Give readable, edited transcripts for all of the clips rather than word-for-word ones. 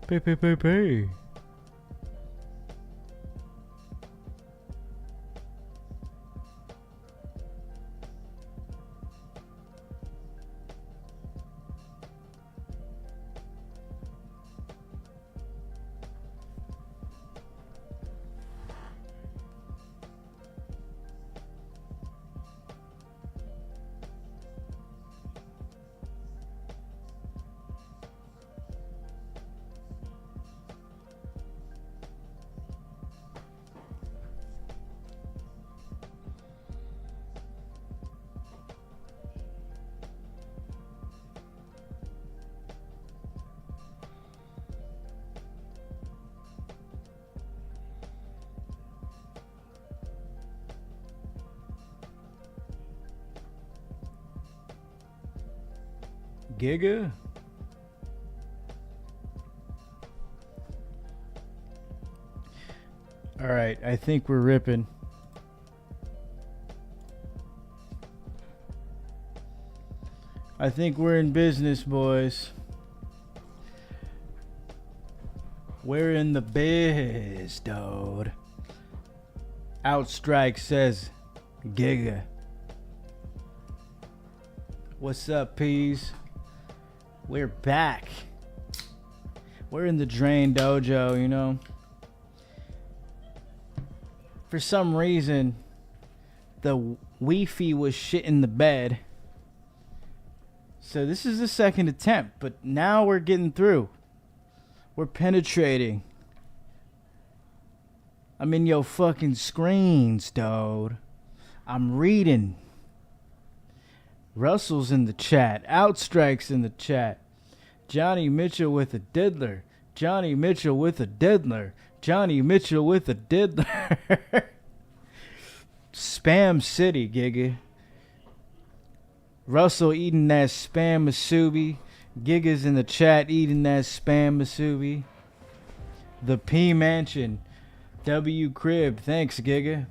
Pay, pay, pay, pay. Giga? Alright, I think we're ripping. I think we're in business, boys. We're in the biz, dude. Outstrike says Giga. What's up, peas? We're back. We're in the Drain Dojo, you know. For some reason, the Wi-Fi was shitting the bed. So this is the second attempt, but now we're getting through. We're penetrating. I'm in your fucking screens, dude. I'm reading. Russell's in the chat. Outstrike's in the chat. Johnny Mitchell with a diddler. Johnny Mitchell with a diddler. Johnny Mitchell with a diddler. Spam City, Giga. Russell eating that spam masubi. Giga's in the chat eating that spam masubi. The P Mansion. W Crib. Thanks, Giga.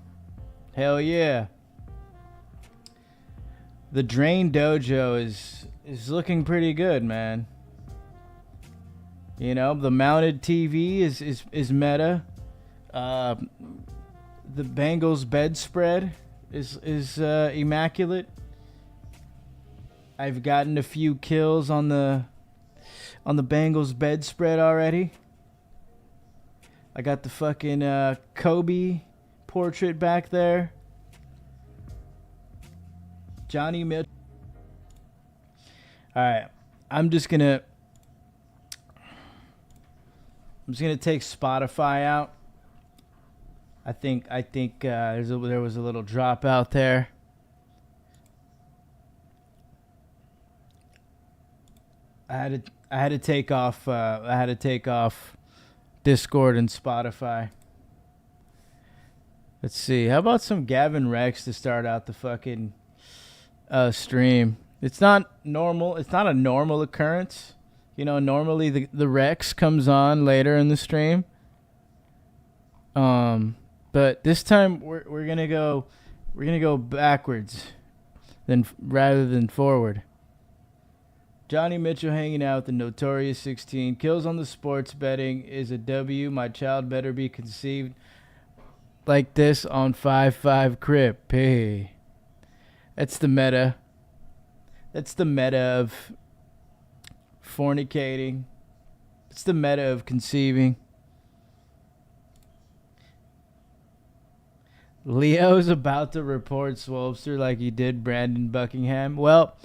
Hell yeah. The Drain Dojo is looking pretty good, man. You know, the mounted TV is meta. The Bengals bedspread is immaculate. I've gotten a few kills on the Bengals bedspread already. I got the fucking Kobe portrait back there. Johnny Mitchell. All right, I'm just gonna take Spotify out. I think there was a little drop out there. I had to take off Discord and Spotify. Let's see. How about some Gavin Rex to start out the fucking stream? It's not normal. It's not a normal occurrence. You know, normally the Rex comes on later in the stream. But this time we're gonna go backwards, rather than forward. Johnny Mitchell hanging out with the Notorious 16. Kills on the sports betting is a W. My child better be conceived like this on 5-5 crib. Hey. That's the meta. That's the meta of fornicating. It's the meta of conceiving. Leo's about to report Swolster like he did Brandon Buckingham. Well,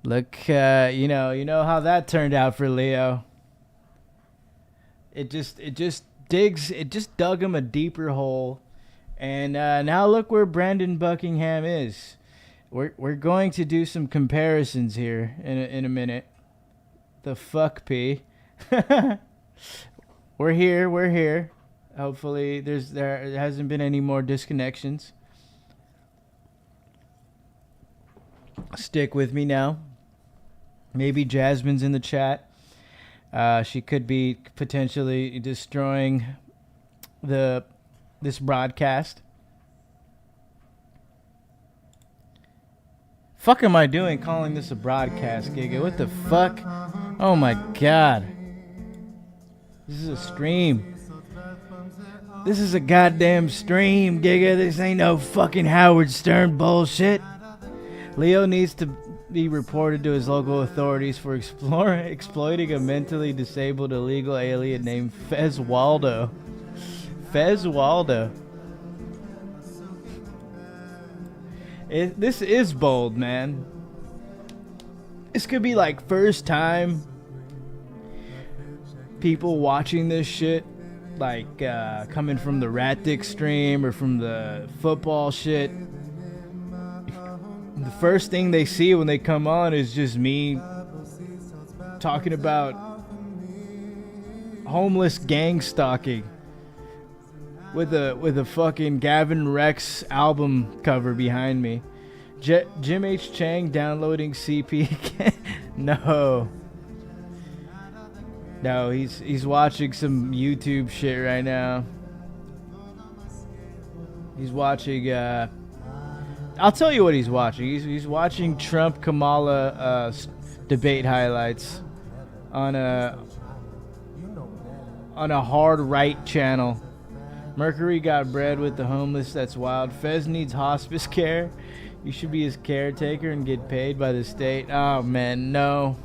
look, you know how that turned out for Leo. It just dug him a deeper hole, and now look where Brandon Buckingham is. We're going to do some comparisons here in a minute. The fuck, P. We're here. Hopefully there hasn't been any more disconnections. Stick with me now. Maybe Jasmine's in the chat. She could be potentially destroying this broadcast. Fuck am I doing calling this a broadcast, Giga? What the fuck? Oh my god. This is a stream. This is a goddamn stream, Giga. This ain't no fucking Howard Stern bullshit. Leo needs to be reported to his local authorities for exploiting a mentally disabled illegal alien named Fez Waldo. Fez Waldo. This is bold, man. This could be like first time people watching this shit, like coming from the Rat Dick stream or from the football shit. The first thing they see when they come on is just me talking about homeless gang stalking with a fucking Gavin Rex album cover behind me. Jim H. Chang downloading CP. No, he's watching some YouTube shit right now. He's watching. I'll tell you what he's watching. He's watching Trump Kamala debate highlights on a hard right channel. Mercury got bread with the homeless. That's wild. Fez needs hospice care. You should be his caretaker and get paid by the state. Oh man, no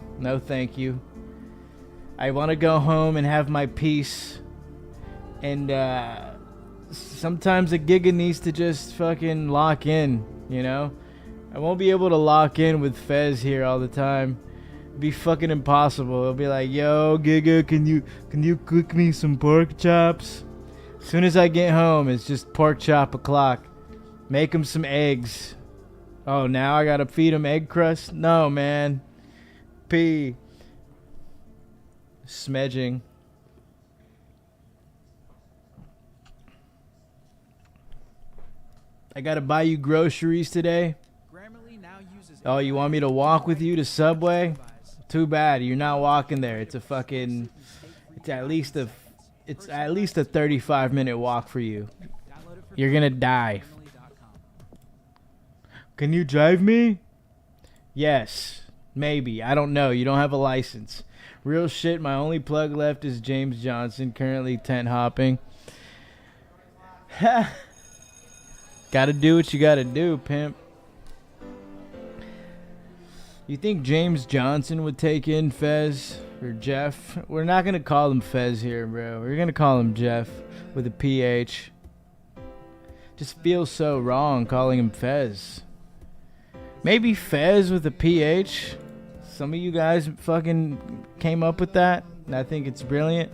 thank you. I want to go home and have my peace. And sometimes a giga needs to just fucking lock in, you know? I won't be able to lock in with Fez here all the time. It'd be fucking impossible. It'll be like, yo, Giga, can you cook me some pork chops? As soon as I get home, it's just pork chop o'clock. Make him some eggs. Oh, now I gotta feed him egg crust? No, man. P. Smedging. I gotta buy you groceries today. Oh, you want me to walk with you to Subway? Too bad, you're not walking there. It's at least a 35-minute walk for you. You're gonna die. Can you drive me? Yes, maybe. I don't know. You don't have a license. Real shit, my only plug left is James Johnson, currently tent hopping. Gotta do what you gotta do, pimp. You think James Johnson would take in Fez or Jeff? We're not gonna call him Fez here, bro. We're gonna call him Jeff with a PH. Just feels so wrong calling him Fez. Maybe Fez with a PH. Some of you guys fucking came up with that, and I think it's brilliant.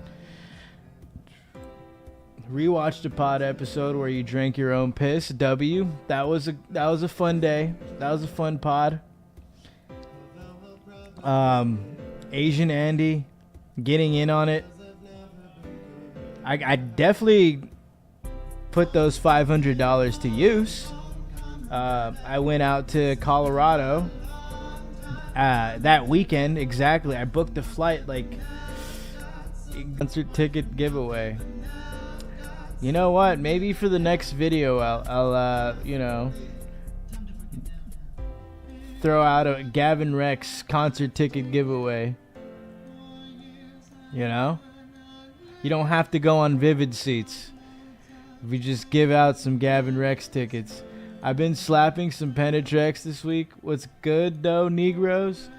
Rewatched a pod episode where you drank your own piss. W. That was a fun day. That was a fun pod. Asian Andy getting in on it. I definitely put those $500 to use. I went out to Colorado that weekend. Exactly. I booked the flight like concert ticket giveaway. You know what? Maybe for the next video, I'll you know, throw out a Gavin Rex concert ticket giveaway. You know? You don't have to go on Vivid Seats. We just give out some Gavin Rex tickets. I've been slapping some Penetrex this week. What's good, though, Negroes?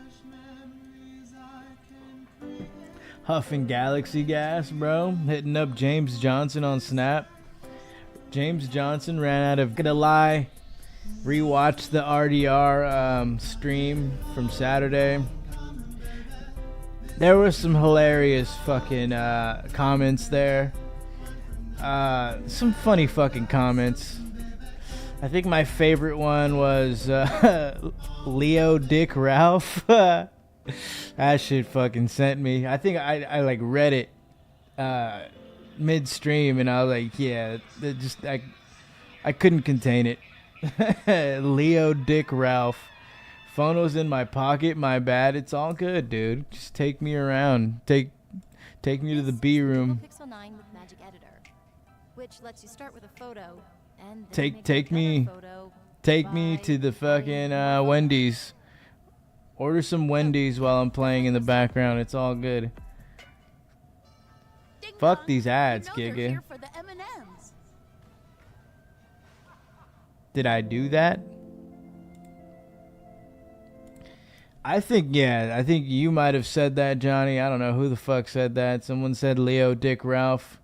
Huffing Galaxy gas, bro. Hitting up James Johnson on Snap. James Johnson ran out of... Gonna lie. Rewatched the RDR stream from Saturday. There were some hilarious fucking comments there. Some funny fucking comments. I think my favorite one was Leo Dick Ralph. That shit fucking sent me. I think I like read it midstream, and I was like, yeah, I couldn't contain it. Leo Dick Ralph. Phone was in my pocket. My bad. It's all good, dude. Just take me around. Take me to the B room. Pixel 9 with Magic Editor, which lets you start with a photo and take me to the fucking Wendy's. Order some Wendy's while I'm playing in the background. It's all good. Ding Fuck dong. these ads, you know they're Giga. here for the M&Ms. Did I do that? I think, yeah, I think you might have said that, Johnny. I don't know who the fuck said that. Someone said Leo, Dick, Ralph.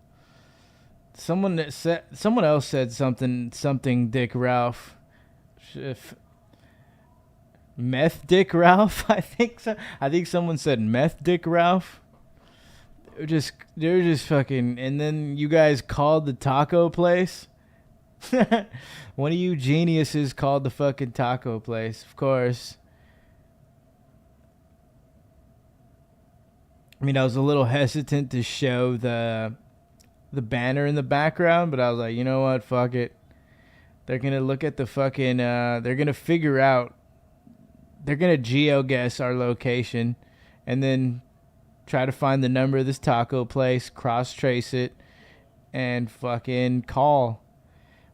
Someone else said something Dick Ralph. Meth Dick Ralph, I think so. I think someone said Meth Dick Ralph. They're just fucking. And then you guys called the taco place. One of you geniuses called the fucking taco place, of course. I mean, I was a little hesitant to show the banner in the background, but I was like, you know what? Fuck it. They're going to look at the fucking... they're going to figure out... They're going to geo-guess our location and then try to find the number of this taco place, cross-trace it, and fucking call.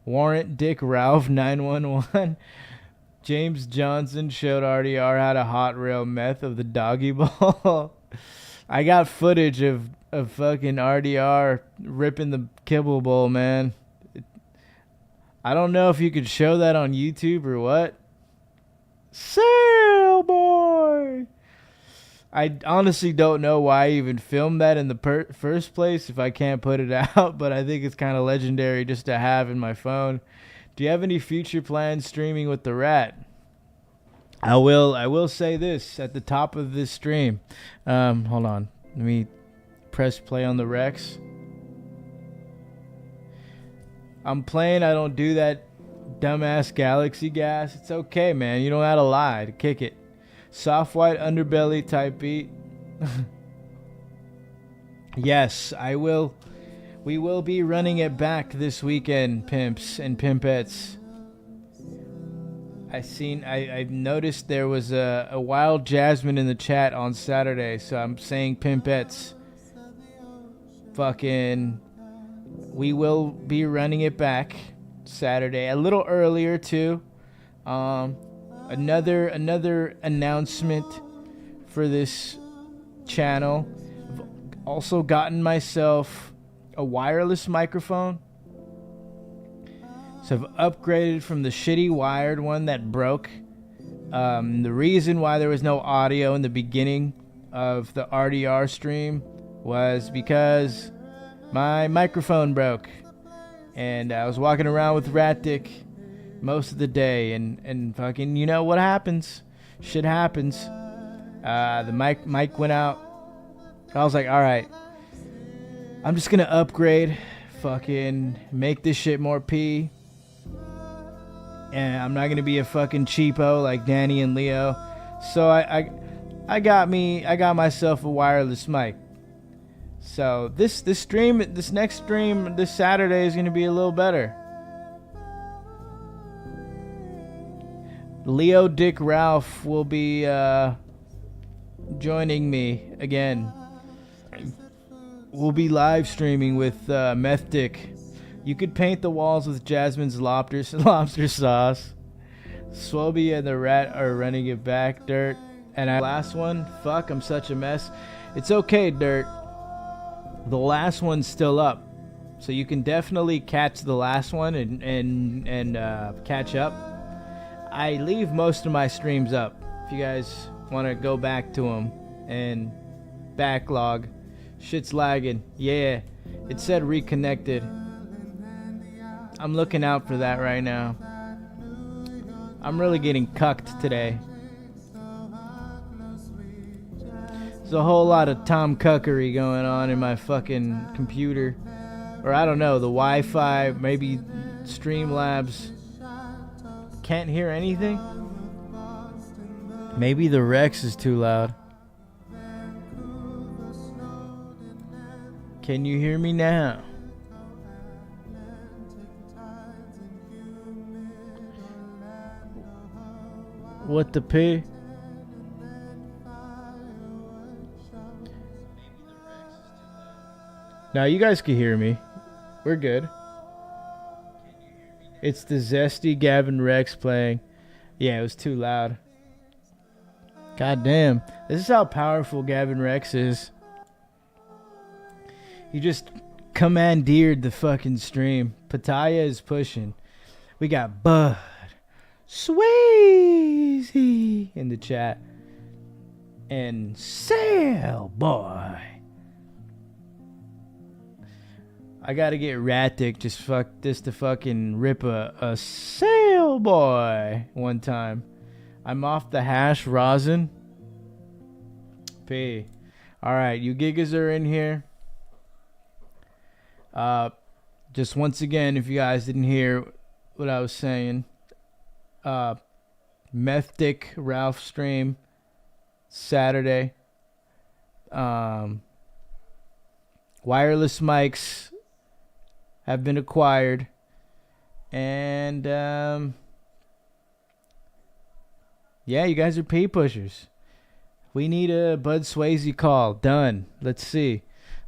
Warrant Dick Ralph 911. James Johnson showed RDR how to hot rail meth of the doggy ball. I got footage of fucking RDR ripping the kibble bowl, man. I don't know if you could show that on YouTube or what. Sail boy! I honestly don't know why I even filmed that in the first place if I can't put it out, but I think it's kind of legendary just to have in my phone. Do you have any future plans streaming with the Rat? I will say this at the top of this stream. Hold on. Let me press play on the Rex. I'm playing. I don't do that dumbass Galaxy gas. It's okay, man. You don't have to lie to kick it. Soft white underbelly type beat. Yes, I will. We will be running it back this weekend, pimps and pimpettes. I've noticed there was a wild Jasmine in the chat on Saturday, so I'm saying pimpettes. Fucking, we will be running it back Saturday, a little earlier too. Another announcement for this channel. I've also gotten myself a wireless microphone. So I've upgraded from the shitty wired one that broke. The reason why there was no audio in the beginning of the RDR stream was because my microphone broke. And I was walking around with Rat Dick most of the day. And fucking, you know what happens. Shit happens. The mic went out. I was like, alright. I'm just going to upgrade. Fucking make this shit more P. And I'm not gonna be a fucking cheapo like Danny and Leo. So I got myself a wireless mic. So this next stream this Saturday is gonna be a little better. Leo Dick Ralph will be joining me again. We'll be live streaming with Meth Dick. You could paint the walls with Jasmine's lobster sauce. Swoby and the Rat are running it back, Dirt. And last one, fuck, I'm such a mess. It's okay, Dirt. The last one's still up. So you can definitely catch the last one and catch up. I leave most of my streams up. If you guys want to go back to them and backlog. Shit's lagging. Yeah, it said reconnected. I'm looking out for that right now. I'm really getting cucked today. There's a whole lot of Tom Cuckery going on in my fucking computer. Or I don't know, the Wi-Fi, maybe Streamlabs. Can't hear anything? Maybe the Rex is too loud. Can you hear me now? What the P? Now you guys can hear me. We're good. It's the zesty Gavin Rex playing. Yeah, it was too loud. God damn. This is how powerful Gavin Rex is. He just commandeered the fucking stream. Pattaya is pushing. We got Bud Swayze in the chat. And Sail Boy. I gotta get Ratic just to fucking rip a Sail Boy one time. I'm off the hash rosin. P. Alright, you gigas are in here. Just once again, if you guys didn't hear what I was saying, Meth Dick Ralph stream Saturday. Wireless mics have been acquired, and yeah, you guys are pay pushers. We need a Bud Swayze call. Done. Let's see.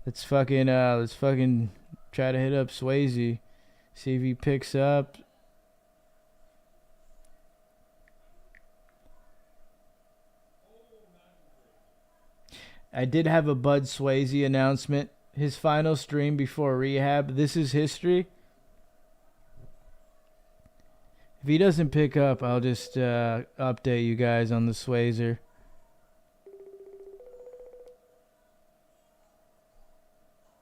Let's fucking try to hit up Swayze. See if he picks up. I did have a Bud Swayze announcement. His final stream before rehab. This is history. If he doesn't pick up, I'll just update you guys on the Swayzer.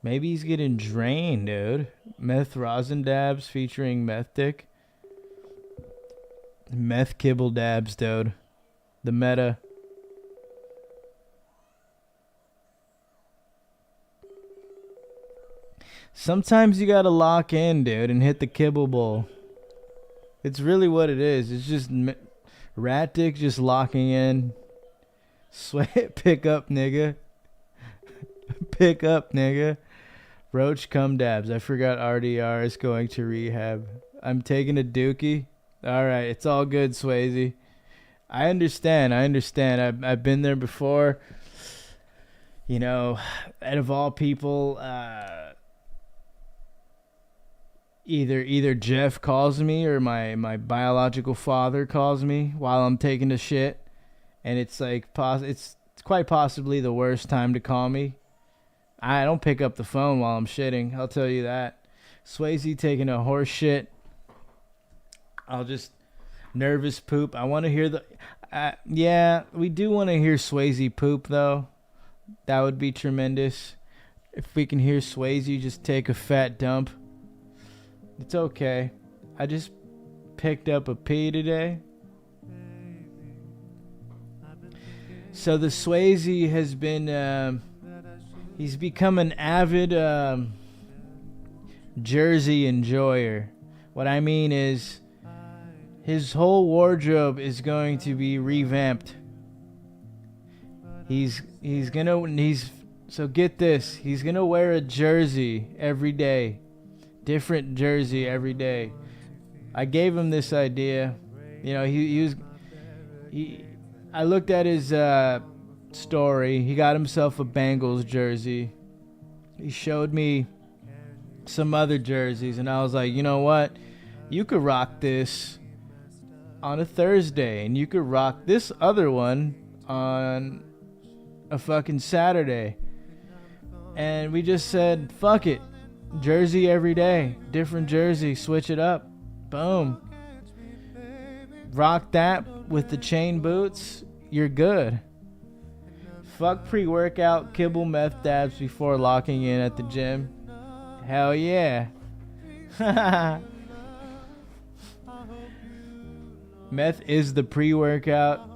Maybe he's getting drained, dude. Meth rosin dabs featuring Meth Dick. Meth kibble dabs, dude. The meta. Sometimes you gotta lock in, dude, and hit the kibble bowl. It's really what it is. It's just Rat Dick just locking in. Pick up, nigga. Pick up, nigga. Roach cum dabs. I forgot RDR is going to rehab. I'm taking a dookie. Alright, it's all good, Swayze. I understand. I've been there before. You know, out of all people, either Jeff calls me or my biological father calls me while I'm taking a shit, and it's like it's quite possibly the worst time to call me. I don't pick up the phone while I'm shitting, I'll tell you that. Swayze taking a horse shit. I'll just nervous poop. I want to hear the yeah, we do want to hear Swayze poop though. That would be tremendous. If we can hear Swayze just take a fat dump. It's okay. I just picked up a pee today. So the Swayze has been, he's become an avid jersey enjoyer. What I mean is, his whole wardrobe is going to be revamped. So get this, he's gonna wear a jersey every day. Different jersey every day. I gave him this idea. You know, I looked at his story. He got himself a Bengals jersey. He showed me some other jerseys, and I was like, you know what? You could rock this on a Thursday, and you could rock this other one on a fucking Saturday. And we just said, fuck it. Jersey every day. Different jersey. Switch it up. Boom. Rock that with the chain boots. You're good. Fuck pre-workout kibble meth dabs before locking in at the gym. Hell yeah. Meth is the pre-workout.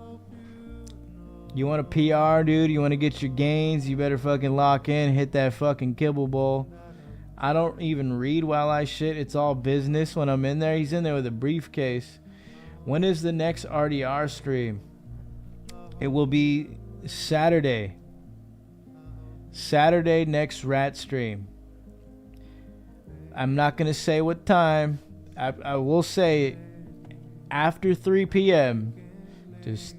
You want a PR, dude? You want to get your gains? You better fucking lock in. Hit that fucking kibble bowl. I don't even read while I shit. It's all business when I'm in there. He's in there with a briefcase. When is the next RDR stream? It will be Saturday. Saturday, next rat stream. I'm not going to say what time. I will say after 3 p.m. Just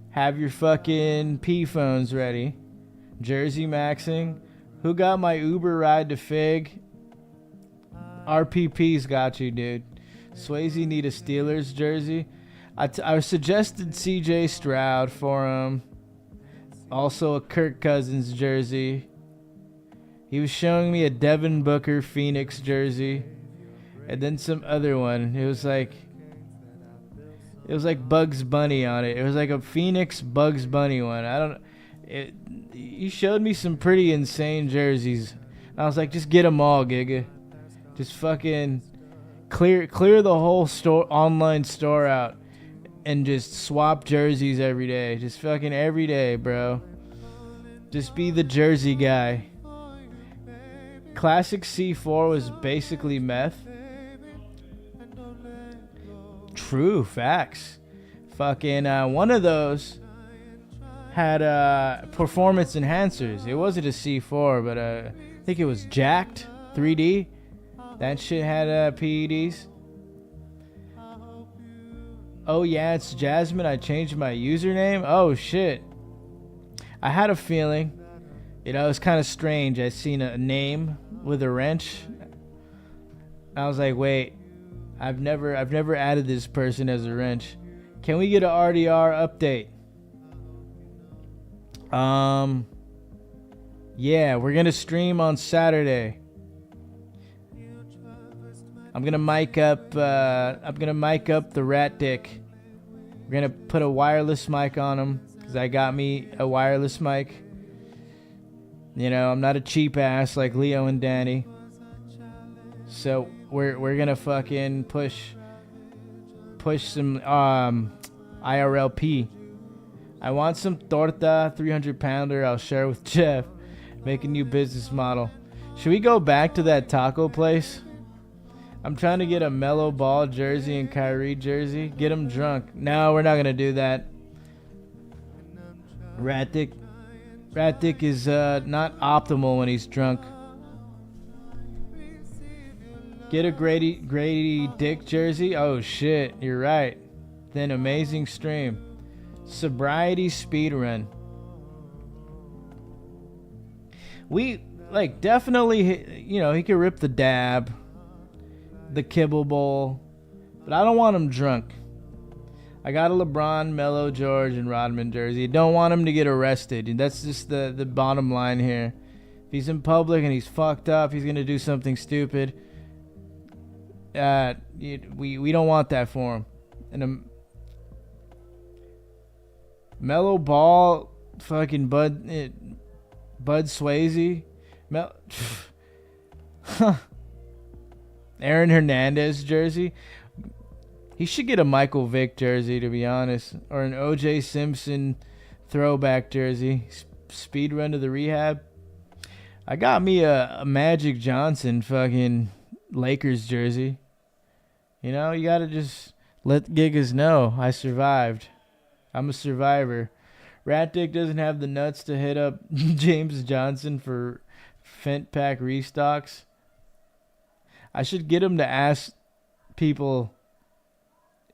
have your fucking P phones ready. Jersey maxing. Who got my Uber ride to Fig? RPP's got you, dude. Swayze need a Steelers jersey. I suggested CJ Stroud for him. Also a Kirk Cousins jersey. He was showing me a Devin Booker Phoenix jersey, and then some other one. It was like Bugs Bunny on it. It was like a Phoenix Bugs Bunny one. I don't. He showed me some pretty insane jerseys. I was like, just get them all, Giga. Just fucking clear the whole online store out, and just swap jerseys every day. Just fucking every day, bro. Just be the jersey guy. Classic C4 was basically meth. True facts. Fucking one of those had performance enhancers. It wasn't a C4, but I think it was Jacked 3D. That shit had PEDs. Oh yeah, it's Jasmine. I changed my username. Oh shit. I had a feeling. You know, it was kind of strange. I seen a name with a wrench. I was like, wait, I've never added this person as a wrench. Can we get an RDR update? Yeah, we're gonna stream on Saturday. I'm gonna mic up the rat dick. We're gonna put a wireless mic on him because I got me a wireless mic. You know, I'm not a cheap ass like Leo and Danny. So we're gonna fucking push some IRLP. I want some torta, 300 pounder. I'll share with Jeff. Make a new business model. Should we go back to that taco place? I'm trying to get a Mellow Ball jersey and Kyrie jersey. Get him drunk. No, we're not gonna do that. Rat Dick is not optimal when he's drunk. Get a Grady Dick jersey. Oh shit, you're right. Then amazing stream. Sobriety speedrun. We definitely, you know, he could rip the dab, the kibble bowl, but I don't want him drunk. I got a LeBron, Melo, George, and Rodman jersey. Don't want him to get arrested. And that's just the bottom line here. If he's in public and he's fucked up, he's gonna do something stupid. We don't want that for him. And a Mellow Ball, fucking Bud Swayze, Aaron Hernandez jersey. He should get a Michael Vick jersey, to be honest, or an O.J. Simpson throwback jersey. Speed run to the rehab. I got me a Magic Johnson fucking Lakers jersey. You know, you gotta just let Gigas know I survived. I'm a survivor. Rat Dick doesn't have the nuts to hit up James Johnson for Fent Pack restocks. I should get him to ask people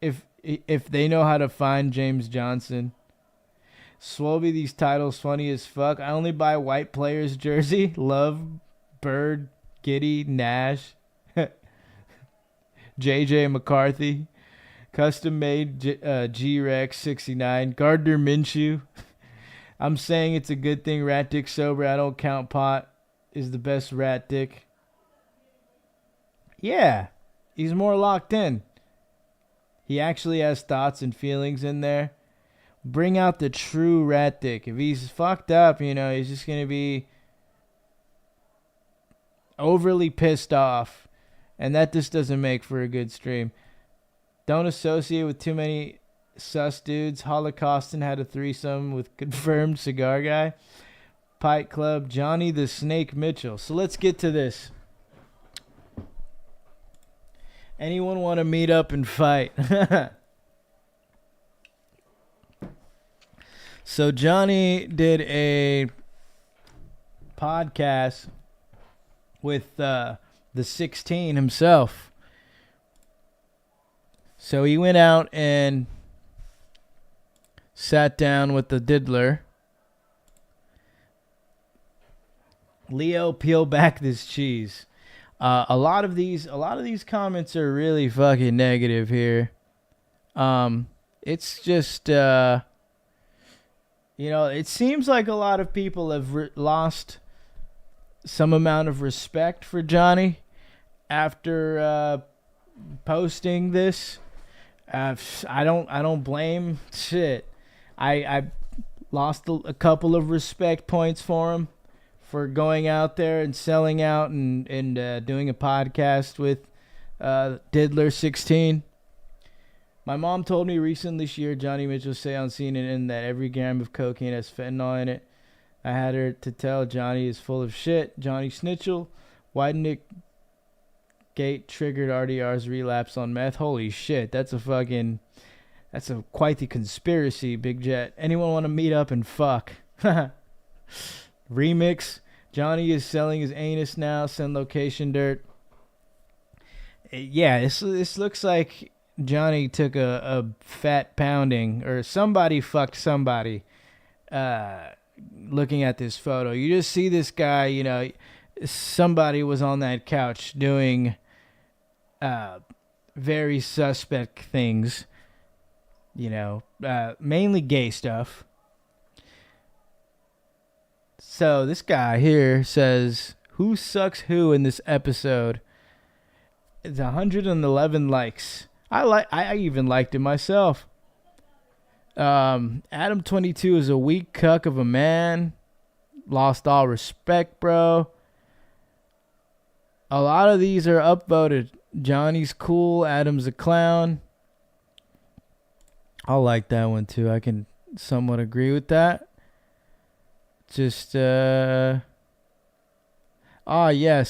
if they know how to find James Johnson. Swolby, these titles funny as fuck. I only buy white players jersey. Love, Bird, Giddy, Nash, JJ McCarthy, custom made G-Rex 69, Gardner Minshew. I'm saying it's a good thing Rat Dick sober. I don't count pot is the best Rat Dick. Yeah, he's more locked in. He actually has thoughts and feelings in there. Bring out the true Rat Dick. If he's fucked up, you know, he's just going to be overly pissed off. And that just doesn't make for a good stream. Don't associate with too many sus dudes. Holocaustin had a threesome with confirmed cigar guy. Pike Club, Johnny the Snake Mitchell. So let's get to this. Anyone want to meet up and fight? So Johnny did a podcast with the 16 himself. So he went out and sat down with the Diddler. Leo, peel back this cheese. A lot of these comments are really fucking negative here. It's just you know, it seems like a lot of people have lost some amount of respect for Johnny after posting this. I don't blame shit. I lost a couple of respect points for him for going out there and selling out and doing a podcast with Diddler 16. My mom told me recently she heard Johnny Mitchell say on CNN that every gram of cocaine has fentanyl in it. I had her to tell Johnny is full of shit. Johnny Snitchell, Widening Gate triggered RDR's relapse on meth. Holy shit, that's quite the conspiracy, Big Jet. Anyone want to meet up and fuck? Remix. Johnny is selling his anus now. Send location dirt. Yeah, this looks like Johnny took a fat pounding, or somebody fucked somebody. Looking at this photo, you just see this guy. You know, somebody was on that couch doing very suspect things. You know, mainly gay stuff. So this guy here says, "Who sucks who in this episode?" It's 111 likes. I even liked it myself. Adam 22 is a weak cuck of a man. Lost all respect, bro. A lot of these are upvoted. Johnny's cool. Adam's a clown. I like that one too. I can somewhat agree with that. Just yes,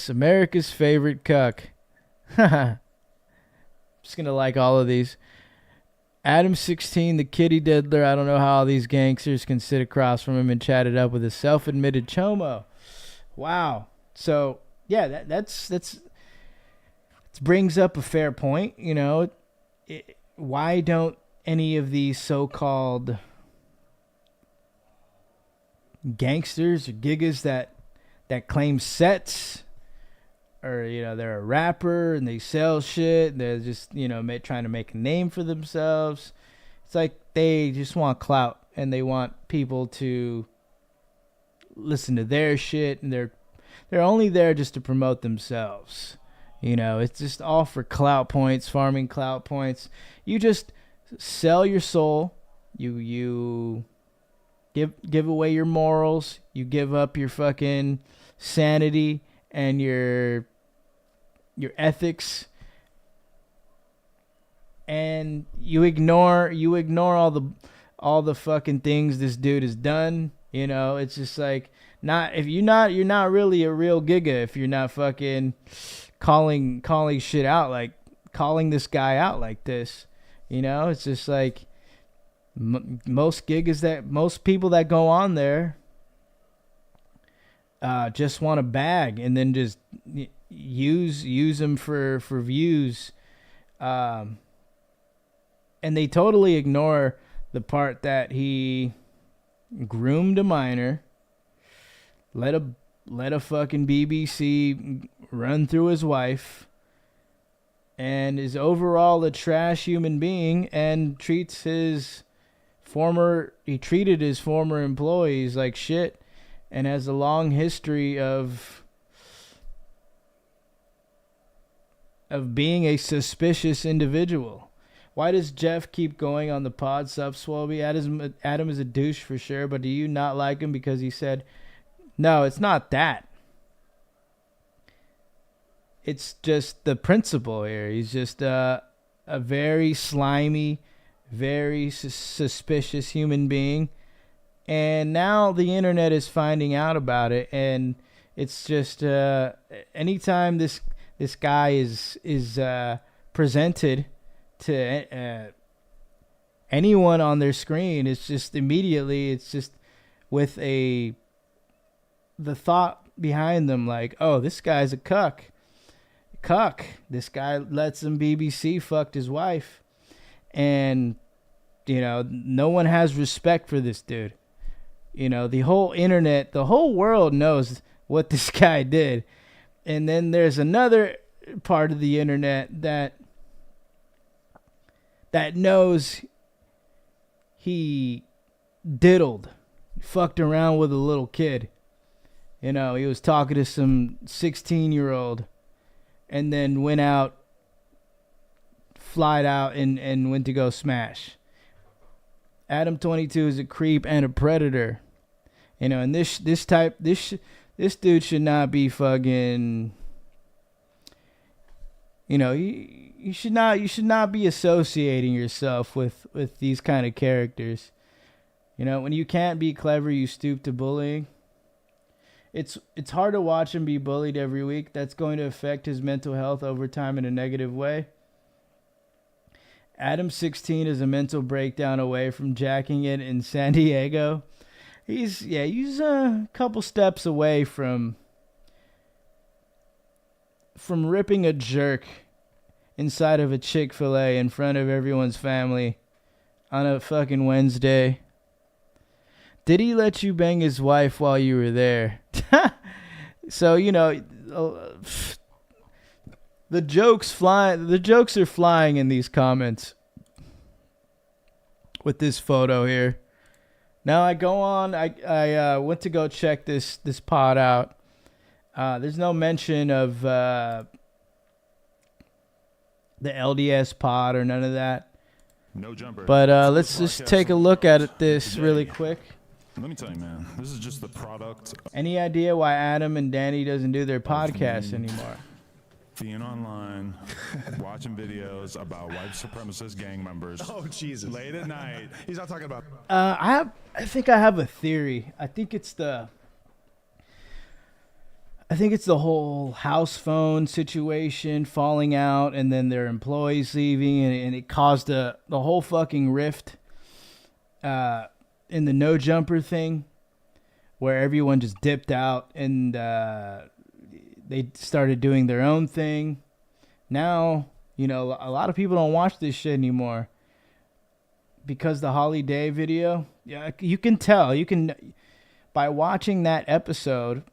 America's favorite cuck. Just gonna like all of these. Adam 16, the kitty diddler. I don't know how all these gangsters can sit across from him and chat it up with a self-admitted chomo. Wow. So yeah, that's brings up a fair point. You know, why don't any of these so-called gangsters or gigas that claim sets, or you know, they're a rapper and they sell shit, they're just, you know, trying to make a name for themselves. It's like they just want clout and they want people to listen to their shit, and they're only there just to promote themselves. You know, it's just all for clout points, farming clout points. You just sell your soul. You give away your morals. You give up your fucking sanity and your ethics, and you ignore all the fucking things this dude has done. You know, it's just like, you're not really a real giga if you're not fucking calling shit out, like calling this guy out like this. You know, it's just like most people that go on there just want a bag and then just use them for views, and they totally ignore the part that he groomed a minor, let a fucking BBC run through his wife, and is overall a trash human being, and treated his former employees like shit, and has a long history of being a suspicious individual. Why does Jeff keep going on the pod? Sub Swobie. Adam is a douche for sure, but do you not like him because he said, no, it's not that. It's just the principle here. He's just a very slimy, very suspicious human being. And now the internet is finding out about it, and it's just anytime this guy is presented to anyone on their screen, it's just with the thought behind them, like, oh, this guy's a cuck. This guy lets some BBC fucked his wife, and you know, no one has respect for this dude. You know, the whole internet, the whole world knows what this guy did. And then there's another part of the internet that knows he diddled, fucked around with a little kid. You know, he was talking to some 16-year-old and then went out, flied out, and went to go smash. Adam 22 is a creep and a predator. You know, and this dude should not be fucking. You know, you should not be associating yourself with these kind of characters. You know, when you can't be clever, you stoop to bullying. It's hard to watch him be bullied every week. That's going to affect his mental health over time in a negative way. Adam 16 is a mental breakdown away from jacking it in San Diego. He's a couple steps away from ripping a jerk inside of a Chick-fil-A in front of everyone's family on a fucking Wednesday. Did he let you bang his wife while you were there? So, you know, the jokes are flying in these comments with this photo here. Now I go on, I went to go check this pod out. There's no mention of the LDS pod or none of that. No jumper. But let's just take a look at this really quick. Let me tell you, man, this is just the product. Any idea why Adam and Danny doesn't do their podcast anymore? Being online, watching videos about white supremacist gang members. Oh, Jesus. Late at night. He's not talking about. I think I have a theory. I think it's the whole house phone situation falling out, and then their employees leaving, and it caused the whole fucking rift in the no jumper thing, where everyone just dipped out and they started doing their own thing. Now, you know, a lot of people don't watch this shit anymore because the Holly Day video. Yeah, you can tell. You can, by watching that episode,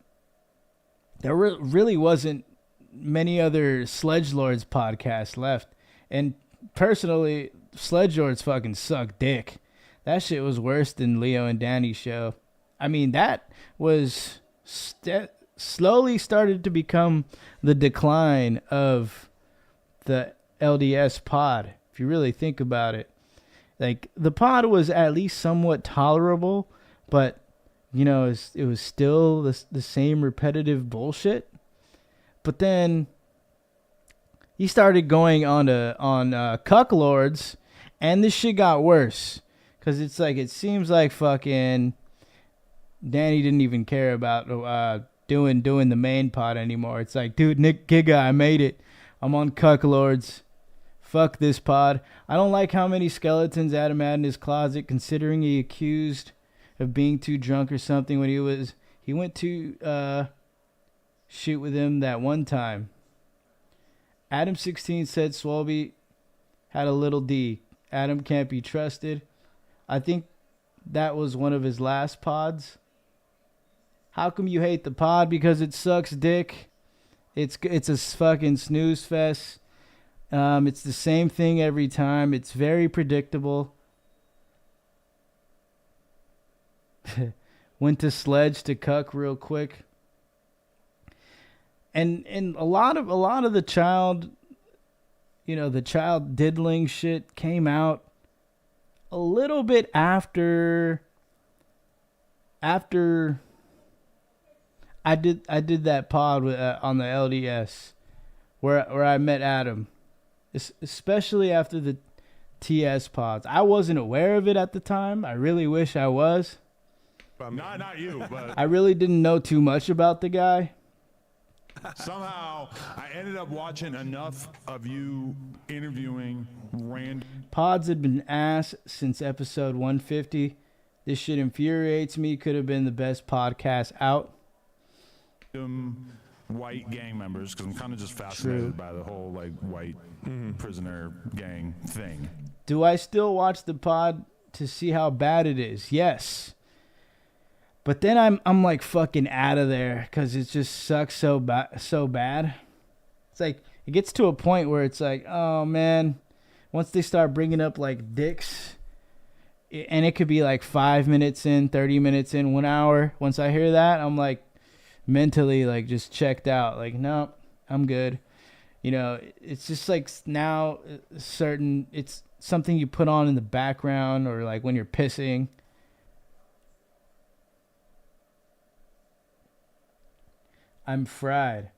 there really wasn't many other Sledgelords podcasts left. And personally, Sledgelords fucking suck dick. That shit was worse than Leo and Danny's show. I mean, that was slowly started to become the decline of the LDS pod, if you really think about it. Like, the pod was at least somewhat tolerable, but, you know, it was still the same repetitive bullshit. But then he started going on Cuck Lords, and this shit got worse. Because it's like, it seems like fucking Danny didn't even care about doing the main pod anymore. It's like, dude, Nick Giga, I made it. I'm on Cuck Lords. Fuck this pod. I don't like how many skeletons Adam had in his closet, considering he accused of being too drunk or something when he went to shoot with him that one time. Adam 16 said Swalby had a little D. Adam can't be trusted. I think that was one of his last pods. How come you hate the pod? Because it sucks dick. It's a fucking snooze fest. It's the same thing every time. It's very predictable. Went to Sledge to Cuck real quick. And a lot of the child, you know, the child diddling shit came out a little bit after I did that pod with, on the LDS where I met Adam, especially after the TS pods. I wasn't aware of it at the time. I really wish I was. Not you, but I really didn't know too much about the guy. somehow I ended up watching enough of you interviewing random Pods had been ass since episode 150. This shit infuriates me. Could have been the best podcast out. white gang members, because I'm kind of just fascinated by the whole like white prisoner gang thing. Do I still watch the pod to see how bad it is? Yes. But then I'm like fucking out of there because it just sucks so bad. It's like it gets to a point where it's like, oh man, once they start bringing up like dicks, and it could be like 5 minutes in, 30 minutes in, 1 hour. Once I hear that, I'm like, mentally like just checked out. Like, no, I'm good. You know, it's just like now certain. It's something you put on in the background or like when you're pissing. I'm fried.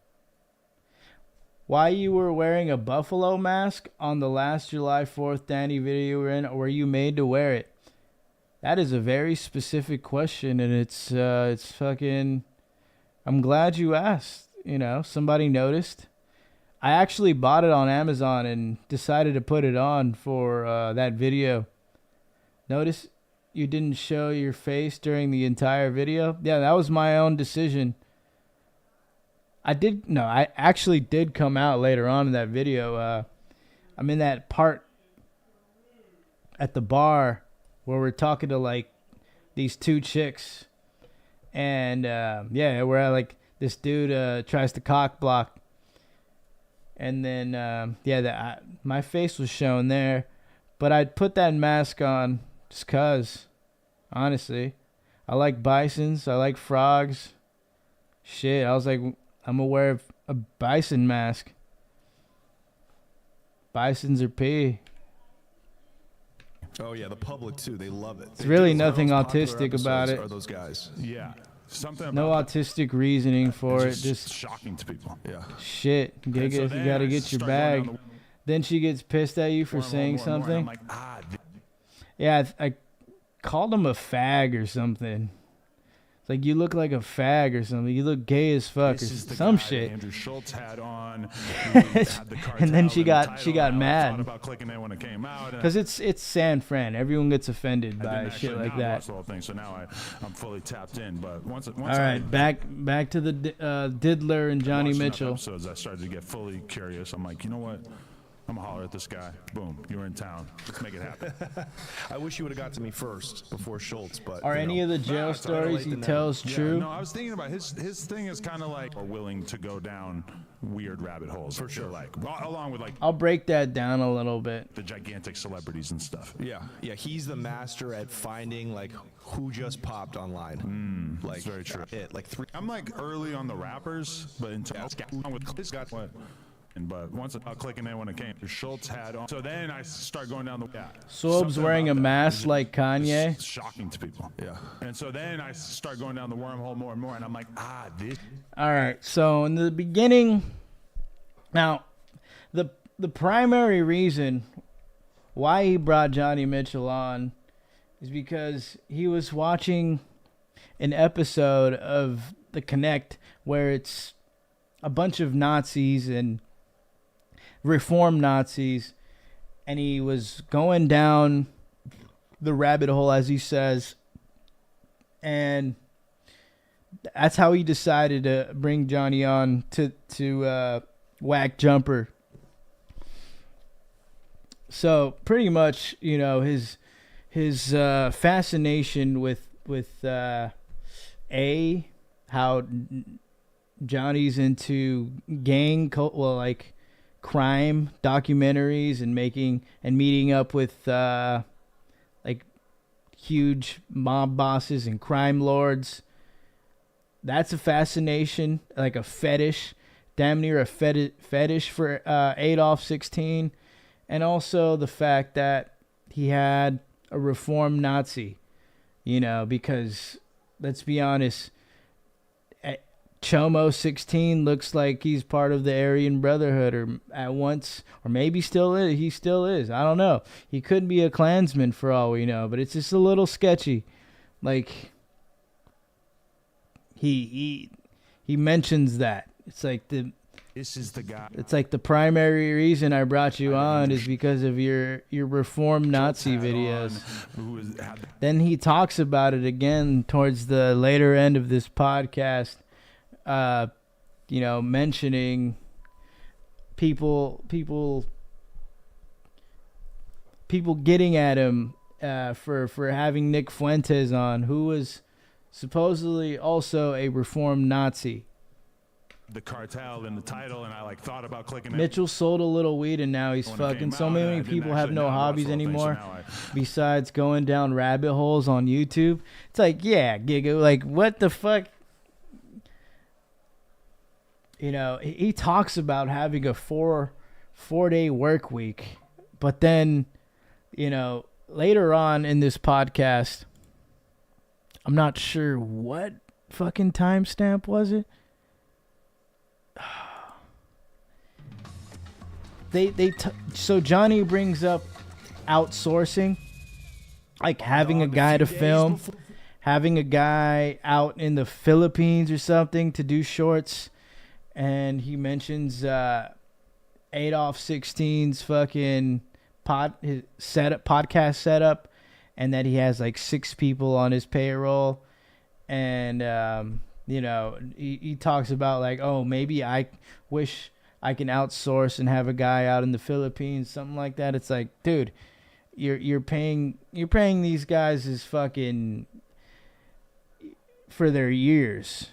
Why you were wearing a buffalo mask on the last July 4th Danny video you were in, or were you made to wear it? That is a very specific question, and it's fucking. I'm glad you asked. You know, somebody noticed. I actually bought it on Amazon and decided to put it on for that video. Notice you didn't show your face during the entire video? Yeah, that was my own decision. I actually did come out later on in that video. I'm in that part at the bar where we're talking to like these two chicks. And yeah, where like this dude tries to cock block. And then, my face was shown there. But I'd put that mask on just because, honestly. I like bisons. I like frogs. Shit, I was like, I'm going to wear a bison mask. Bisons are pee. Oh, yeah, the public, too. They love it. It's really nothing autistic about it. Are those guys. Yeah. Something No about autistic reasoning for it. it's Just shocking to people. Yeah. shit. And so You then gotta I get your start going bag. down Then she gets pissed at you for more and saying more and more, and something. I'm like, Yeah, I called him a fag or something. It's like, you look like a fag or something. You look gay as fuck or this is the some guy shit. Andrew Schultz had on. who had the And then cartel she in the got- title, she got and I mad. thought about clicking it when it came out. and Because it's San Fran. Everyone gets offended I by didn't shit actually like now that. watch the whole thing, so now I'm fully tapped in. But once All right, back to the Diddler and Johnny watched enough Mitchell. episodes, I started to get fully curious. I'm like, you know what? I'm gonna holler at this guy. Boom, you're in town. Let's make it happen. I wish you would have got to me first before Schultz, but Are you any know. of the jail it's better stories late he than tells Yeah, true? no, I was thinking about his thing is kind of like are willing to go down weird rabbit holes for sure. Like along with like I'll break that down a little bit. the gigantic celebrities and stuff. Yeah, he's the master at finding like who just popped online. Like That's very true. Like three. I'm like early on the rappers, but until with this got what. But once I'm clicking in when it came, Schultz had on. So then I start going down the. Yeah. Swob's Something wearing a about that mask is like Kanye. just shocking to people. Yeah. And so then I start going down the wormhole more and more, and I'm like, this. All right. So in the beginning, now, the primary reason why he brought Johnny Mitchell on is because he was watching an episode of The Connect where it's a bunch of Nazis and reform Nazis, and he was going down the rabbit hole, as he says, and that's how he decided to bring Johnny on to whack Jumper. So pretty much, you know, his fascination with how Johnny's into gang cult, well, like crime documentaries and meeting up with like huge mob bosses and crime lords. That's a fascination, like a fetish, damn near a fetish for Adolf 16, and also the fact that he had a reformed Nazi, you know, because let's be honest, Chomo 16 looks like he's part of the Aryan Brotherhood, or at once, or maybe still is. He still is. I don't know. He could be a Klansman for all we know, but it's just a little sketchy. Like he mentions that. It's like This is the guy. it's like the primary reason I brought you on is because of your reformed Nazi videos. Then he talks about it again towards the later end of this podcast. You know, mentioning people getting at him for having Nick Fuentes on, who was supposedly also a reformed Nazi. The cartel in the title, and I like thought about clicking it. Mitchell sold a little weed, and now he's when it fucking. came So out, and I many didn't people have actually no know hobbies the whole thing, so anymore now besides going down rabbit holes on YouTube. It's like, yeah, Giga, like what the fuck? he talks about having a 4-day work week, but then, later on in this podcast, I'm not sure what fucking timestamp was it. So Johnny brings up outsourcing, like having a guy to film, having a guy out in the Philippines or something to do shorts, and he mentions Adolf 16's fucking podcast setup, and that he has like 6 people on his payroll, and he talks about like, oh, maybe I wish I can outsource and have a guy out in the Philippines, something like that. It's like, dude, you're paying these guys is fucking for their years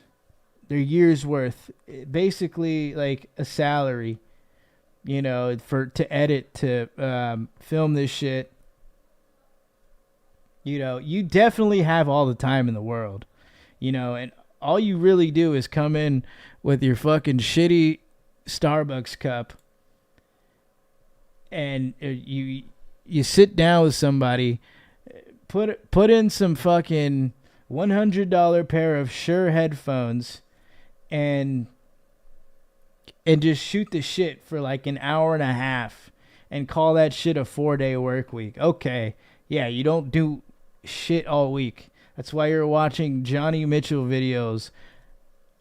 worth, basically like a salary, to edit, to film this shit. You definitely have all the time in the world, and all you really do is come in with your fucking shitty Starbucks cup, and you sit down with somebody, put in some fucking $100 pair of Shure headphones, and just shoot the shit for like an hour and a half, and call that shit a 4-day work week. Okay, yeah, you don't do shit all week. That's why you're watching Johnny Mitchell videos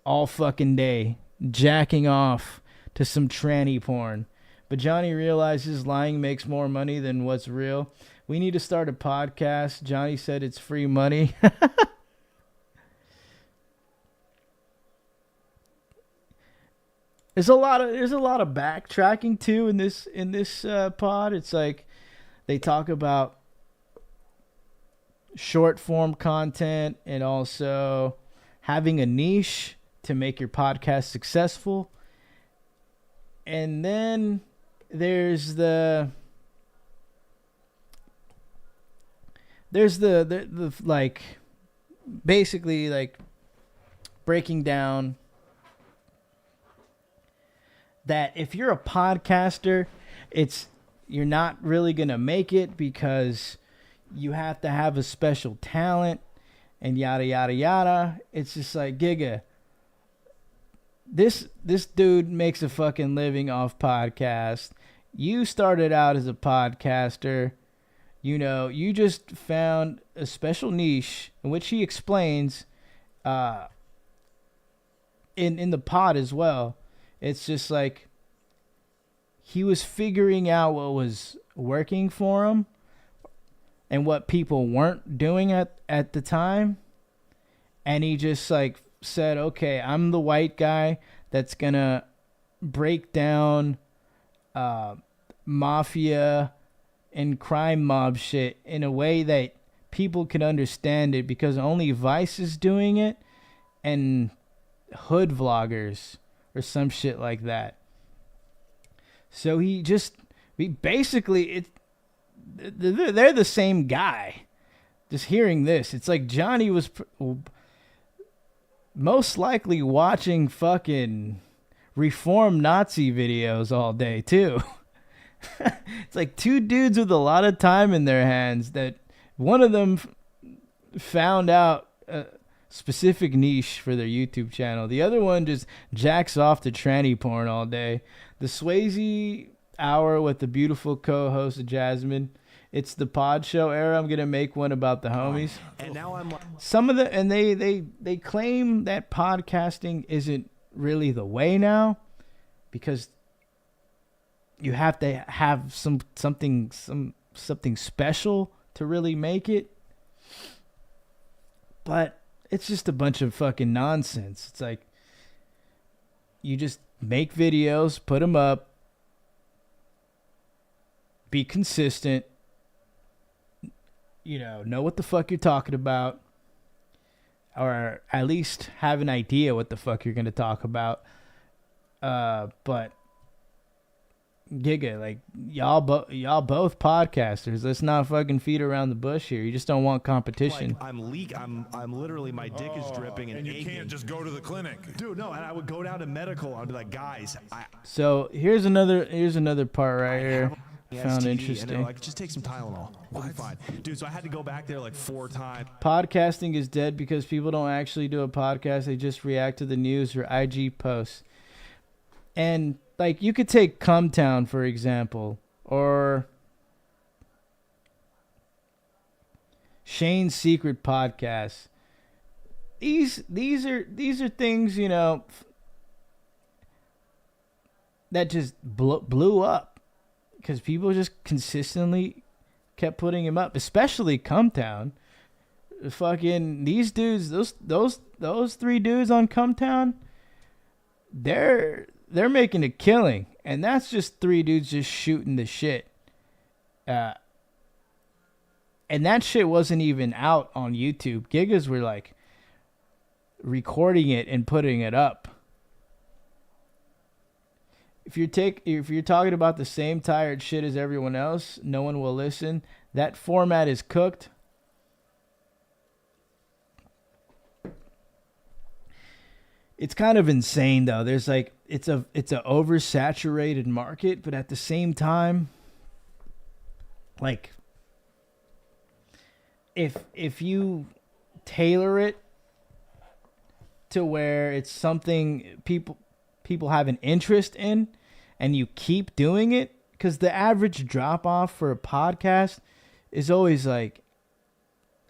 all fucking day, jacking off to some tranny porn. But Johnny realizes lying makes more money than what's real. We need to start a podcast. Johnny said it's free money. There's a lot of backtracking too in this pod. It's like they talk about short form content and also having a niche to make your podcast successful. And then there's the like basically like breaking down that if you're a podcaster, you're not really going to make it because you have to have a special talent and yada yada yada. It's just like, Giga, this dude makes a fucking living off podcast. You started out as a podcaster. You just found a special niche in which he explains in the pod as well. It's just like he was figuring out what was working for him and what people weren't doing at the time. And he just like said, okay, I'm the white guy that's going to break down mafia and crime mob shit in a way that people can understand it, because only Vice is doing it and hood vloggers or some shit like that. So they're the same guy. Just hearing this, it's like Johnny was most likely watching fucking reform Nazi videos all day too. It's like two dudes with a lot of time in their hands that one of them found out a specific niche for their YouTube channel. The other one just jacks off to tranny porn all day. The Swayze hour with the beautiful co-host Jasmine. It's the pod show era. I'm gonna make one about the homies. And now I'm they claim that podcasting isn't really the way now, because you have to have something special to really make it. But it's just a bunch of fucking nonsense. It's like you just make videos, put them up, be consistent, know what the fuck you're talking about, or at least have an idea what the fuck you're going to talk about. But Giga, like y'all both podcasters. Let's not fucking feed around the bush here. You just don't want competition. Like, I'm literally, my dick is dripping and you aching. can't just go to the clinic. Dude, no, and I would go down to medical. I'd be like, guys, So here's another part right here. Found STD, interesting. And they're like, just take some Tylenol. We'll be fine. Dude, so I had to go back there like 4 times. Podcasting is dead because people don't actually do a podcast. They just react to the news or IG posts. And like you could take Cumtown for example, or Shane's Secret Podcast. These are things, you know, that just blew up because people just consistently kept putting him up, especially Cumtown. Fucking these dudes, those 3 dudes on Cumtown, they're making a killing, and that's just 3 dudes just shooting the shit. And that shit wasn't even out on YouTube. Gigas were like recording it and putting it up. If you're talking about the same tired shit as everyone else, no one will listen. That format is cooked. It's kind of insane though. There's like it's a oversaturated market, but at the same time, like if you tailor it to where it's something people have an interest in, and you keep doing it, because the average drop off for a podcast is always like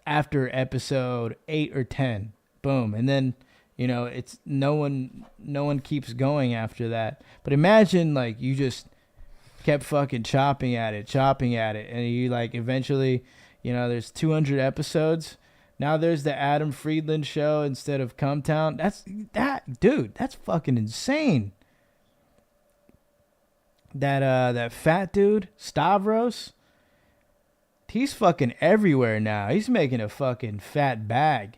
after episode 8 or 10, boom, and then you know it's no one keeps going after that. But imagine like you just kept fucking chopping at it, and you like eventually, you know, there's 200 episodes. Now there's the Adam Friedland show instead of Cumtown. That's fucking insane. That fat dude, Stavros, he's fucking everywhere now. He's making a fucking fat bag.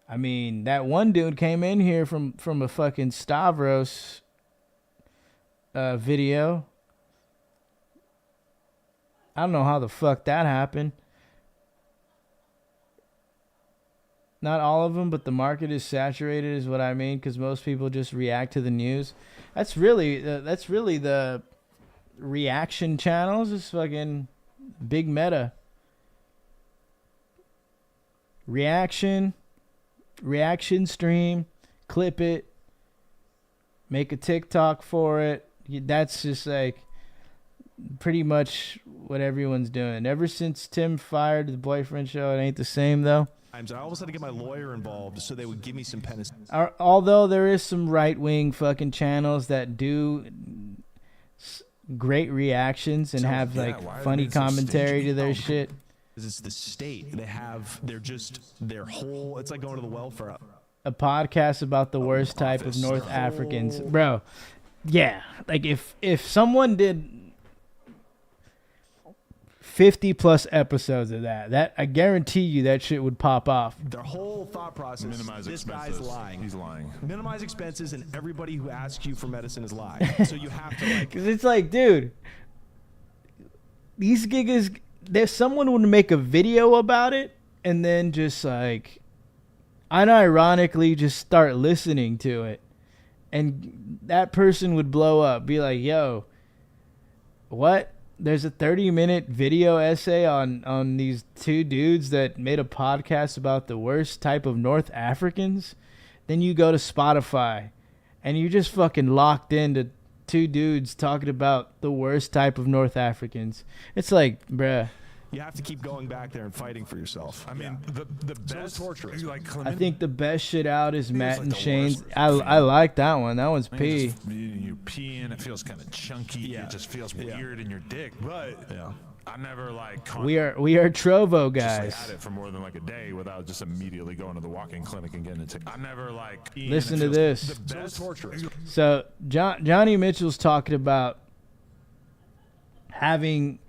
I mean, that one dude came in here from a fucking Stavros video. I don't know how the fuck that happened. Not all of them, but the market is saturated is what I mean, because most people just react to the news. That's really the reaction channels. Is fucking big meta. Reaction stream, clip it, make a TikTok for it. That's just like pretty much what everyone's doing. Ever since Tim fired the boyfriend show, it ain't the same though. I almost had to get my lawyer involved so they would give me some penicillin. Although there is some right-wing fucking channels that do great reactions and have like funny commentary to their shit. It's the state. Their whole, it's like going to the welfare. A podcast about the worst type of North Africans. Bro, yeah. Like if someone did 50 plus episodes of that I guarantee you that shit would pop off. Their whole thought process, Minimize this expenses. guy's lying. He's lying. Minimize expenses, and everybody who asks you for medicine is lying. So you have to like... Because it's like, dude, these gigas, there's someone would make a video about it and then just like unironically just start listening to it. And that person would blow up. Be like, yo, what? There's a 30-minute video essay on these 2 dudes that made a podcast about the worst type of North Africans. Then you go to Spotify and you just fucking locked into 2 dudes talking about the worst type of North Africans. It's like, bruh. You have to keep going back there and fighting for yourself. I mean, the best torturous. Like I think the best shit out is Matt like and the Shane's. worst I like that one. That one's pee. You pee in, it feels kind of chunky. Yeah. It just feels weird in your dick. But I never like. We are Trovo just, guys. like, had it for more than like a day without just immediately going to the walk-in clinic and getting it. I never like. Listen to this. The best torturous. So Johnny Mitchell's talking about having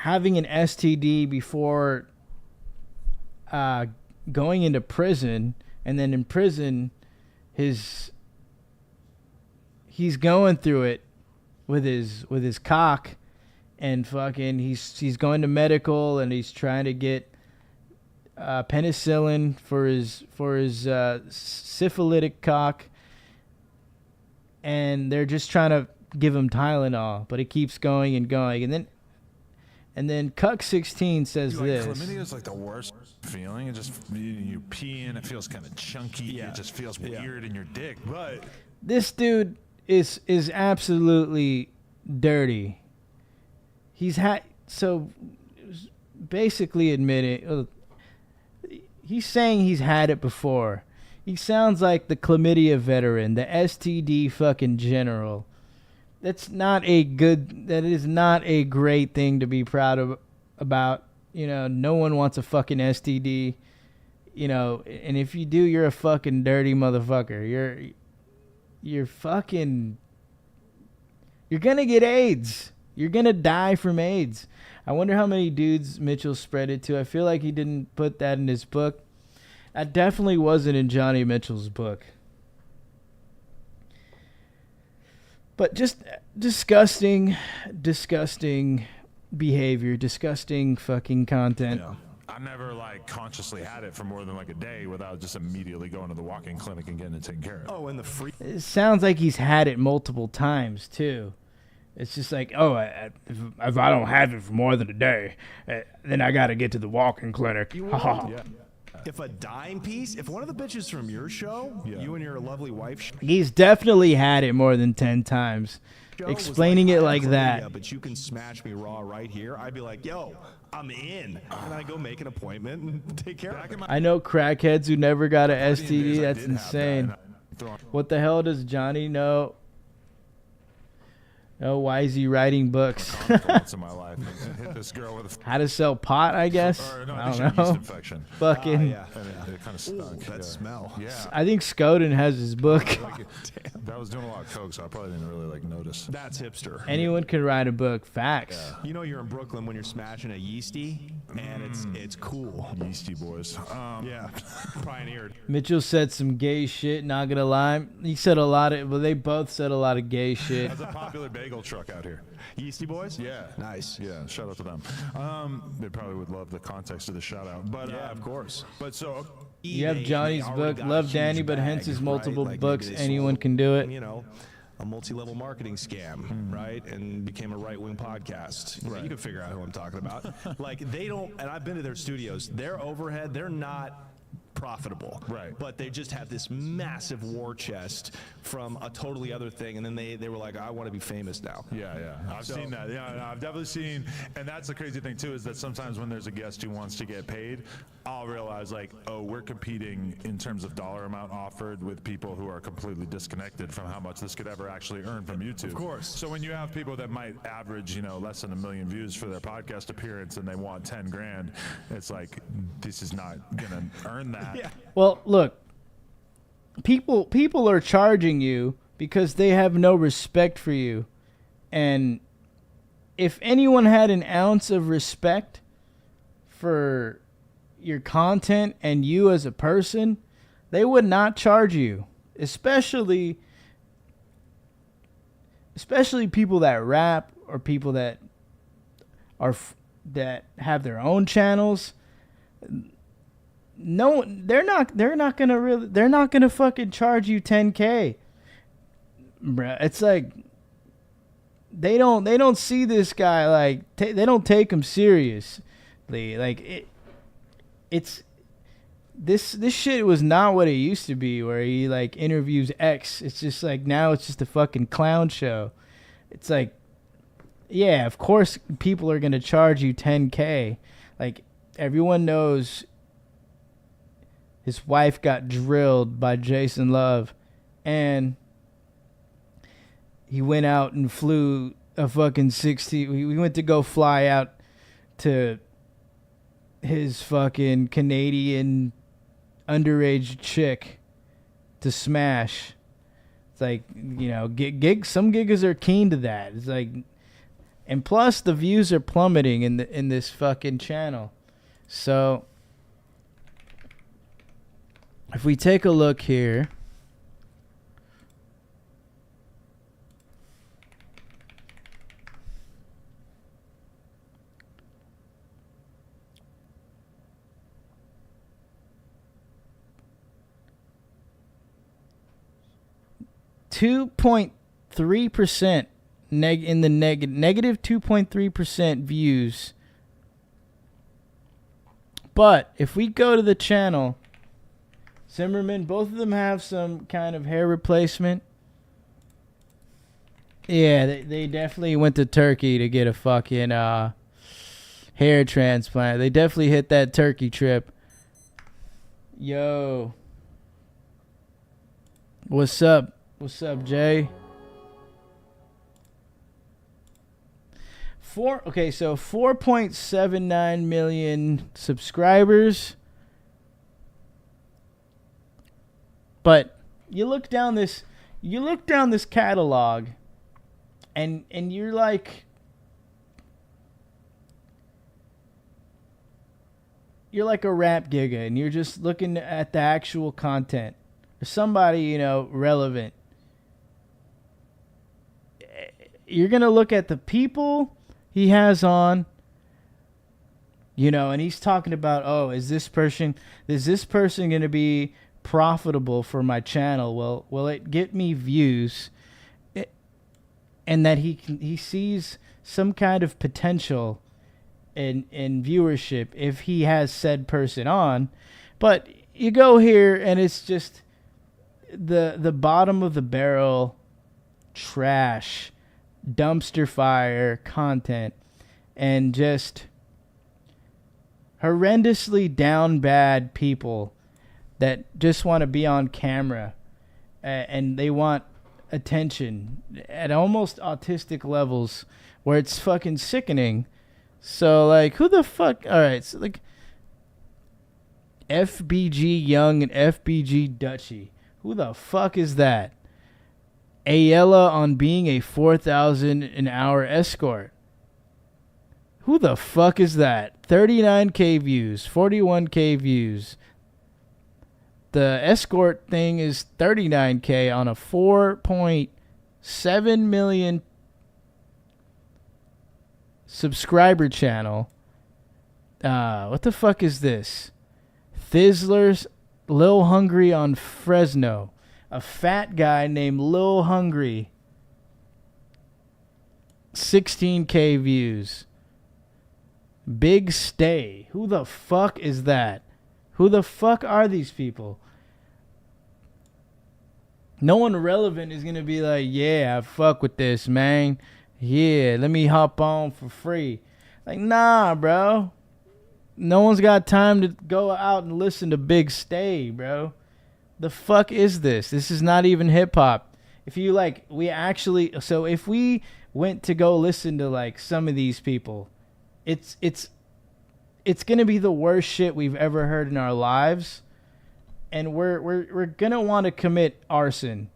an STD before going into prison, and then in prison he's going through it with his cock, and fucking he's going to medical, and he's trying to get penicillin for his syphilitic cock, and they're just trying to give him Tylenol, but it keeps going and going, and then Cuck 16 says Dude, like, this. chlamydia is like the worst feeling. It just you pee in, it feels kind of chunky. Yeah. It just feels weird in your dick. But This dude is absolutely dirty. He's had basically admitting he's saying he's had it before. He sounds like the chlamydia veteran, the STD fucking general. That is not a great thing to be proud of about. You know, no one wants a fucking STD. You know, and if you do, you're a fucking dirty motherfucker. You're gonna get AIDS. You're gonna die from AIDS. I wonder how many dudes Mitchell spread it to. I feel like he didn't put that in his book. That definitely wasn't in Johnny Mitchell's book. But just disgusting behavior, disgusting fucking content. Yeah. I never like consciously had it for more than like a day without just immediately going to the walk-in clinic and getting it taken care of. Oh, and the free. It sounds like he's had it multiple times too. It's just like, if I don't have it for more than a day, then I got to get to the walk-in clinic. Yeah. If a dime piece, if one of the bitches from your show, you and your lovely wife He's definitely had it more than 10 times. show was Explaining it "I like have that. chlamydia, but you can smash me raw right here. I'd be like, yo, I'm in. And I go make an appointment and take care of it. I know crackheads who never got an Days STD. I That's did have insane. that, and I- What the hell does Johnny know? Oh, why is he writing books? for once in my life and hit this girl with How to sell pot, I guess. or, no, I think she don't had a yeast know. infection. Fucking. Yeah. And it kind of Ooh, stunk. that yeah. smell. Yeah. I think Skoden has his book. Like, that was doing a lot of coke, so I probably didn't really like notice. That's hipster. Anyone can write a book. Facts. You know you're in Brooklyn when you're smashing a yeasty, and it's cool. Yeasty boys. Yeah, pioneered. Mitchell said some gay shit, not gonna lie. He said a lot of, well, they both said a lot of gay shit. That's a popular bagel truck out here. Yeasty boys? Yeah. Nice. Yeah, shout out to them. They probably would love the context of the shout out. But Yeah, of course. But so You have They Johnny's already book, got a Love huge Danny, but bag, hence his multiple right? Like, books. maybe they Anyone sold, can do it. You know, a multi-level marketing scam, right? And became a right-wing podcast. You can figure out who I'm talking about. Like, they don't, and I've been to their studios, their overhead, they're not profitable. Right. But they just have this massive war chest from a totally other thing, and then they were like, I want to be famous now. yeah, I've seen that. Yeah, no, I've definitely seen, and that's the crazy thing too, is that sometimes when there's a guest who wants to get paid, I'll realize like, oh, we're competing in terms of dollar amount offered with people who are completely disconnected from how much this could ever actually earn from YouTube. Of course. So when you have people that might average, less than 1 million views for their podcast appearance and they want 10 grand, it's like, this is not gonna earn that. Yeah. Well, look, people are charging you because they have no respect for you. And if anyone had an ounce of respect for your content and you as a person, they would not charge you. Especially people that rap or people that that have their own channels. No, they're not gonna fucking charge you $10K, bruh. It's like they don't see this guy like they don't take him seriously. Like it's this shit was not what it used to be, where he like interviews X. It's just like now it's just a fucking clown show. It's like, yeah, of course people are gonna charge you $10K. Like everyone knows. His wife got drilled by Jason Love, and he went out and flew a fucking 60. We went to go fly out to his fucking Canadian underage chick to smash. It's like, some giggers are keen to that. It's like, and plus the views are plummeting in this fucking channel. So if we take a look here, 2.3% in the negative 2.3% views. But if we go to the channel, Zimmerman, both of them have some kind of hair replacement. Yeah, they definitely went to Turkey to get a fucking hair transplant. They definitely hit that Turkey trip. Yo. What's up? What's up, Jay? So 4.79 million subscribers. But you look down this catalog and you're like a rap giga and you're just looking at the actual content. Or somebody, relevant. You're going to look at the people he has on, and he's talking about, is this person going to be profitable for my channel? Will it get me views? And that he sees some kind of potential in viewership if he has said person on. But you go here and it's just the bottom of the barrel trash, dumpster fire content, and just horrendously down bad people that just want to be on camera and they want attention at almost autistic levels where it's fucking sickening. So like, who the fuck? All right, so like FBG Young and FBG Dutchy. Who the fuck is that? Ayala on being a 4,000 an hour escort. Who the fuck is that? 39K views, 41K views. The escort thing is 39K on a 4.7 million subscriber channel. What the fuck is this? Thizzler's Lil Hungry on Fresno. A fat guy named Lil Hungry. 16K views. Big Stay. Who the fuck is that? Who the fuck are these people? No one relevant is going to be like, yeah, I fuck with this, man. Yeah, let me hop on for free. Like, nah, bro. No one's got time to go out and listen to Big Stay, bro. The fuck is this? This is not even hip-hop. If you, so if we went to go listen to, like, some of these people, it's going to be the worst shit we've ever heard in our lives. And we're going to want to commit arson.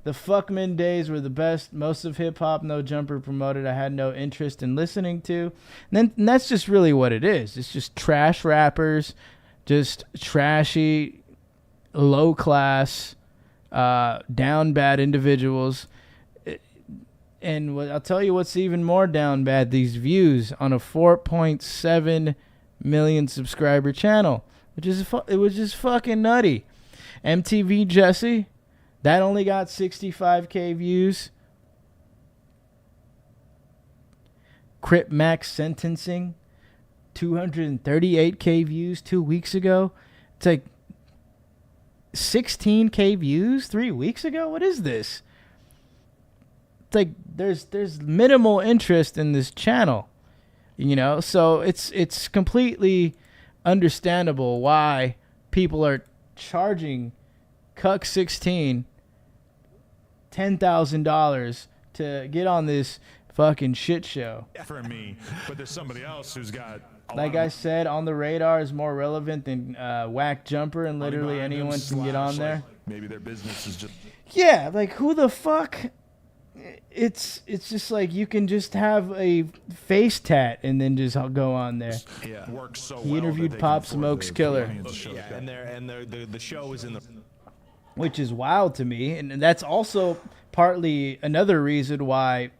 The Fuckman days were the best. Most of hip-hop, No Jumper promoted, I had no interest in listening to. And that's just really what it is. It's just trash rappers, just trashy, low-class, down bad individuals. And I'll tell you what's even more down bad, these views on a 4.7 million subscriber channel. It was just fucking nutty. MTV Jesse, that only got 65K views. Crip Max Sentencing, 238K views 2 weeks ago. It's like 16K views 3 weeks ago. What is this? It's like there's minimal interest in this channel, So it's completely understandable why people are charging Cuck 16 $10,000 to get on this fucking shit show. For me, but there's somebody else who's got. Like I said, On the Radar is more relevant than Whack Jumper, and literally anyone can get on there. Maybe their business is just. Yeah, like who the fuck? It's just like you can just have a face tat and then just go on there. Yeah, works so He well interviewed that they Pop can afford Smoke's the killer. audience show yeah, that. and the show is in the. Which is wild to me, and that's also partly another reason why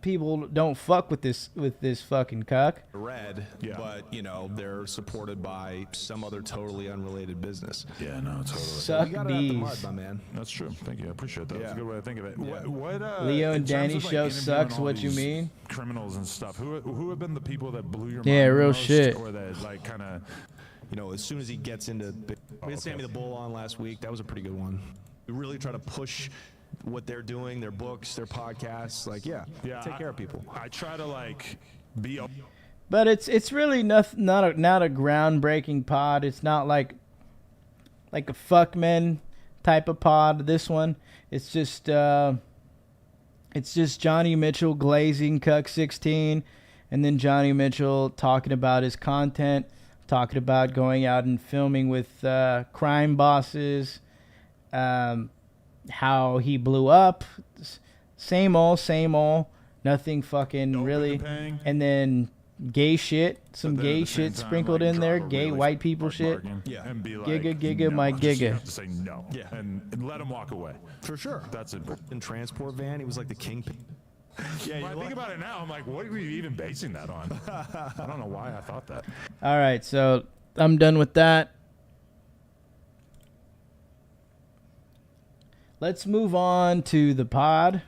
people don't fuck with this fucking cuck. Red, Yeah. but they're supported by some other totally unrelated business. Yeah, no, totally. Suck You got it out the D's. mud, my man. That's true. Thank you. I appreciate that. That's a Yeah. good way to think of it. Yeah. What Leo in and terms Danny of, like, show interviewing sucks, all what you these mean? Criminals and stuff. Who have been the people that blew your mind? Yeah, the real most, shit. Or that like kind of. As soon as he gets into, we had Sammy the Bull on last week. That was a pretty good one. We really try to push what they're doing, their books, their podcasts. Like, take care of people. I try to like be. But it's really not a groundbreaking pod. It's not like a fuck men type of pod. This one, it's just Johnny Mitchell glazing Cuck 16, and then Johnny Mitchell talking about his content, talking about going out and filming with crime bosses, how he blew up, same old, nothing fucking Dope really, in the pang. and then gay shit, some But then at gay the same shit time, sprinkled like, in there, drop a gay really white people hard shit. bargain Yeah. And be like, Giga, no. my Just, you giga. have to say no. Yeah. And let him walk away. For sure. That's it. In transport van, he was like the kingpin. Yeah, when I think about it now, I'm like, what are we even basing that on? I don't know why I thought that. All right, so I'm done with that. Let's move on to the pod.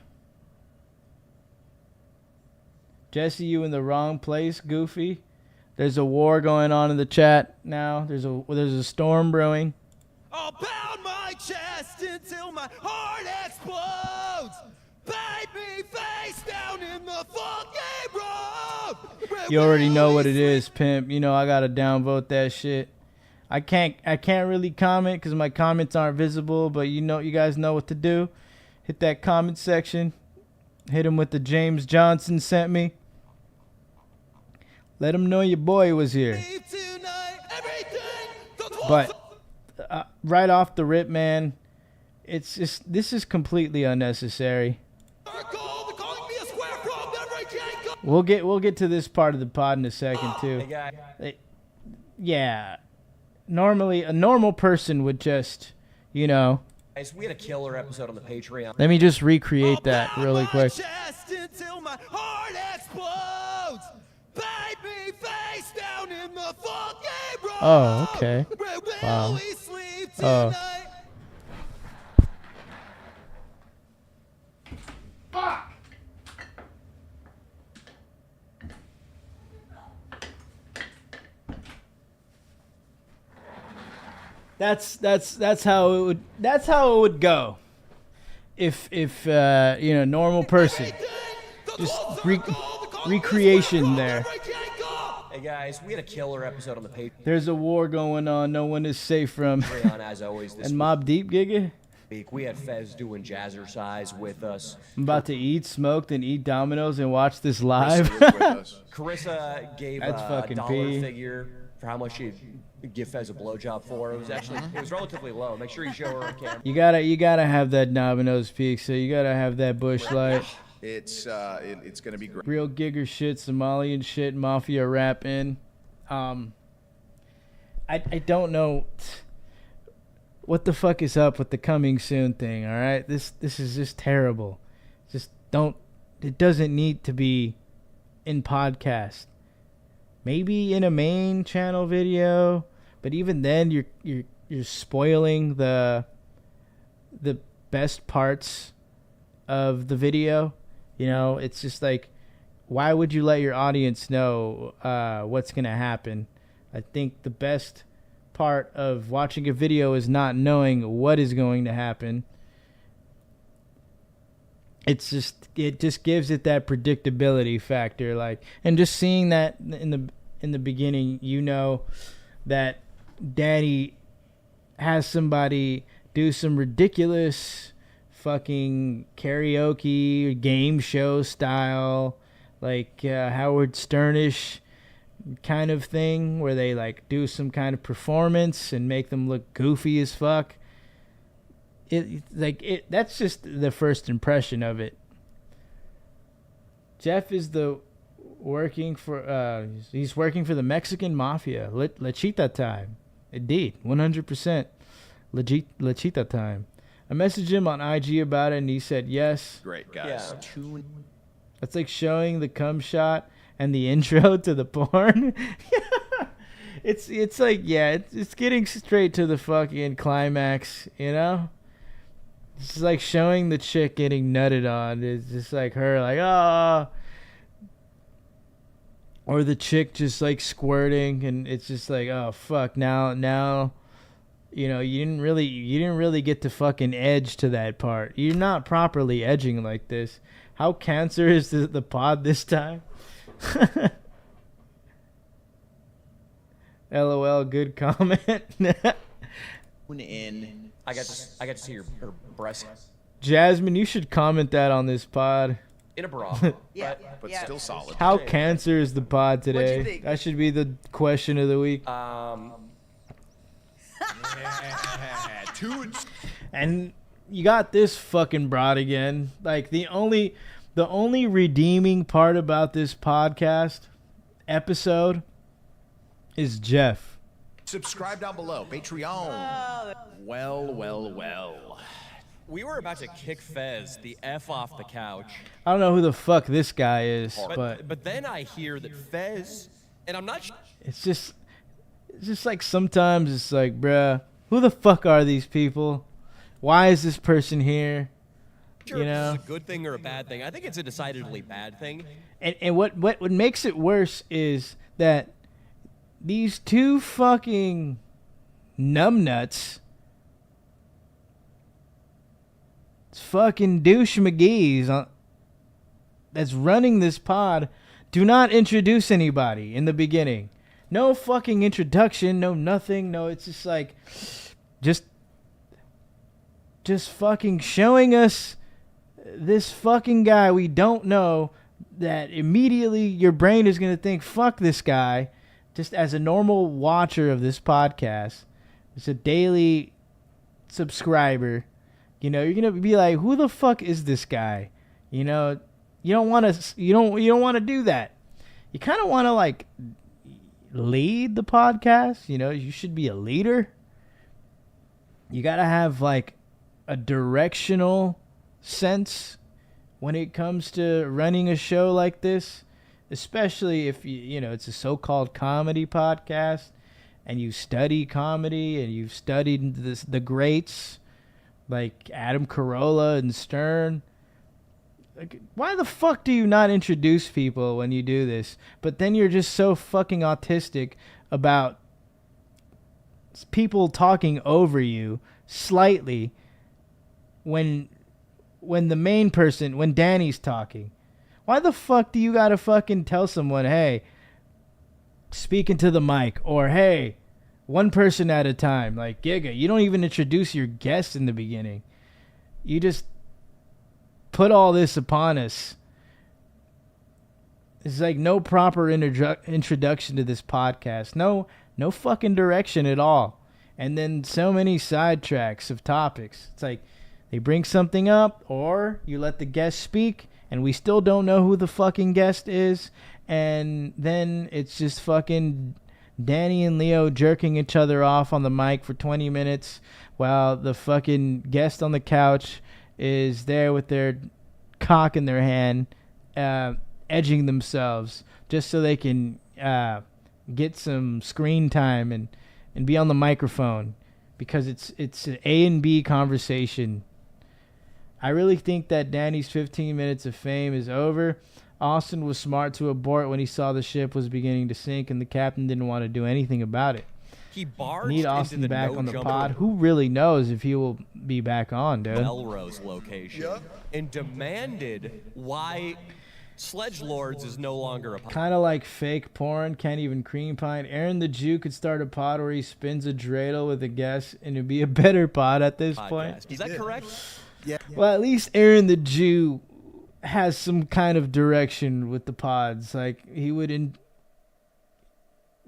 Jesse, you in the wrong place, Goofy. There's a war going on in the chat now. There's a storm brewing. I'll pound my chest until my heart explodes. Bite me face down in the fucking road. You already know what it is, pimp. You know I gotta downvote that shit. I can't really comment because my comments aren't visible, but you guys know what to do. Hit that comment section. Hit him with the James Johnson sent me. Let him know your boy was here. Tonight, everything that's But right off the rip, man, this is completely unnecessary. circle, they're calling me a square from every Jacob. We'll get to this part of the pod in a second too. Yeah, normally a normal person would just, Guys, we had a killer episode on the Patreon. Let me just recreate that really quick. Chest until my heart explodes. Bite me face down in the fucking road. Oh, okay. Where will Wow. we sleep Oh. tonight? That's how it would go. If normal person, just recreation there. Hey guys, we had a killer episode on the There's a war going on. No one is safe from. Patreon as always this And Mob Deep Giga. week. We had Fez doing jazzercise with us. I'm about to eat smoked and eat Dominoes and watch this live. Carissa gave That's a fucking dollar P. figure for how much she'd give Fez a blowjob for. It was relatively low. Make sure you show her on camera. You gotta have that Domino's pizza. You gotta have that Bush Light. It's gonna be great. Real Gigger shit, Somalian shit, mafia rap in. I don't know what the fuck is up with the coming soon thing. All right, this is just terrible. Just don't. It doesn't need to be in podcast. Maybe in a main channel video, but even then, you're spoiling the best parts of the video. It's just like, why would you let your audience know what's going to happen? I think the best part of watching a video is not knowing what is going to happen. It just gives it that predictability factor, and just seeing that in the beginning, that Danny has somebody do some ridiculous fucking karaoke game show style, Howard Sternish kind of thing, where they do some kind of performance and make them look goofy as fuck. That's just the first impression of it. Jeff is working for the Mexican mafia. La Chita time. Indeed, 100%. La Chita time. I messaged him on IG about it, and he said yes. Great guys. Yeah. That's like showing the cum shot and the intro to the porn. It's like, yeah, it's getting straight to the fucking climax, you know? It's like showing the chick getting nutted on. It's just like her, like, oh. Or the chick just like squirting, and it's just like, oh fuck, now, you know, you didn't really get to fucking edge to that part. You're not properly edging like this. How cancerous is the pod this time? LOL, good comment. In. I got to see her breast Jasmine, you should comment that on this pod. in a bra. Yeah, but still solid. How cancer is the pod What'd you today? think? That should be the question of the week. And you got this fucking broad again. Like the only redeeming part about this podcast episode is Jeff. Subscribe down below. Patreon. Well. We were about to kick Fez the F off the couch. I don't know who the fuck this guy is, but But then I hear that Fez, and I'm not it's just like sometimes it's like, bruh, who the fuck are these people? Why is this person here? sure You if know? this is a good thing or a bad thing. I think it's a decidedly bad thing. And what makes it worse is that these two fucking numbnuts, it's fucking douche McGee's that's running this pod, do not introduce anybody in the beginning. No fucking introduction, no nothing, no, it's just like, just fucking showing us this fucking guy we don't know, that immediately your brain is going to think, fuck this guy, just as a normal watcher of this podcast. It's a daily subscriber. You know, you're going to be like, who the fuck is this guy? You know, you don't want to do that. You kind of want to like lead the podcast. You know, you should be a leader. You got to have like a directional sense when it comes to running a show like this, especially if you know it's a so-called comedy podcast and you study comedy and you've studied the greats like Adam Carolla and Stern. Like, why the fuck do you not introduce people when you do this? But then you're just so fucking autistic about people talking over you slightly when the main person, when Danny's talking. Why the fuck do you gotta fucking tell someone, hey, speak into the mic, or hey, one person at a time? Like, Giga, you don't even introduce your guests in the beginning. You just put all this upon us. It's like no proper introduction to this podcast. No fucking direction at all. And then so many sidetracks of topics. It's like they bring something up, or you let the guest speak, and we still don't know who the fucking guest is. And then it's just fucking Danny and Leo jerking each other off on the mic for 20 minutes while the fucking guest on the couch is there with their cock in their hand, edging themselves just so they can get some screen time and be on the microphone, because it's an A and B conversation. I really think that Danny's 15 minutes of fame is over. Austin was smart to abort when he saw the ship was beginning to sink and the captain didn't want to do anything about it. He barged Need into Austin the back no on the jumper pod. Who really knows if he will be back on, dude? Melrose location and demanded why Sledgelords is no longer a Kind of like fake porn, can't even cream pine. Aaron the Jew could start a pod where he spins a dreidel with a guest, and it'd be a better pod at this point. podcast. Is that correct? Well, at least Aaron the Jew has some kind of direction with the pods. Like he would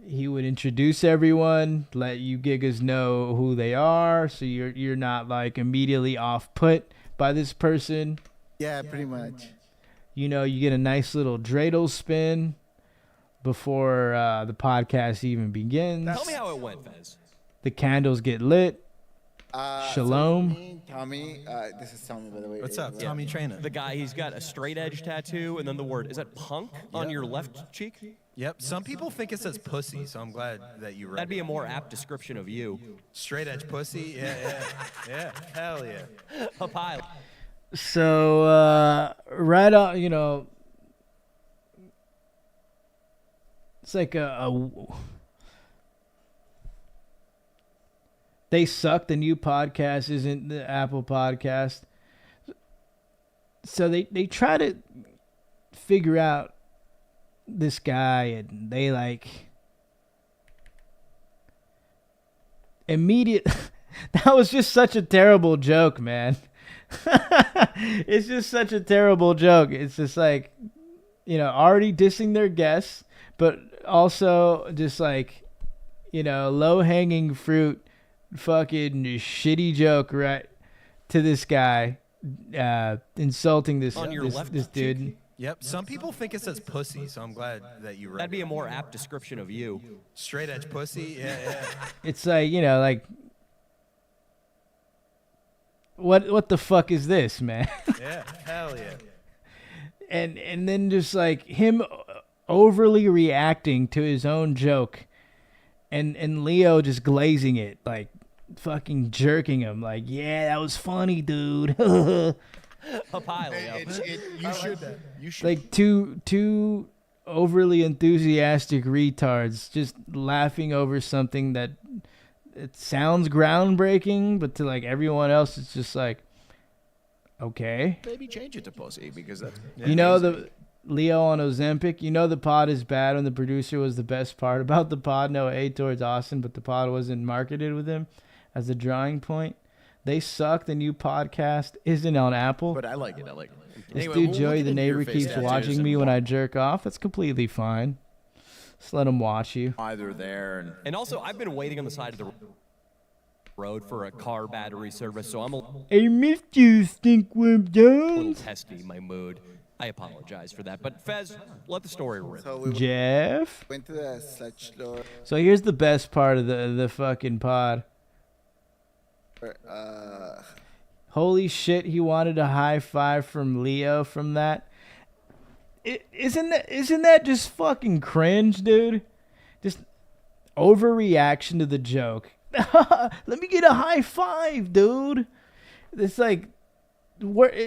introduce everyone, let you gigas know who they are, so you're not like immediately off put by this person. Yeah, pretty much. You know, you get a nice little dreidel spin before the podcast even begins. Tell me how it went, Fez. The candles get lit. Shalom. Tommy, this is Tommy, by the way. What's up, Tommy Trainer? The guy, he's got a straight edge tattoo, and then the word, is that punk on your left cheek? Yep. Some people think it says pussy, so I'm glad that you read. That'd be a more apt description of you. Straight edge pussy. Yeah. Hell yeah. A pile. So right on, you know, it's like They Suck, the new podcast, isn't the Apple podcast. So they try to figure out this guy, and they like immediate. That was just such a terrible joke, man. It's just such a terrible joke. It's just like, you know, already dissing their guests, but also just like, you know, low-hanging fruit fucking shitty joke right to this guy, insulting this dude. Yep. Some people think it says pussy, so I'm glad that you read. That'd be a more apt description of you. Straight edge pussy. Yeah. It's like, you know, like, what the fuck is this, man? Yeah. Hell yeah. And then just like him overly reacting to his own joke, and Leo just glazing it, like fucking jerking him, like, yeah, that was funny, dude. A pile. You should. Like two overly enthusiastic retards just laughing over something that it sounds groundbreaking, but to like everyone else, it's just like, okay. Maybe change it to pussy because that's. You know, the Leo on Ozempic, you know the pod is bad when the producer was the best part about the pod. No hate towards Austin, but the pod wasn't marketed with him as a drawing point. They Suck, the new podcast, isn't on Apple. But I like it. This Anyway, dude we'll Joey, get the into your neighbor, face keeps tattoos watching and me when I jerk off. That's completely fine. Just let him watch you. either there And also, I've been waiting on the side of the road for a car battery service, so I'm a I missed you, Stinkwimp little Jones. testy my mood. I apologize for that. But Fez, let the story rip. So we Jeff. went to the Sledge Lord. So here's the best part of the fucking pod. Holy shit, he wanted a high five from Leo from that. Isn't that just fucking cringe, dude? Just overreaction to the joke. Let me get a high five, dude. It's like worse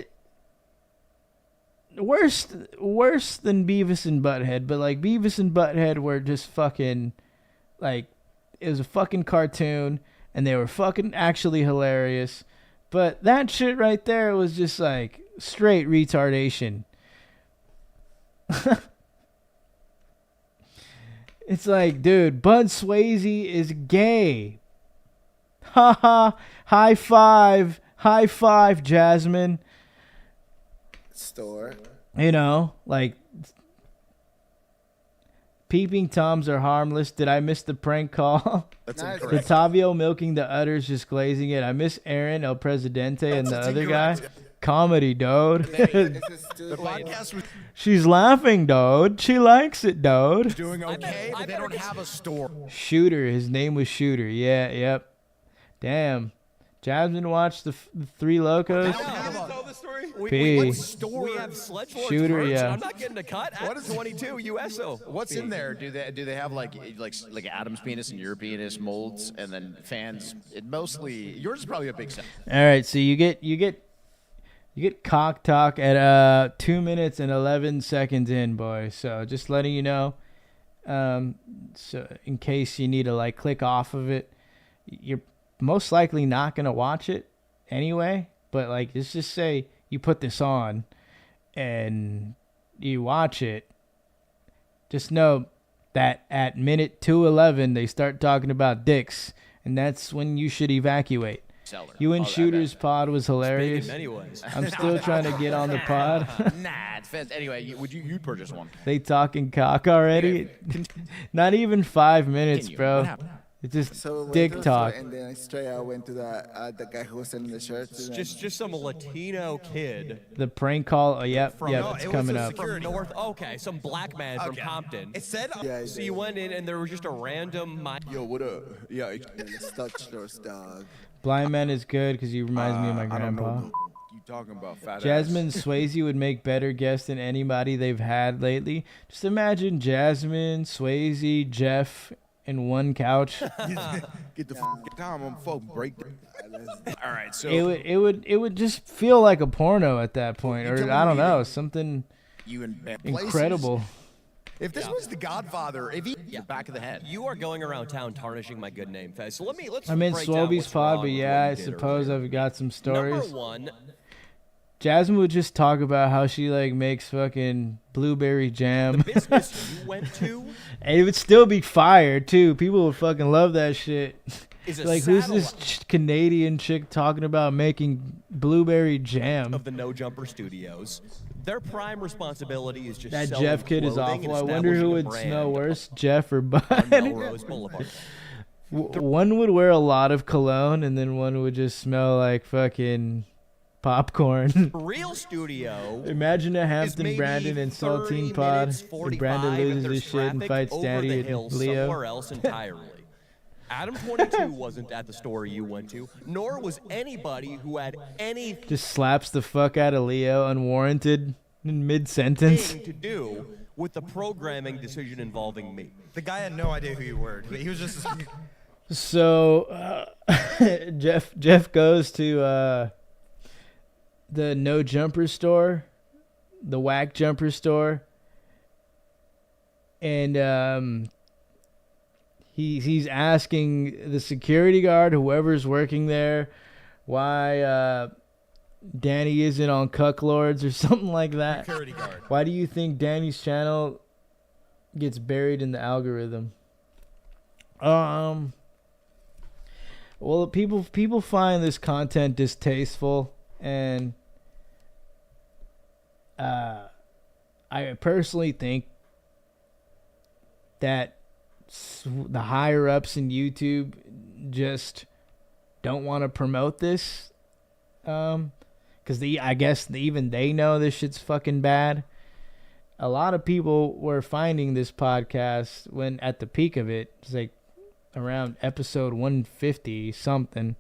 than Beavis and Butthead, but like Beavis and Butthead were just fucking like, it was a fucking cartoon and they were fucking actually hilarious. But that shit right there was just like straight retardation. It's like, dude, Bud Swayze is gay. Haha, high five, Jasmine. Store. You know, like, peeping Toms are harmless. Did I miss the prank call? That's Nice. incorrect. Latavio milking the udders, just glazing it. I miss Aaron, El Presidente, and the That's other guy. incorrect. Comedy, dude. This is The podcast was She's laughing, dude. She likes it, dude. doing okay, I but they better don't get- have a store. Shooter. His name was Shooter. Yeah, yep. Damn. Jasmine watched the Three Locos. P. We have Sledge Lord's Shooter, merch. yeah. I'm not getting a cut. At 22 USO. What's in there? Do they have like Adam's penis and your penis molds, and then fans? It mostly yours is probably a big set. All right, so you get cock talk at 2 minutes and 11 seconds in, boy. So just letting you know, so in case you need to like click off of it, you're most likely not gonna watch it anyway. But like, let's just say you put this on and you watch it. Just know that at minute 2:11 they start talking about dicks, and that's when you should evacuate. Seller. You and Shooter's pod was Big hilarious. in many ways. I'm still trying to get on the pod. Nah, it's fast. Anyway, you'd purchase one? They talking cock already? Not even 5 minutes, Continue. bro. What happened? It's just So went dick to the store, talk. and then I straight out went to the guy who was selling the shirts. and then- Just some Latino kid The prank call. Oh, yep, from, yep, no, it's it was coming a up. security North. Okay, some black man from Compton. It said, Yeah, So you went in and there was just a random. Yo, what up? Yeah. it's touch dog. Blind Man is good because he reminds me of my I don't grandpa. know. You talking about fat Jasmine ass. Swayze would make better guests than anybody they've had lately. Just imagine Jasmine, Swayze, Jeff in one couch. Get the fuck down. I'm fucking break. All right, so It would just feel like a porno at that point, You or telling I don't me know, that something you in bad places? incredible. If this was The Godfather, if he the back of the head. You are going around town tarnishing my good name, Fez. So let's. I'm in break down Swoby's what's pod, wrong but with yeah, what I you did suppose earlier. I've got some Number stories. one, Jasmine would just talk about how she like makes fucking blueberry jam. business you went to And it would still be fire too. People would fucking love that shit. is a Like, who's this satellite Canadian chick talking about making blueberry jam? of the No Jumper Studios. Their prime responsibility is just That selling Jeff kid is clothing awful. I and wonder who would establishing a smell brand worse, Jeff or on Bud. Melrose Boulevard. One would wear a lot of cologne, and then one would just smell like fucking popcorn. Real studio. Imagine a is Hampton, maybe Brandon, and 30 Saltine pod. minutes, And 45, Brandon if loses there's his shit and traffic, fights over Danny the and hill Leo. somewhere else entirely. Adam 22 wasn't at the store you went to, nor was anybody who had anything Just slaps the fuck out of Leo unwarranted in mid-sentence. to do with the programming decision involving me. the guy had no idea who you were. He was just. So Jeff goes to the No Jumper store, the Whack Jumper store, and he's asking the security guard, whoever's working there, why Danny isn't on Cuck Lords or something like that. Security guard. Why do you think Danny's channel gets buried in the algorithm? Well, people find this content distasteful, and I personally think that the higher ups in YouTube just don't want to promote this, because I guess even they know this shit's fucking bad. A lot of people were finding this podcast when at the peak of it, it's like around episode 150 something,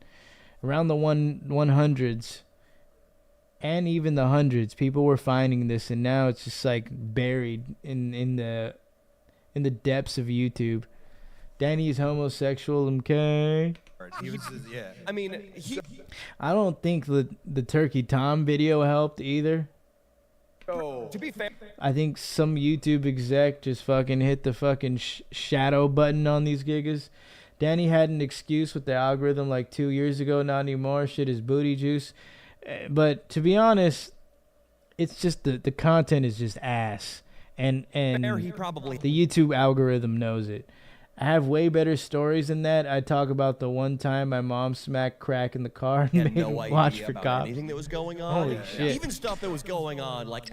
around the 100s and even the hundreds. People were finding this, and now it's just like buried in the depths of YouTube. Danny's homosexual, okay? He was, yeah. I mean, I don't think the Turkey Tom video helped either. to be fair, I think some YouTube exec just fucking hit the fucking shadow button on these gigas. Danny had an excuse with the algorithm like 2 years ago. Not anymore. Shit is booty juice. But to be honest, it's just the content is just ass. And he probably the YouTube algorithm knows it. I have way better stories than that. I talk about the one time my mom smacked crack in the car and had made no him idea watch for about cops. anything that was going on. Holy shit. Even stuff that was going on, like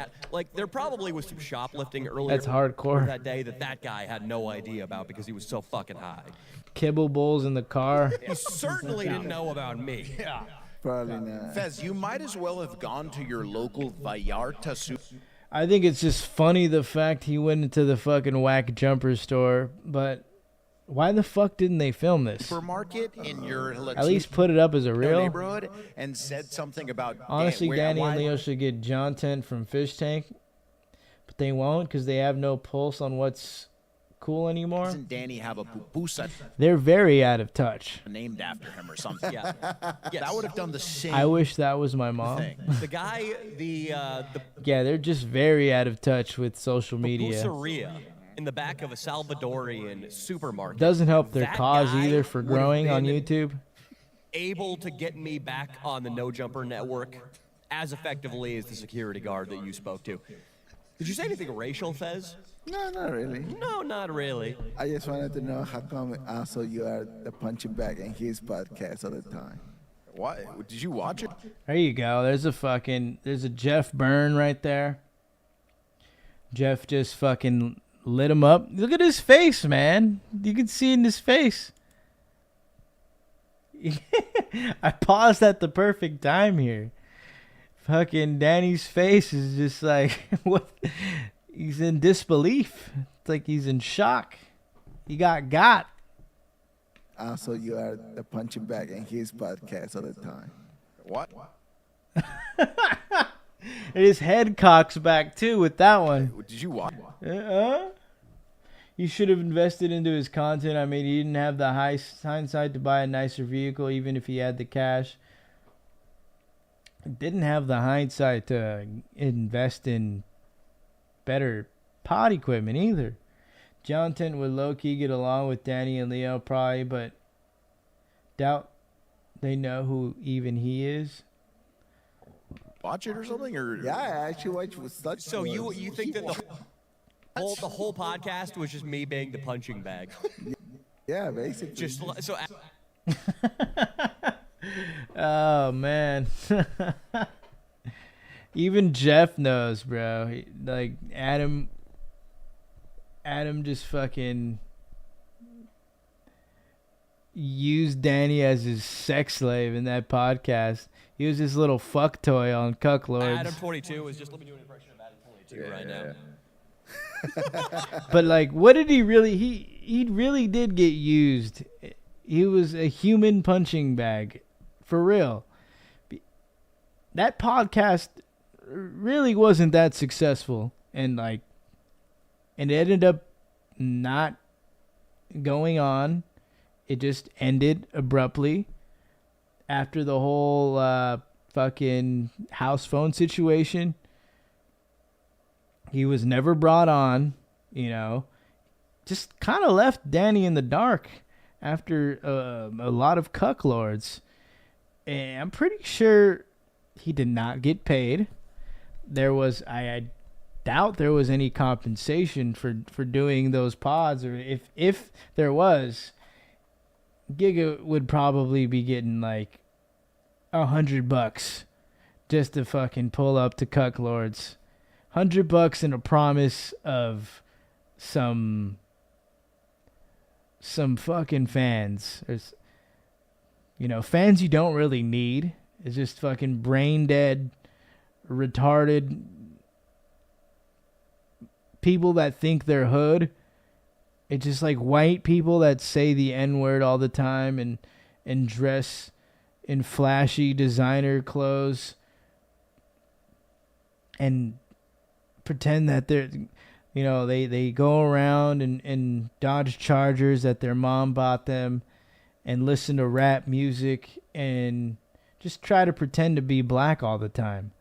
there probably was some shoplifting earlier. That's hardcore. That day that guy had no idea about because he was so fucking high. Kibble bowls in the car. He certainly didn't know about me. Yeah. Probably not. Fez, you might as well have gone to your local Vallarta I think it's just funny the fact he went into the fucking Whack Jumper store, but why the fuck didn't they film this? supermarket in your At least put it up as a reel. neighborhood and said something about Honestly, Danny and why- Leo should get John Tent from Fish Tank, but they won't because they have no pulse on what's cool anymore. Doesn't Danny have a pupusa They're very out of touch. named after him or something? Yeah. Yes. That would have done the same I wish that was my mom. thing. The guy, the Yeah, they're just very out of touch with social media. pizzeria in the back of a Salvadorian supermarket. Doesn't help their That cause guy either for would have growing on been YouTube. able to get me back on the No Jumper network as effectively as the security guard that you spoke to. Did you say anything racial, Fez? No, not really. No, not really. I just wanted to know how come also you are the punching bag in his podcast all the time. What? Did you watch it? There you go. There's a Jeff Byrne right there. Jeff just fucking lit him up. Look at his face, man. You can see in his face. I paused at the perfect time here. Fucking Danny's face is just like, what? He's in disbelief. It's like he's in shock. He got. Also, you are the punching bag in his podcast all the time. What? And his head cocks back too with that one. Did you watch? He should have invested into his content. I mean, he didn't have the hindsight to buy a nicer vehicle, even if he had the cash. Didn't have the hindsight to invest in better pod equipment either. Jonathan would low-key get along with Danny and Leo probably, but doubt they know who even he is. Watch it or something? Or Yeah, I actually watched with such. So you think that the whole podcast was just me being the punching bag? Yeah, basically. Just so. Oh man. Even Jeff knows, bro. Like Adam just fucking used Danny as his sex slave in that podcast. He was his little fuck toy on Cuck Lords. Adam 22 was just let me do an impression of Adam 22 right now. But like, what did he really? He really did get used. He was a human punching bag, for real. That podcast really wasn't that successful, and like, it ended up not going on. It just ended abruptly after the whole fucking house phone situation. He was never brought on, you know. Just kind of left Danny in the dark after a lot of cuck lords. And I'm pretty sure he did not get paid. I doubt there was any compensation for doing those pods, or if there was, Giga would probably be getting like $100 just to fucking pull up to Cuck Lords. $100 and a promise of some fucking fans. There's, fans you don't really need. It's just fucking brain dead, retarded people that think they're hood. It's just like white people that say the N-word all the time and dress in flashy designer clothes and pretend that they're, they go around and Dodge Chargers that their mom bought them and listen to rap music and just try to pretend to be black all the time.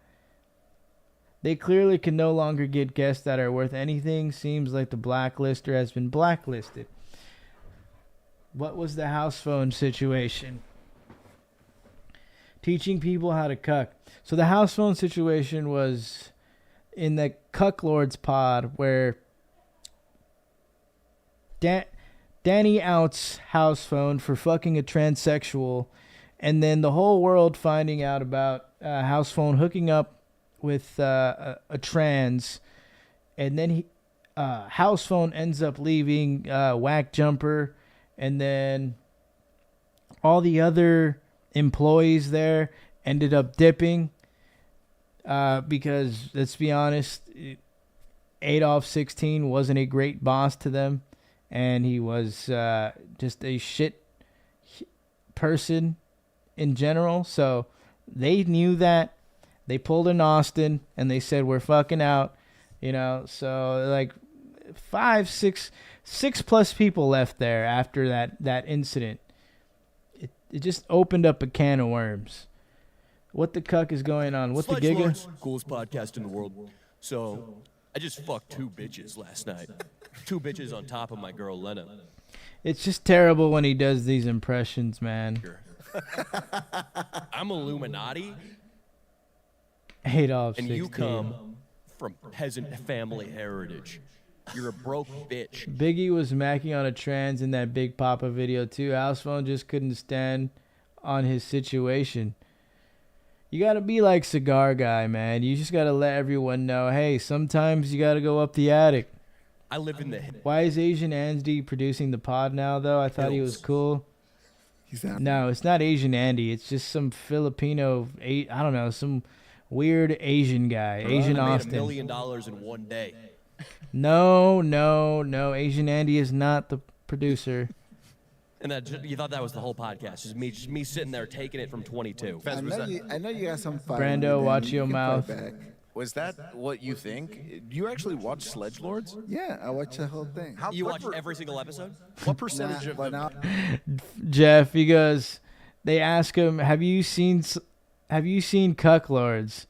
They clearly can no longer get guests that are worth anything. Seems like the blacklister has been blacklisted. What was the house phone situation? Teaching people how to cuck. So the house phone situation was in the Cuck Lords pod where Danny outs house phone for fucking a transsexual, and then the whole world finding out about house phone hooking up with a trans, and then house phone ends up leaving Whack Jumper, and then all the other employees there ended up dipping because, let's be honest, Adolf 16 wasn't a great boss to them, and he was just a shit person in general. So they knew that. They pulled in Austin and they said, we're fucking out, so like 6 plus people left there after that incident. It just opened up a can of worms. What the cuck is going on? What the giga? Coolest podcast in the world. So I just fucked 2 bitches last night. 2 bitches on top of my girl Lena. It's just terrible when he does these impressions, man. Sure. I'm Illuminati. Adolf and 16. you come from peasant family heritage. You're a broke bitch. Biggie was macking on a trans in that Big Papa video too. House phone just couldn't stand on his situation. You gotta be like Cigar Guy, man. You just gotta let everyone know, hey, sometimes you gotta go up the attic. I live in the... Why is Asian Ansdi producing the pod now, though? I thought he was cool. He's out. No, it's not Asian Andy. It's just some Filipino. I don't know, some weird Asian guy. Asian I made Austin. $1 million in one day. No. Asian Andy is not the producer. And you thought that was the whole podcast? Just me sitting there taking it from 22. Fez, I know you got some fun. Brando, with him. watch You your can fight mouth. back. was that what you think? Do you actually watch Sledge Lords? Yeah, I watched the whole thing. You watched every single episode? What percentage Nah, of but now, Jeff, he goes. They ask him, "Have you seen Cuck Lords?"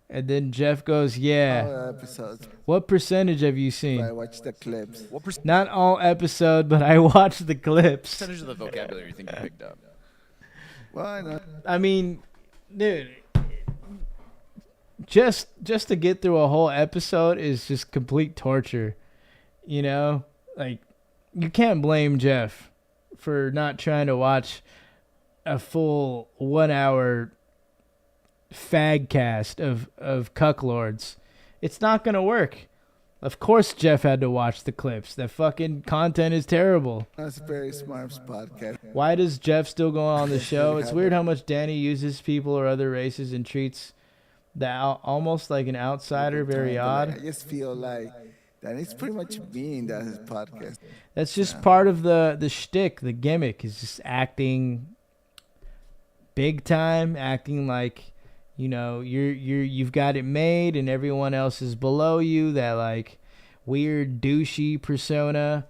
And then Jeff goes, "Yeah." all episodes. What percentage have you seen? I watched the clips. what Not all episode, but I watched the clips. percentage of the vocabulary you think you picked up? Well, I know. I mean, dude, just to get through a whole episode is just complete torture. You know, like you can't blame Jeff for not trying to watch a full 1 hour fag cast of Cuck Lords. It's not gonna work. Of course Jeff had to watch the clips. The fucking content is terrible. That's a very smart podcast. Why does Jeff still go on the show? It's weird how much Danny uses people or other races and treats almost like an outsider. Very I odd. just feel like that it's pretty much mean that his podcast. That's just part of the shtick, the gimmick is just acting big time, acting like, you know, you've got it made and everyone else is below you. That like weird douchey persona.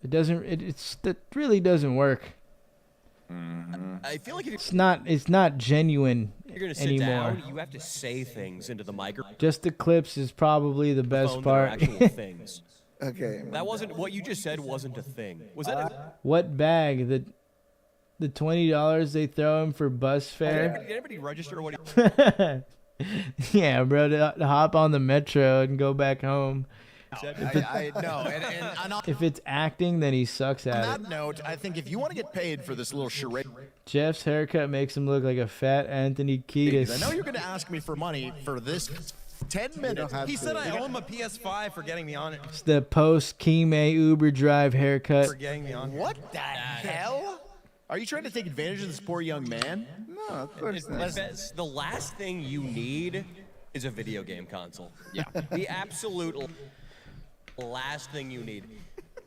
That really doesn't work. I feel like if It's not genuine you're going to sit anymore. down, you have to say things into the microphone. Just the clips is probably the best that are part. actual things. Okay. That wasn't what you just said. Wasn't a thing. Was that? What bag? The $20 they throw him for bus fare? Did anybody register what? Yeah, bro, to hop on the metro and go back home. I know. And on If it's acting, then he sucks at that it. note, I think if you want to get paid for this little charade, Jeff's haircut makes him look like a fat Anthony I Kiedis. know you're going to ask me for money for this 10 minutes. have He to. said I owe him a PS5 for getting me on it. It's the post Kime Uber drive haircut. For getting me on. What the hell? Are you trying to take advantage of this poor young man? No, of course not. Fez, the last thing you need is a video game console. Yeah. The absolute last thing you need.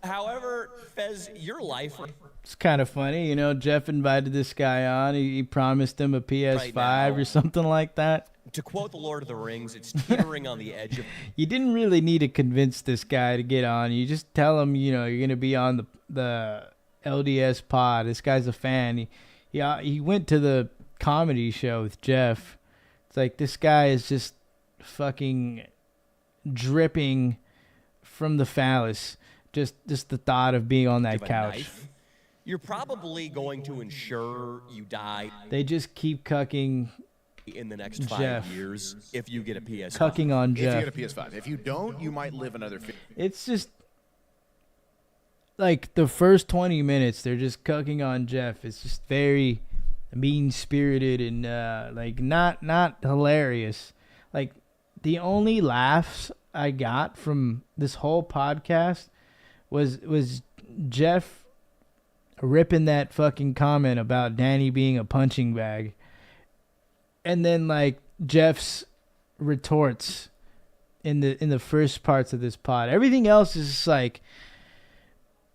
However, Fez, your life It's kind of funny, you know. Jeff invited this guy on. He promised him a PS5 now. or something like that. to quote the Lord of the Rings, it's teetering on the edge of. You didn't really need to convince this guy to get on. You just tell him, you know, you're gonna be on the LDS pod. This guy's a fan. He went to the comedy show with Jeff. It's like this guy is just fucking dripping from the phallus. Just the thought of being on that a couch. knife. You're probably going to ensure you die They just keep cucking in the next 5 Jeff. years if you get a PS. cucking on If you Jeff. get a PS5. If you don't, you might live another 50. It's just like the first 20 minutes they're just cucking on Jeff. It's just very mean-spirited and like not hilarious. Like the only laughs I got from this whole podcast was Jeff ripping that fucking comment about Danny being a punching bag. And then like Jeff's retorts in the first parts of this pod. Everything else is just like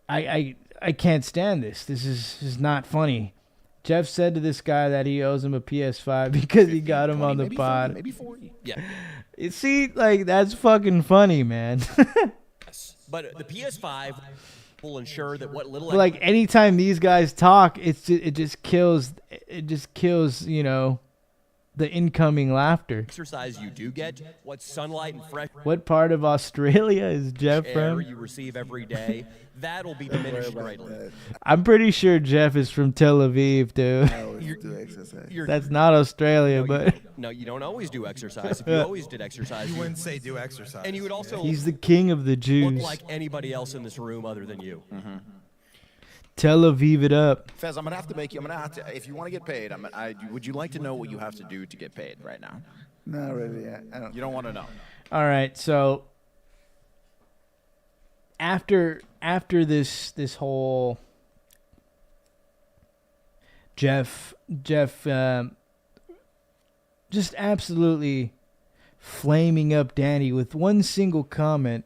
I can't stand this. This is not funny. Jeff said to this guy that he owes him a PS5 because he got him 20, on the maybe pod. 30, maybe 40. Yeah. You see, like that's fucking funny, man. Yes. But the PS5 will ensure that what little Like anytime these guys talk, it just kills, you know, the incoming laughter. exercise you do get, what sunlight and fresh What part of Australia is Jeff air from? you receive every day, that'll be diminished greatly. I'm pretty sure Jeff is from Tel Aviv, dude. I always do exercise. That's not Australia, but No, you don't always do exercise. If you always did exercise, You wouldn't say do exercise. and you would also he's the king of the look Jews. like anybody else in this room other than you. Tel Aviv it up. Fez, I'm gonna have to make you. I'm gonna have to. If you want to get paid, would you like to know what you have to do to get paid right now? Not really. I don't. You don't want to know. All right, so after this whole Jeff, just absolutely flaming up Danny with one single comment.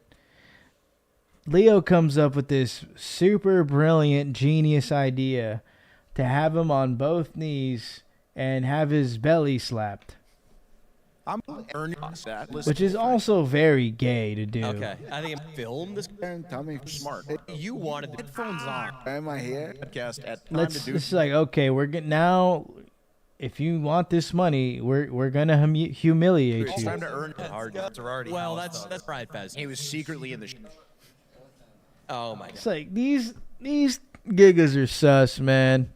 Leo comes up with this super brilliant, genius idea to have him on both knees and have his belly slapped. I'm earning that. Which is also very gay to do. Okay, I think I filmed this. Tell me smart. You wanted the Headphones on. am I here? Podcast at time Let's. to do. It's like, okay, we're getting now. If you want this money, we're gonna humiliate It's you. time to earn it. Hard sorority. Well, house, that's Pride Fest. He was secretly in the. Oh my It's god. like these gigas are sus, man.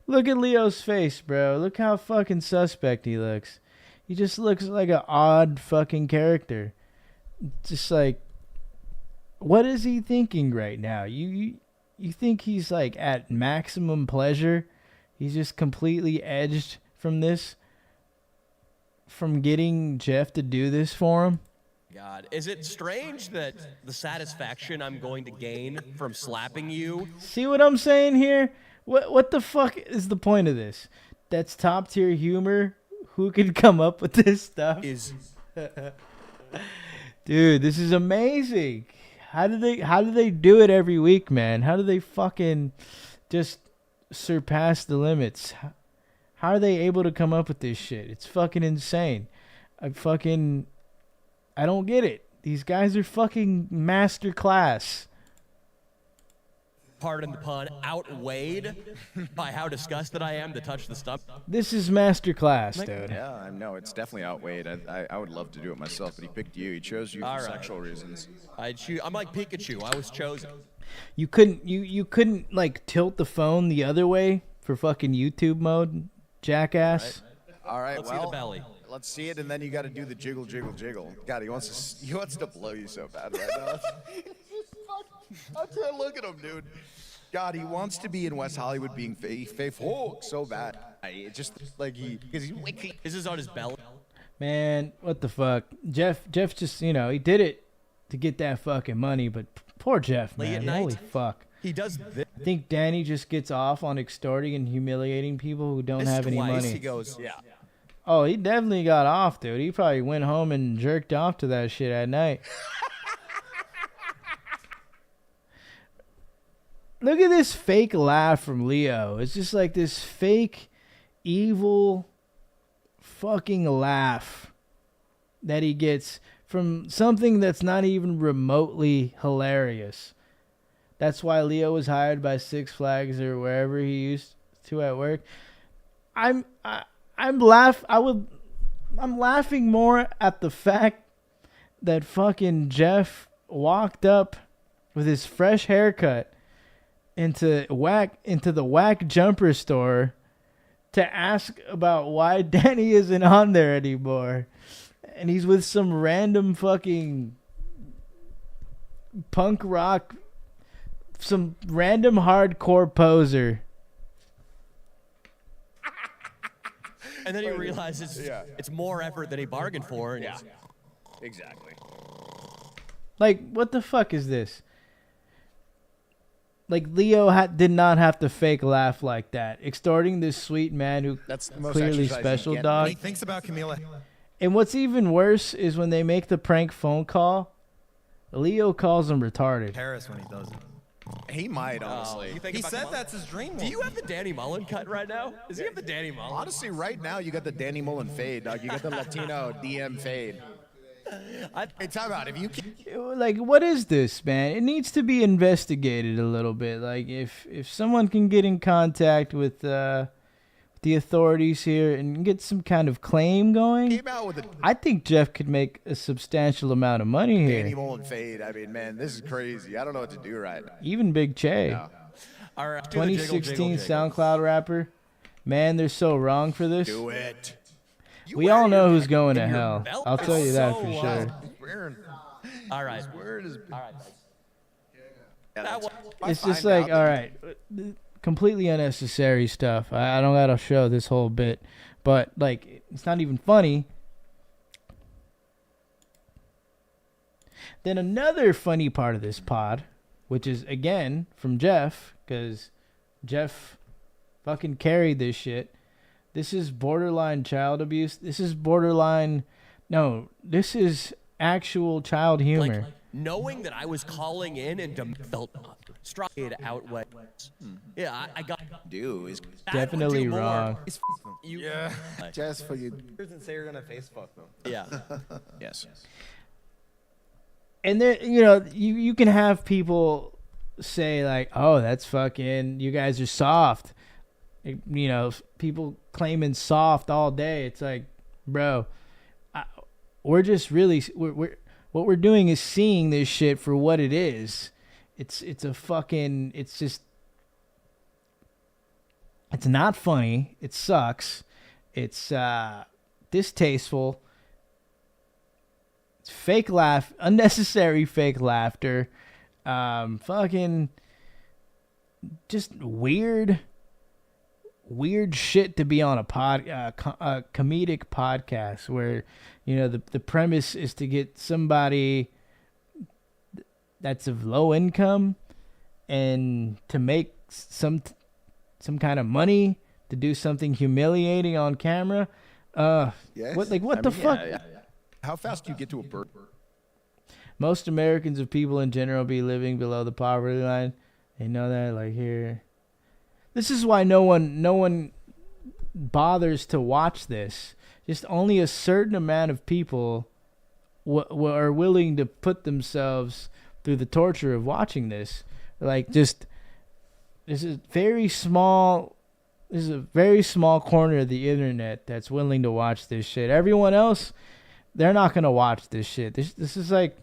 Look at Leo's face, bro. Look how fucking suspect he looks. He just looks like an odd fucking character. Just like, what is he thinking right now? You think he's like at maximum pleasure? He's just completely edged from this, from getting Jeff to do this for him. God, is it strange that the satisfaction I'm going to gain from slapping you See what I'm saying here? What the fuck is the point of this? That's top tier humor. Who could come up with this stuff? is Dude, this is amazing. How do they do it every week, man? How do they fucking just surpass the limits? How are they able to come up with this shit? It's fucking insane. I don't get it. These guys are fucking master class. pardon the pun, outweighed by how disgusted I am to touch the stuff. This is master class, dude. Yeah, I know. It's definitely outweighed. I would love to do it myself, but he picked you. He chose you for All right. sexual reasons. I'm like Pikachu. I was chosen. You couldn't like tilt the phone the other way for fucking YouTube mode, jackass. All right, Let's see the belly. Let's see it, and then you got to do the jiggle, jiggle, jiggle. God, he wants to blow you so bad right now. I'm trying to look at him, dude. God, he wants to be in West Hollywood being faithful so bad. It just like because This is on his belly. Man, what the fuck? Jeff just, he did it to get that fucking money, but poor Jeff, Late at man. night. Holy fuck. He does this I think Danny just gets off on extorting and humiliating people who don't have any twice. money. He goes, yeah. Oh, he definitely got off, dude. He probably went home and jerked off to that shit at night. Look at this fake laugh from Leo. It's just like this fake, evil, fucking laugh that he gets from something that's not even remotely hilarious. That's why Leo was hired by Six Flags or wherever he used to at work. I'm laughing more at the fact that fucking Jeff walked up with his fresh haircut into the whack jumper store to ask about why Danny isn't on there anymore. And he's with some random fucking punk rock, some random hardcore poser. and then he realizes it's more effort than he bargained for. And Yeah. Exactly. Like, what the fuck is this? Like, Leo did not have to fake laugh like that, extorting this sweet man who That's the most clearly exercise you special can. dog. He thinks about Camila. And what's even worse is when they make the prank phone call, Leo calls him retarded. Paris when he does it. He might, honestly. You think He about said Kamala? that's his dream. Do you have the Danny Mullen cut right now? Does he have the Danny Mullen? Honestly, right now, you got the Danny Mullen fade, dog. You got the Latino DM fade. Hey, time out. If you can, Like, what is this, man? It needs to be investigated a little bit. Like, if someone can get in contact with the authorities here and get some kind of claim going, came out with a I think Jeff could make a substantial amount of money Danny here. Mullen fade, I mean, man, this is crazy. I don't know what to do right now. Even Big Che, No. All right, do the jiggle, 2016 jiggle, jiggle. SoundCloud rapper. Man, they're so wrong for this. Do it. You We wear all know your who's going to in your hell. belt? I'll tell you that So for loud. sure. All right. Where is? All right. Yeah, That that's- one. I It's just find like, out all that- right, completely unnecessary stuff. I don't gotta show this whole bit, but like, it's not even funny. Then another funny part of this pod, which is again from Jeff, because Jeff fucking carried this shit. This is borderline child abuse. This is borderline. No, this is actual child humor. Like, knowing that I was calling in and felt straight outweigh. Yeah, I got. Dude, is Definitely wrong. Yeah. Just for you. And say you're gonna face fuck them. Yeah. yes. And there, you know, you can have people say like, "Oh, that's fucking. You guys are soft." You know, people claiming soft all day. It's like, bro, we're just really we're what we're doing is seeing this shit for what it is. It's not funny. It sucks. It's distasteful. It's fake unnecessary fake laughter. Fucking just weird shit to be on a comedic podcast where, you know, the premise is to get somebody that's of low income and to make some kind of money to do something humiliating on camera. Yes. What the fuck? Yeah. How fast do you get to a bird? Most Americans of people in general be living below the poverty line. They know that, like, here. This is why no one bothers to watch this. Just only a certain amount of people are willing to put themselves through the torture of watching this. Like, just this is a very small corner of the internet that's willing to watch this shit. Everyone else, they're not gonna watch this shit. This is like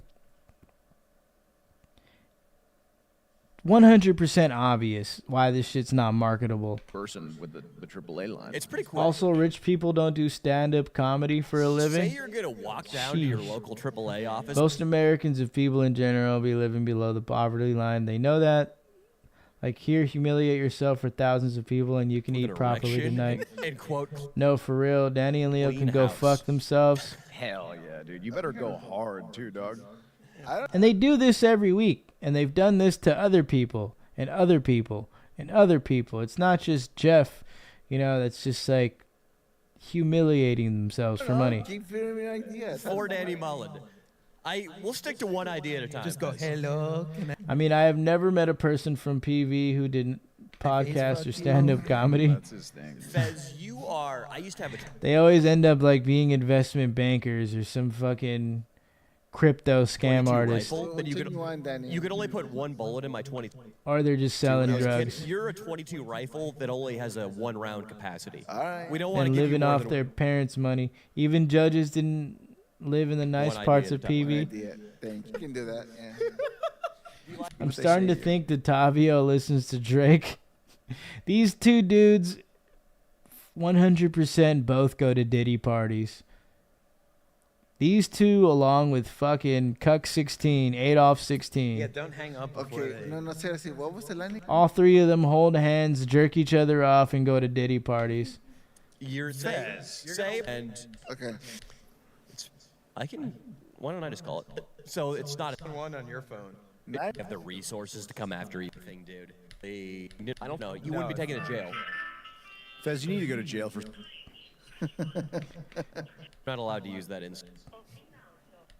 100% obvious why this shit's not marketable. Person with the AAA line. It's pretty cool. Also, rich people don't do stand-up comedy for a living. Say you're gonna walk down to your local AAA office. Most Americans of people in general be living below the poverty line. They know that. Like, here, humiliate yourself for thousands of people and you can eat properly tonight. And quote, No, for real. Danny and Leo Clean can go house. fuck themselves. Hell yeah, dude. You better go hard too, dog. And they do this every week. And they've done this to other people and other people and other people. It's not just Jeff, you know, that's just like humiliating themselves for money. Keep feeding me ideas. for Danny Mullen. We'll stick to one idea at a time. Just go, hello. I mean, I have never met a person from PV who didn't podcast or stand-up comedy. That's his thing. Fez, you are. I used to have a. They always end up like being investment bankers or some fucking crypto scam 22 artist. rifle, but you Continue on, Danny. could only put one bullet in my 20. Or they're just selling Kid, drugs you're a 22 rifle that only has a 1-round capacity. All right. We don't want to and give you living more off than their parents' money. Even judges didn't live in the nice idea parts at of a time. PV. Idea. Thank you. You can do that. Yeah. I'm starting to think that Tavio listens to Drake. These two dudes 100% both go to Diddy parties. These two, along with fucking Cuck 16, Adolf 16. Yeah, don't hang up. before Okay. they- No, seriously. What was the line? All three of them hold hands, jerk each other off, and go to Diddy parties. You're saying, and Okay. I can. Why don't I just call it? So it's not. One on your phone. You have the resources to come after everything, dude. I don't know. You wouldn't be taken to jail. Fez, you need to go to jail for. Not allowed to use that in.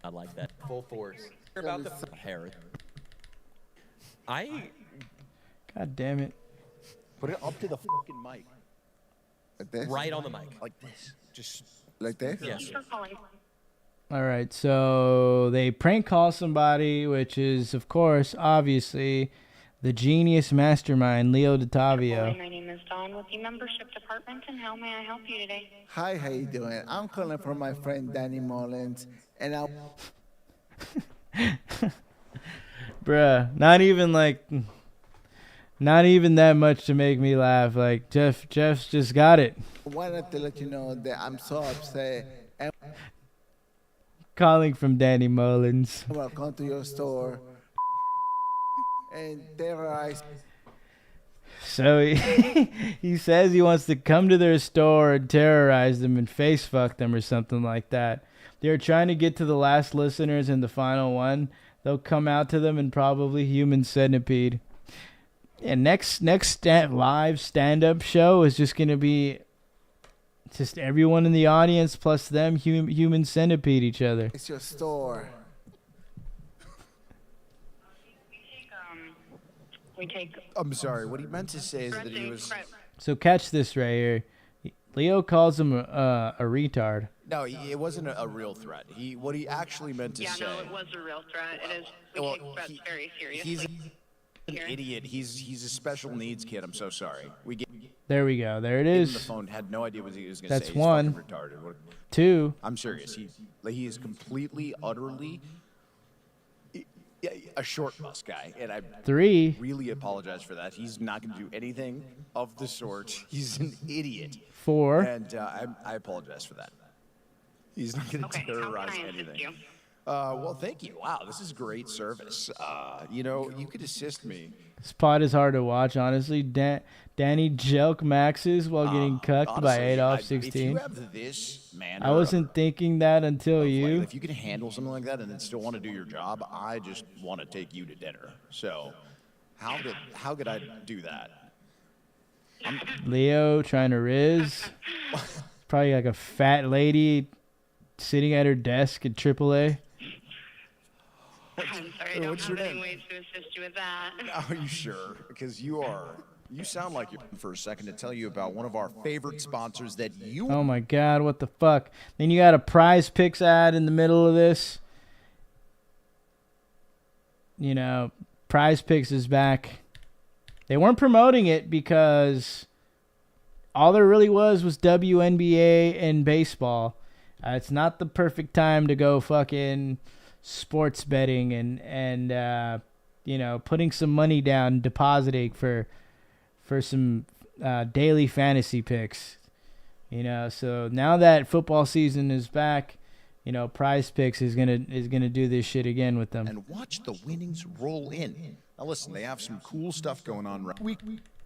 I like that. Full force. About the Hair. God damn it. Put it up to the fucking mic. Like this? Right on the mic. Like this. Just Like this? yes. All right, so they prank call somebody, which is, of course, obviously, the genius mastermind, Leo DeTavio. My name is Dawn with the membership department, and how may I help you today? Hi, how you doing? I'm calling from my friend Danny Mullins, and I. Bruh, not even that much to make me laugh. Like, Jeff's just got it. wanted to let you know that I'm so upset and Calling from Danny Mullins. I will come to your store and terrorize. So he says he wants to come to their store and terrorize them and face fuck them or something like that. They're trying to get to the last listeners in the final one. They'll come out to them and probably human centipede. And next live stand-up show is just gonna be just everyone in the audience plus them human centipede each other. It's your store. We take. I'm sorry. What he meant to say is that he was. So catch this right here. Leo calls him a retard. No, it wasn't a real threat. What he actually meant to say. Yeah, no, it was a real threat. It is. We take threats very seriously. He's an idiot. He's a special needs kid. I'm so sorry. There we go. There it Gave him is. the phone. Had no idea what he was going to say. That's He's one. fucking retarded. Two. I'm serious. He is completely, utterly a short bus guy, and I Three. really apologize for that. He's not going to do anything of the sort. He's an idiot. Four. And I apologize for that. He's not going to terrorize anything. Well, thank you. Wow, this is great service. You could assist me. This pod is hard to watch, honestly. Danny jelk maxes while getting cucked Honestly, by 8 off If 16. you have this man, I wasn't thinking that until you. If you can handle something like that and then still want to do your job, I just want to take you to dinner. So, how could I do that? Leo trying to riz. Probably like a fat lady sitting at her desk at AAA. I'm sorry, I don't have any ways to assist you with that. Are you sure? Because you sound like you're for a second to tell you about one of our favorite sponsors that you. Oh my God, what the fuck? Then you got a Prize Picks ad in the middle of this. Prize Picks is back. They weren't promoting it because all there really was WNBA and baseball. It's not the perfect time to go fucking sports betting and putting some money down, depositing for some daily fantasy picks. So now that football season is back, Prize Picks is gonna do this shit again with them. And watch the winnings roll in. Now listen, they have some cool stuff going on right week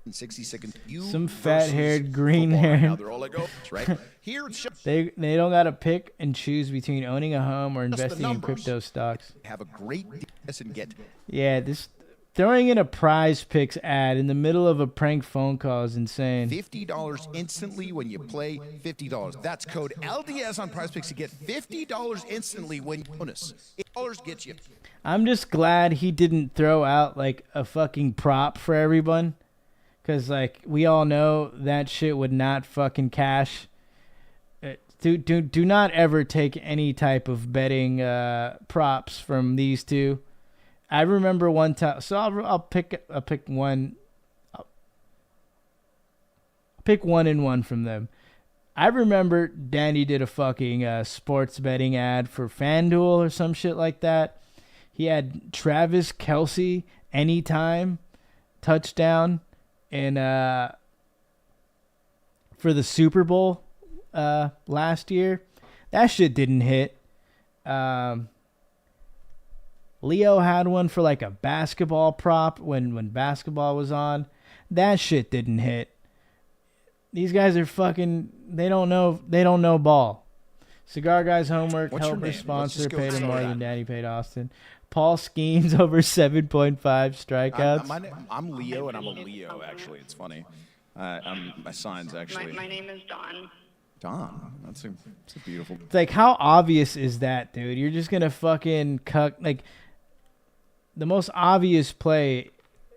in 60 seconds. Some fat-haired, green-haired. Now they're all like, oh, right here. It's just they don't gotta pick and choose between owning a home or investing in crypto stocks. have a great and get. Yeah, this throwing in a Prize Picks ad in the middle of a prank phone call is insane. $50 instantly when you play $50. That's code LDS on Prize Picks to get $50 instantly when you bonus. $8 gets you. I'm just glad he didn't throw out like a fucking prop for everyone. Because, like, we all know that shit would not fucking cash. Do not ever take any type of betting props from these two. I remember one time. So I'll pick one. I'll pick 1 and 1 from them. I remember Danny did a fucking sports betting ad for FanDuel or some shit like that. He had Travis Kelce anytime touchdown. And for the Super Bowl last year, that shit didn't hit. Leo had one for like a basketball prop when basketball was on. That shit didn't hit. These guys are fucking. They don't know ball. Cigar Guy's homework. What's your Helper name? sponsor paid him more than Danny paid Austin. Paul Skeens over 7.5 strikeouts. I'm Leo, and I'm a Leo, actually. It's funny. My sign's actually... My name is Dawn. Dawn? That's a beautiful... It's like, how obvious is that, dude? You're just going to fucking cuck... Like, the most obvious play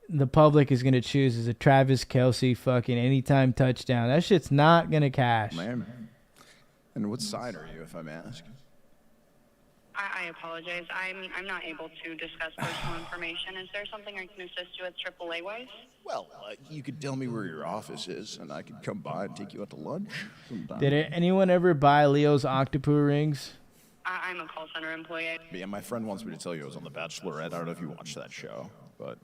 the public is going to choose is a Travis Kelce fucking anytime touchdown. That shit's not going to cash. Man. And what side are you, if I may ask? I apologize. I'm not able to discuss personal information. Is there something I can assist you with AAA wise? Well, you could tell me where your office is, and I could come by and take you out to lunch sometime. Did anyone ever buy Leo's Octopus rings? I'm a call center employee. Yeah, my friend wants me to tell you I was on The Bachelorette. I don't know if you watched that show, but...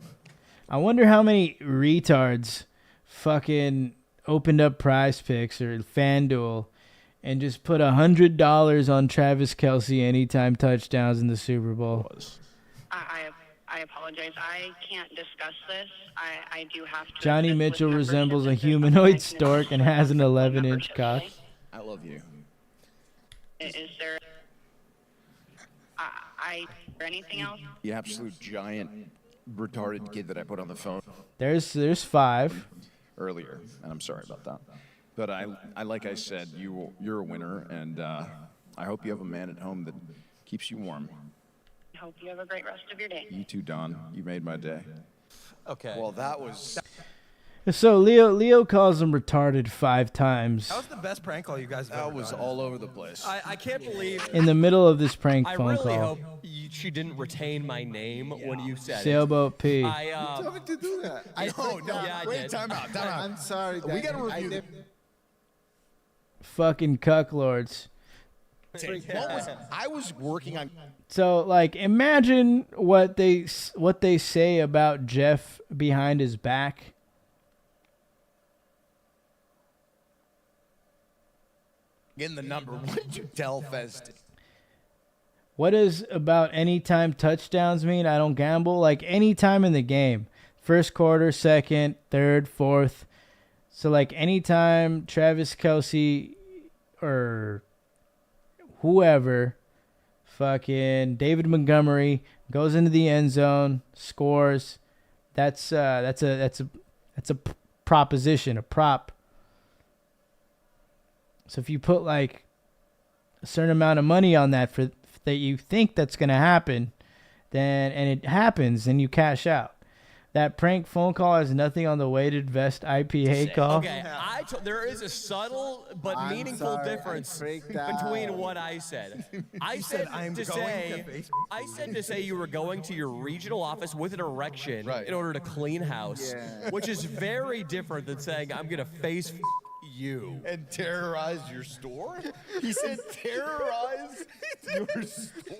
I wonder how many retards fucking opened up Prize Picks or FanDuel and just put $100 on Travis Kelce anytime touchdowns in the Super Bowl. I apologize. I can't discuss this. I do have to. Johnny Mitchell resembles a humanoid stork and has an 11-inch cock. I love you. Is there anything else? The absolute giant retarded kid that I put on the phone There's 5. earlier, and I'm sorry about that. But I like I said, you're a winner, and I hope you have a man at home that keeps you warm. I hope you have a great rest of your day. You too, Don. You made my day. Okay. Well, that was. So Leo calls him retarded 5 times That was the best prank call you guys have That ever was done. all over the place. I can't believe. in the middle of this prank I phone really call. hope she didn't retain my name when you said Sailboat P. it. I Tell me to do that. No, Yeah, I wait, did. time out. I'm sorry. We gotta Daniel. I review did- Fucking cucklords. I was working on. So like, imagine what they say about Jeff behind his back. In the number. What did you tell Fest? What does about anytime touchdowns mean? I don't gamble. Like anytime in the game. First quarter, second, third, fourth. So like anytime Travis Kelce or whoever, fucking David Montgomery goes into the end zone, scores, that's a proposition, a prop. So if you put like a certain amount of money on that for that you think that's gonna happen, then and it happens, then you cash out. That prank phone call has nothing on the weighted vest IPA call. Okay, there is a subtle but I'm meaningful sorry, I difference freaked between out. what I said. I said I'm to going say, to Facebook. I said to say you were going to your regional office with an erection Right. in order to clean house, Yeah. which is very different than saying I'm gonna face you. And terrorize your store? He said terrorize your store.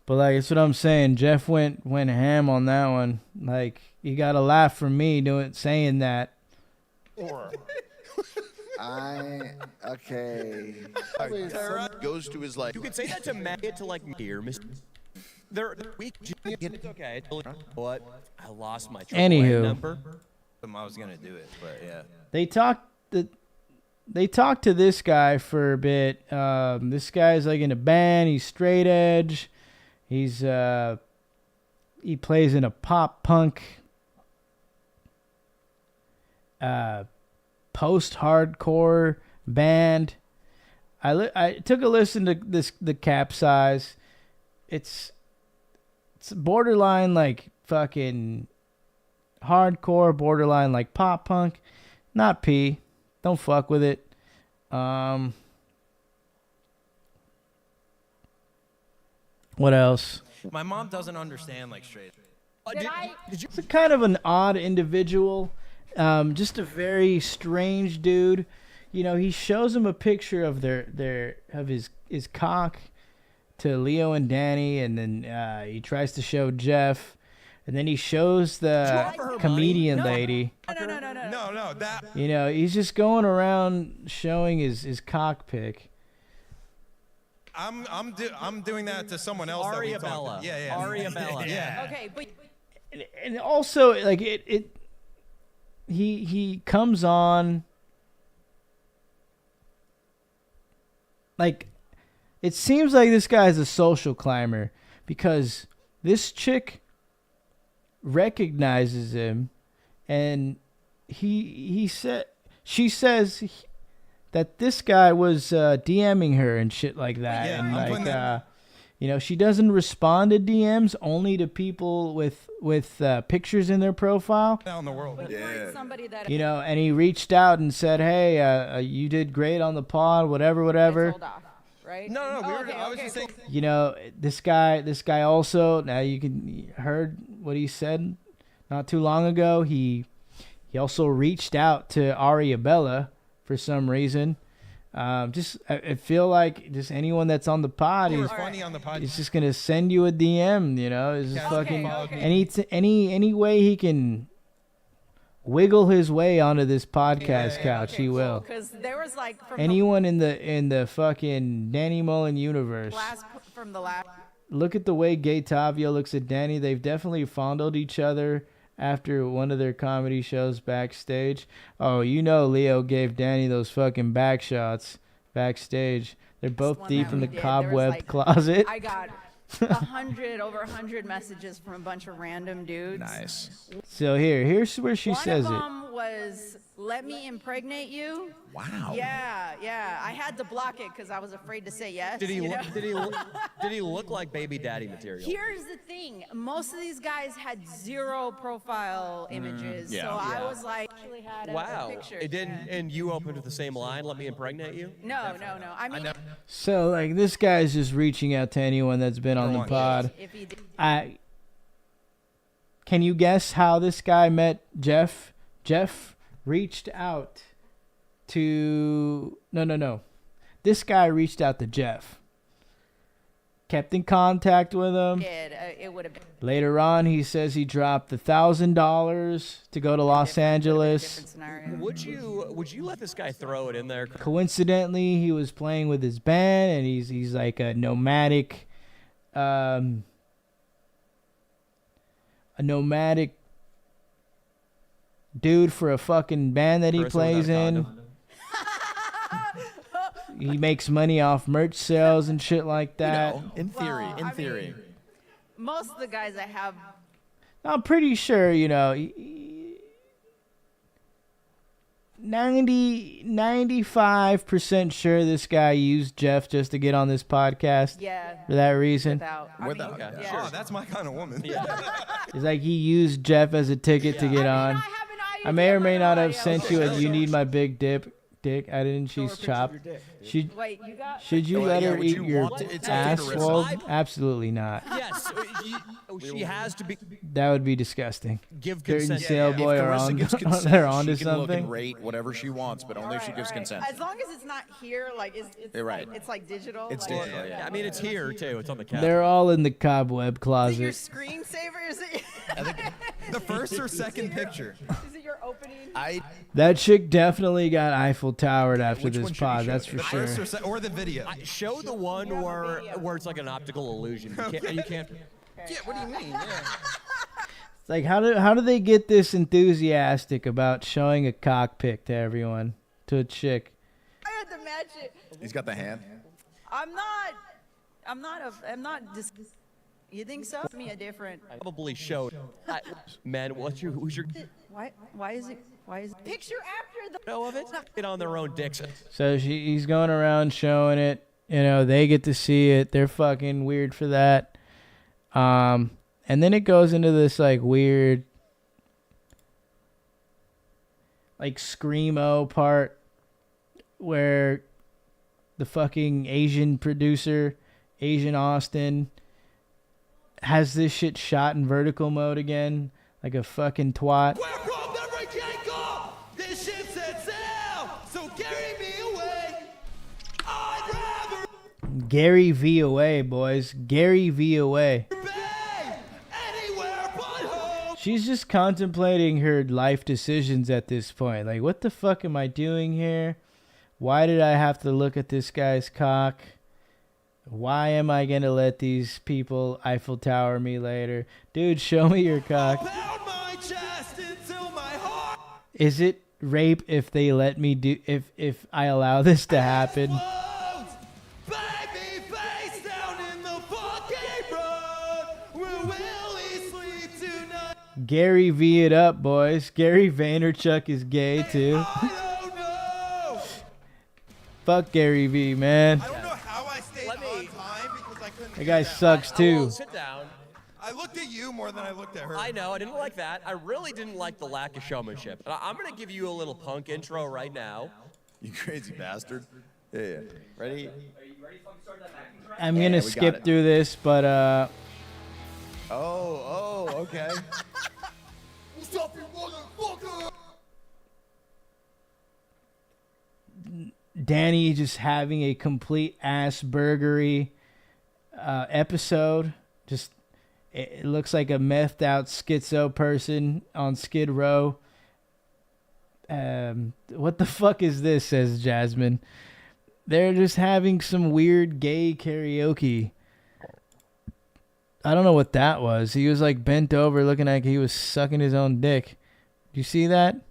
But like that's what I'm saying. Jeff went ham on that one. Like you got to laugh from me saying that. Okay. Goes to his like. You could say that to Maggot to like here, Mr. They're weak. It's okay. What? I lost my AAA Anywho. number. I was gonna do it, but yeah. They talked to this guy for a bit. This guy's like in a band. He's straight edge. He plays in a pop punk post-hardcore band. I took a listen to the Capsize. It's borderline like fucking hardcore, borderline like pop punk. Not P. Don't fuck with it. What else? My mom doesn't understand like straight. He's a kind of an odd individual. Just a very strange dude. You know, he shows him a picture of his cock to Leo and Danny, and then he tries to show Jeff, and then he shows the comedian lady. No, that. You know, he's just going around showing his cock pic. I'm doing that to someone else. Ariabella. Yeah. Ariabella. Yeah. Okay, but And also, like he comes on like it seems like this guy's a social climber because this chick recognizes him, and she says that this guy was DMing her and shit like that, Yeah, and I'm putting like you know, she doesn't respond to DMs, only to people with pictures in their profile. Down the world. Yeah. somebody that You know, and he reached out and said, "Hey, you did great on the pod, whatever." sold off, right? No. Oh, I was just saying. You know, this guy also. Now you heard what he said not too long ago. He also reached out to Ariabella for some reason. I feel like just anyone that's on the pod You were is funny on the podcast. he's just gonna send you a DM. You know, it's just Okay, fucking any way he can wiggle his way onto this podcast couch, he will. Because there was like from Anyone in the fucking Danny Mullen universe. from the last. Look at the way Gay Tavio looks at Danny. They've definitely fondled each other after one of their comedy shows backstage. Oh, you know Leo gave Danny those fucking back shots backstage. They're both one deep that in we the did, there was, cobweb like, closet. I got over 100 messages from a bunch of random dudes. Nice. So here's where she One says of it. them was, "Let me impregnate you." Wow. Yeah. I had to block it because I was afraid to say yes. Did he you look? know? Did he look like baby daddy material? Here's the thing: most of these guys had 0 profile images, yeah. so I was like, actually had a Wow. picture. It didn't. And you opened with the same line. Let me impregnate you. No. I mean, So like this guy's just reaching out to anyone that's been on the pod. if he did, Can you guess how this guy met Jeff? Jeff reached out to no. This guy reached out to Jeff. Kept in contact with him. it would have been Later on, he says he dropped $1,000 to go to Los Angeles. different scenario. Would you let this guy throw it in there? Coincidentally, he was playing with his band, and he's like a nomadic, dude for a fucking band that he Carissa plays without a in. condom. He makes money off merch sales and shit like that. In theory, Well, in I theory. mean, most of the guys I have, I'm pretty sure, 95% sure this guy used Jeff just to get on this podcast. yeah, For that reason. without. Without, I mean, yeah. Oh, that's my kind of woman. It's like he used Jeff as a ticket to get on. I may or may not have sent you a "you need my big dick." I didn't. She's chopped. Should Wait, you got? should you Oh, let yeah, her would eat you your want to- it's ass? okay to Well, decide. absolutely not. Yes. She has to be. That would be disgusting. Give Curtain consent. Sail Boy if are Carissa on. gives consent, They're onto she can look something. and rate whatever she wants, but only if she gives consent. As long as it's not here, like it's You're right. like, it's like digital. It's like, digital, Yeah, I mean, it's here too. It's on the couch. They're all in the cobweb Is it your closet. screensaver? Is it? The first or second picture. Is it your opening? That chick definitely got Eiffel Towered after Which this one should we pod. show? That's for The sure. first or the video. Show the one where it's like an optical illusion. You can't. Yeah, what do you mean? Yeah. It's like how do they get this enthusiastic about showing a cockpit to everyone, to a chick? I had to match it. He's got the hand. I'm not. You think so? Me a different. Probably showed. Man, who's your Why is it? Picture after the. know of it? Get on their own dicks. So he's going around showing it. They get to see it. They're fucking weird for that. And then it goes into this like weird, like screamo part where the fucking Asian producer, Asian Austin, has this shit shot in vertical mode again, like a fucking twat. We're from the Regenko! This shit's at sale! So carry me away! I'd rather Gary V away, boys. Gary V away. be anywhere but home! She's just contemplating her life decisions at this point. Like, what the fuck am I doing here? Why did I have to look at this guy's cock? Why am I going to let these people Eiffel Tower me later? Dude, show me your cock. Pound my chest until my heart Is it rape if they let me do, if I allow this to happen? explodes! Baby face down in the fucking road! Where will we sleep tonight? Gary V it up, boys. Gary Vaynerchuk is gay too. I don't know! Fuck Gary V, man. I don't know how I stayed on time because I couldn't. That guy sucks too. Sit down. I looked at you more than I looked at her. I know. I didn't like that. I really didn't like the lack of showmanship. And I'm gonna give you a little punk intro right now. You crazy bastard. Yeah. Ready? I'm Yeah, gonna we got skip it. through this, but Oh, okay. What's up, you motherfucker? Danny just having a complete ass burgery episode. Just it looks like a methed out schizo person on Skid Row. What the fuck is this? Says Jasmine. They're just having some weird gay karaoke. I don't know what that was. He was like bent over looking like he was sucking his own dick. Do you see that?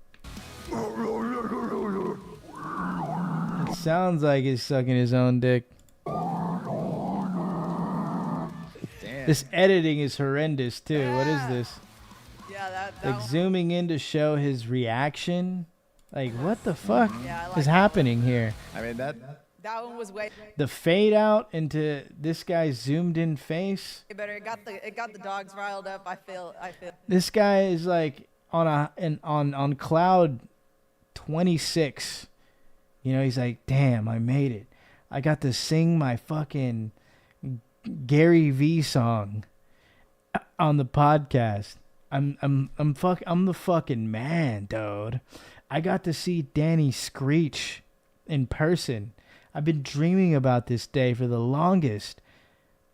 It sounds like he's sucking his own dick. This editing is horrendous too. What is this? Yeah, that Like one- zooming in to show his reaction. Like what the fuck Yeah, I like is that happening here? I mean that. That one was way The fade out into this guy's zoomed in face. better. It got the dogs riled up. I feel. This guy is like on cloud 26. You know, he's like, damn, I made it. I got to sing my fucking Gary V song on the podcast. I'm the fucking man, dude. I got to see Danny Screech in person. I've been dreaming about this day for the longest.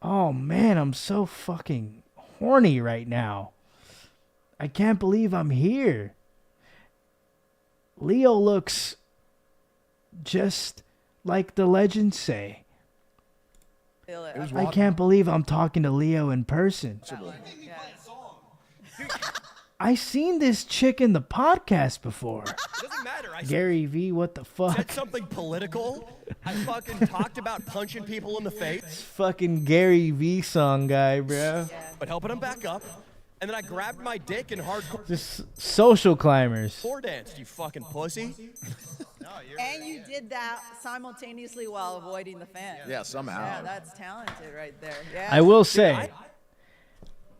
Oh man, I'm so fucking horny right now. I can't believe I'm here. Leo looks just like the legends say. Feel it. I can't believe I'm talking to Leo in person. I seen this chick in the podcast before. It doesn't matter. I Gary V, what the fuck? said something political. I fucking talked about punching people in the face. Fucking Gary V song guy, bro. But helping him back up. And then I grabbed my dick and hardcore Just social climbers. floor danced, you fucking pussy. And you did that simultaneously while avoiding the fence. Yeah, somehow. Yeah, that's talented right there. Yeah. I will say,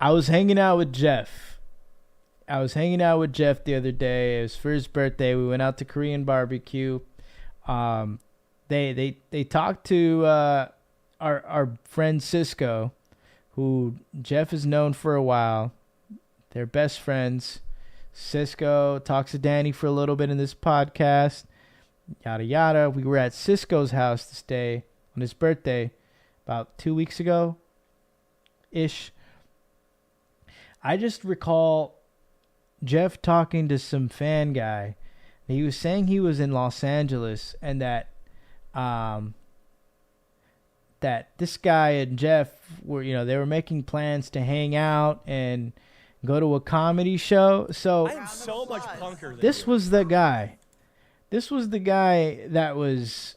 I was hanging out with Jeff. The other day. It was for his birthday. We went out to Korean barbecue. They talked to our friend Cisco, who Jeff has known for a while. They're best friends. Cisco talks to Danny for a little bit in this podcast. Yada yada. We were at Cisco's house this day on his birthday about 2 weeks ago ish. I just recall Jeff talking to some fan guy. He was saying he was in Los Angeles and that this guy and Jeff were, they were making plans to hang out and go to a comedy show. So I am so much punker than this was the guy. This was the guy that was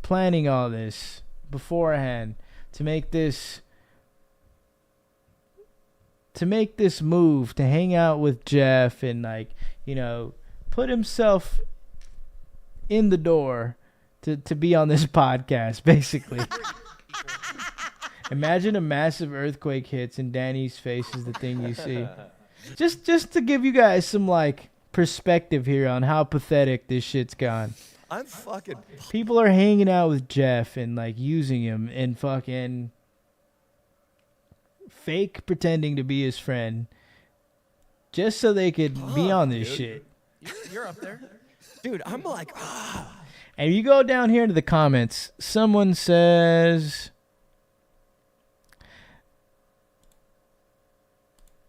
planning all this beforehand to make this move to hang out with Jeff and put himself in the door to be on this podcast basically. Imagine a massive earthquake hits and Danny's face is the thing you see. Just to give you guys some perspective here on how pathetic this shit's gone. I'm fucking. People are hanging out with Jeff and using him and fucking fake pretending to be his friend just so they could be on this shit. You're up there. Dude, I'm like, And you go down here into the comments, someone says,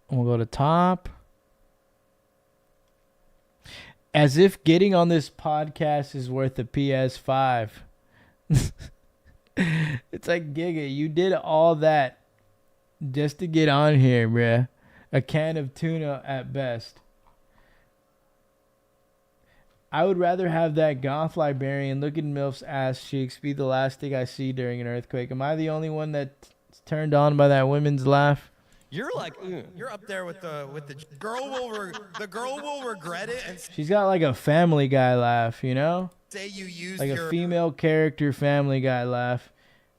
we'll go to top. As if getting on this podcast is worth a PS5. It's like, Giga, you did all that just to get on here, bruh. A can of tuna at best. I would rather have that goth librarian look at MILF's ass cheeks be the last thing I see during an earthquake. Am I the only one that's turned on by that women's laugh? you're like, You're up there with the girl the girl will regret it and She's got a Family Guy laugh, you know? say you used Like your a female character Family Guy laugh.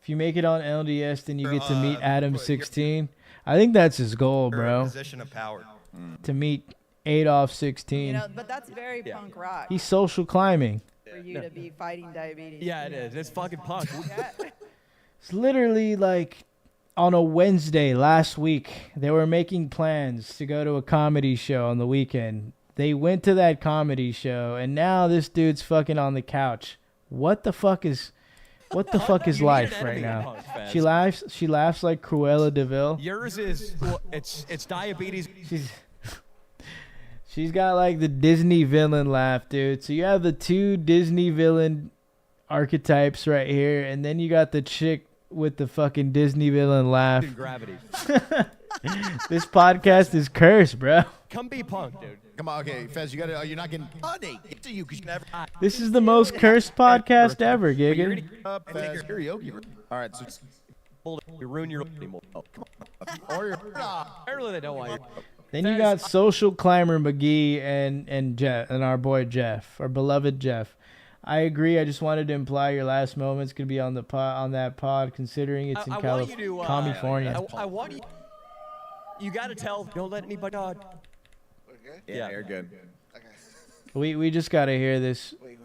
If you make it on LDS, then you get to meet Adam 16. I think that's his goal, bro. position of power. To meet Adolf 16. But that's very punk rock He's social climbing. for you to be fighting diabetes. yeah, it is. It's fucking punk. It's literally on a Wednesday last week, they were making plans to go to a comedy show on the weekend. They went to that comedy show, and now this dude's fucking on the couch. What the fuck is life right now? She laughs like Cruella DeVille. Yours is, it's diabetes. She's got the Disney villain laugh, dude. So you have the two Disney villain archetypes right here, and then you got the chick with the fucking Disney villain laugh. Gravity. This podcast is cursed, bro. Come be punk, dude. Come on, okay, Fez, you're not getting funny. Get to you because you never. This is the most cursed podcast ever, Giga. Fez, karaoke. All right, so You ruin your anymore. Oh, come on. Or apparently they don't want you. Then you got Social Climber McGee and Jeff and our boy Jeff, our beloved Jeff. I agree. I just wanted to imply your last moment's gonna be on the on that pod, considering it's in California. I want you. You got to tell. Don't let anybody. Yeah, you're good. Okay. We just gotta hear this. Wait.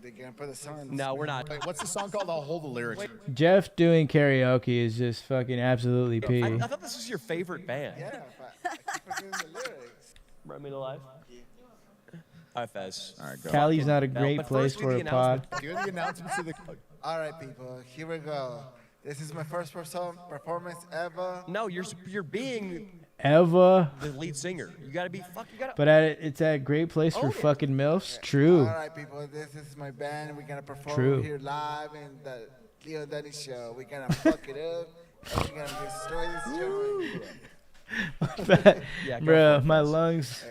They're gonna put the song. No, we're not. Wait, what's the song called? I'll hold the lyrics. Jeff doing karaoke is just fucking absolutely I pee. thought this was your favorite band. Yeah, but I keep forgetting the lyrics. Brought me to life. All right, Fez. All right, go. Cali's not a great but place first do for the a pod. Do the announcements to the. All right, people. Here we go. This is my first performance ever. No, you're being Eva. the lead singer. You gotta be fuck. You gotta. But it's a great place for Oh, yeah. fucking MILFs. True. All right, people. This is my band. We're gonna perform True. here live in the Leo Daddy show. We're gonna fuck it up. And we're gonna destroy this joint. Yeah, go Bruh, for it, my Fez. lungs.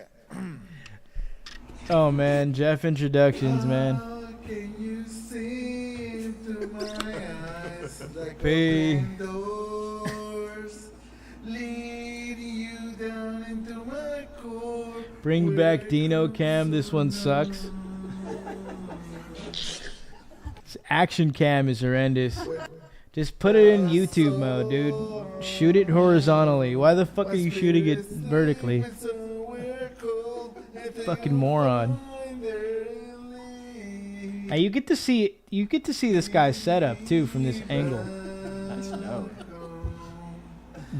Oh man, Jeff introductions, man. Can you see through my eyes like P. open doors lead you down into my core? Bring back Dino Cam. This one sucks. This action cam is horrendous. Just put it in YouTube mode, dude. Shoot it horizontally. Why the fuck are you shooting it vertically? Fucking moron. Hey, you get to see this guy's setup too from this angle. Nice note.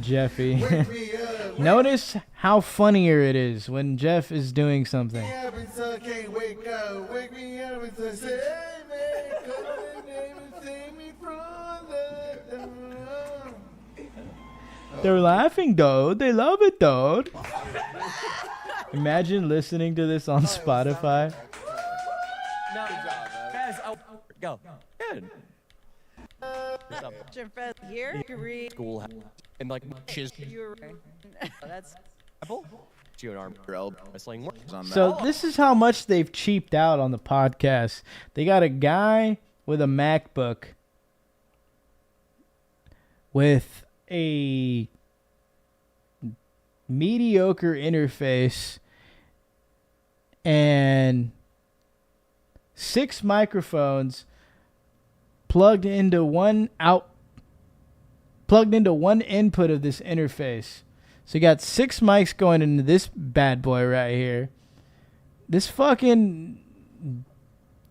Jeffy. Notice how funnier it is when Jeff is doing something. They're laughing, dude. They love it, dude. Imagine listening to this on Spotify. No, Fez, go. Good. Jim Fez here. You read. School and like shiz. You're right. That's. Apple. You an arm wrestling. So this is how much they've cheaped out on the podcast. They got a guy with a MacBook with a mediocre interface and 6 microphones plugged into one input of this interface. So you got 6 mics going into this bad boy right here. This fucking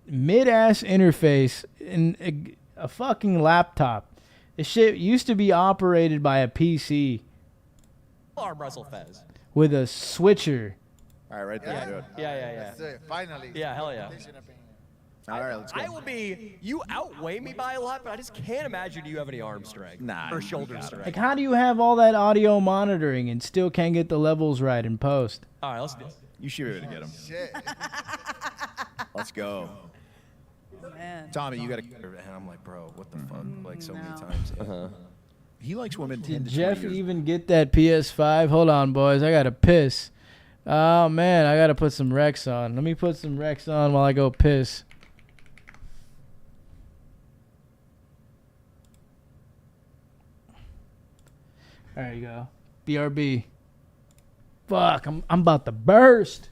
mid-ass interface in a fucking laptop. This shit used to be operated by a PC Arm wrestle Fez. with a switcher. All right, right there. Do it. Yeah. Let's do it. Finally. Yeah, hell yeah. All right, let's go. I will be. You outweigh me by a lot, but I just can't imagine you have any arm strength. Nah, Or you shoulder got it. strength. Like, how do you have all that audio monitoring and still can't get the levels right in post? All right, let's do it. You should be able to get him. Shit. Let's go. Man. Tommy, you got to. And I'm like, bro, what the fuck? Like so many times. He likes women 10 Did to 20 Jeff years. even get that PS5? Hold on, boys. I got to piss. Oh, man. I got to put some Rex on. Let me put some Rex on while I go piss. There you go. BRB. Fuck, I'm about to burst.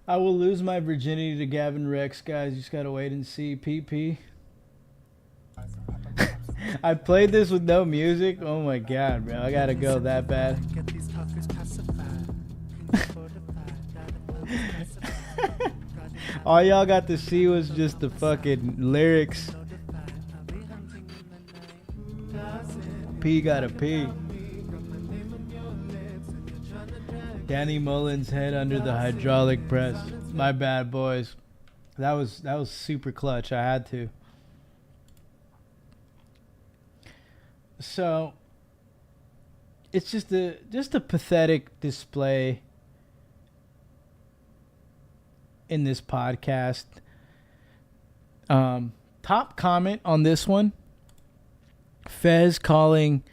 I will lose my virginity to Gavin Rex, guys. You just gotta wait and see. PP. I played this with no music. Oh my god, bro. I gotta go that bad. All y'all got to see was just the fucking lyrics. P gotta pee. Danny Mullins' head under the hydraulic press. My bad, boys. That was super clutch. I had to. So it's just a pathetic display in this podcast. Top comment on this one. Fez calling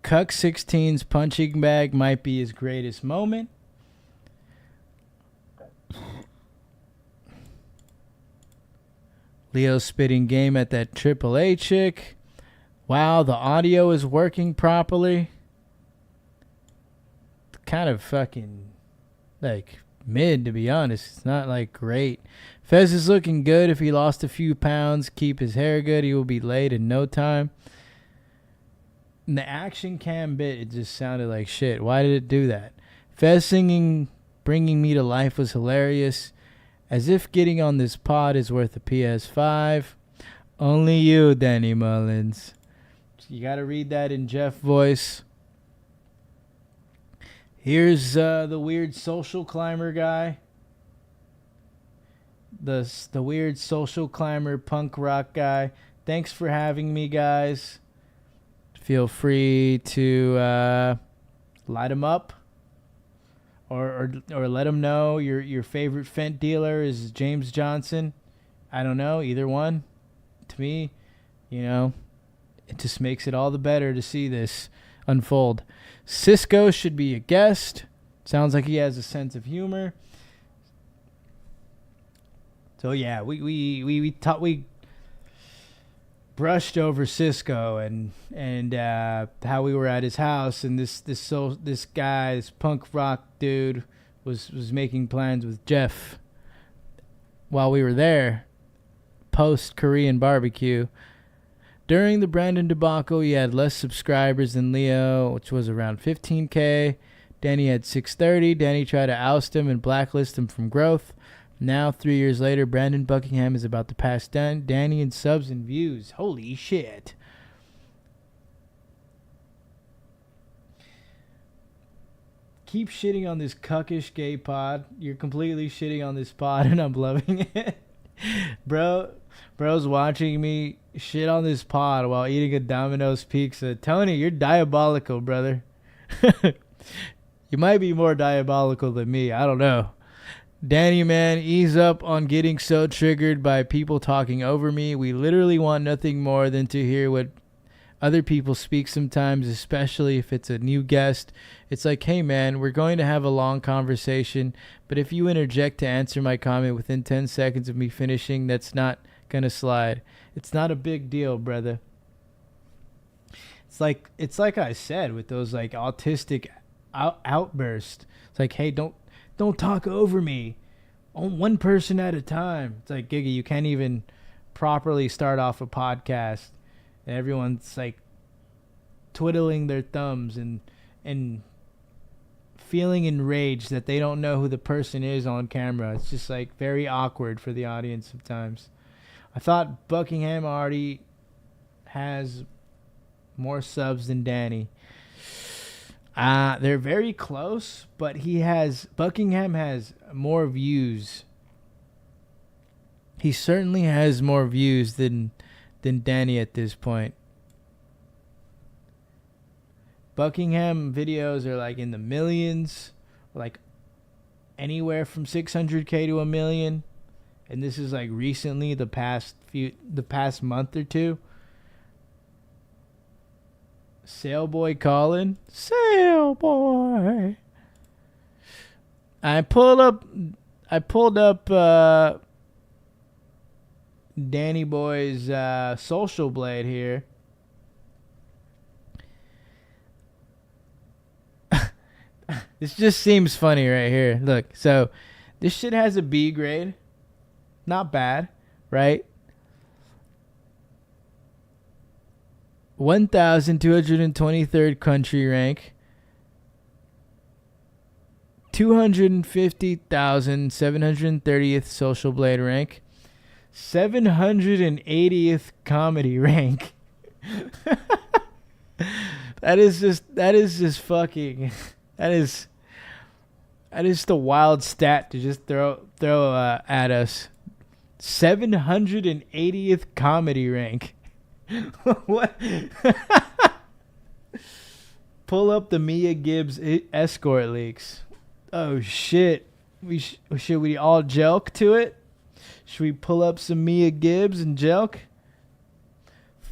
Cuck 16's punching bag might be his greatest moment. Leo spitting game at that AAA chick. Wow, the audio is working properly. Kind of fucking like mid, to be honest. It's not like great. Fez is looking good. If he lost a few pounds, keep his hair good, he will be laid in no time. In the action cam bit, it just sounded like shit. Why did it do that? Fez singing Bringing Me to Life was hilarious. As if getting on this pod is worth a PS5. Only you, Danny Mullins. You got to read that in Jeff voice. Here's the weird social climber guy. The weird social climber punk rock guy. Thanks for having me, guys. Feel free to light him up. Or let him know your favorite Fent dealer is James Johnson. I don't know, either one. To me, it just makes it all the better to see this unfold. Cisco should be a guest. Sounds like he has a sense of humor. So yeah, we brushed over Cisco and how we were at his house, and this guy, this punk rock dude, was making plans with Jeff while we were there, post Korean barbecue. During the Brandon debacle, he had less subscribers than Leo, which was around 15K. Danny had 630. Danny tried to oust him and blacklist him from growth. Now, 3 years later, Brandon Buckingham is about to pass Danny in subs and views. Holy shit. Keep shitting on this cuckish gay pod. You're completely shitting on this pod, and I'm loving it. Bro's watching me shit on this pod while eating a Domino's pizza. Tony, you're diabolical, brother. You might be more diabolical than me. I don't know. Danny, man, ease up on getting so triggered by people talking over me. We literally want nothing more than to hear what other people speak sometimes, especially if it's a new guest. It's like, hey, man, we're going to have a long conversation, but if you interject to answer my comment within 10 seconds of me finishing, that's not going to slide. It's not a big deal, brother. It's like I said with those like autistic outbursts. It's like, hey, don't talk over me. On one person at a time. It's like, Giga, you can't even properly start off a podcast. And everyone's like twiddling their thumbs and feeling enraged that they don't know who the person is on camera. It's just like very awkward for the audience sometimes. I thought Buckingham already has more subs than Danny. They're very close, but Buckingham has more views. He certainly has more views than Danny at this point. Buckingham videos are like in the millions, like anywhere from 600K to 1 million. And this is like recently, the past month or two. Sailboy calling. Sailboy. I pulled up Danny Boy's social blade here. This just seems funny right here. Look, so this shit has a B grade. Not bad, right? 1,223rd country rank. 250,730th Social Blade rank. 780th comedy rank. That is just fucking that is the wild stat to just throw at us. 780th comedy rank. What? Pull up the Mia Gibbs escort leaks. Oh shit. Should we all jelk to it? Should we pull up some Mia Gibbs and jelk?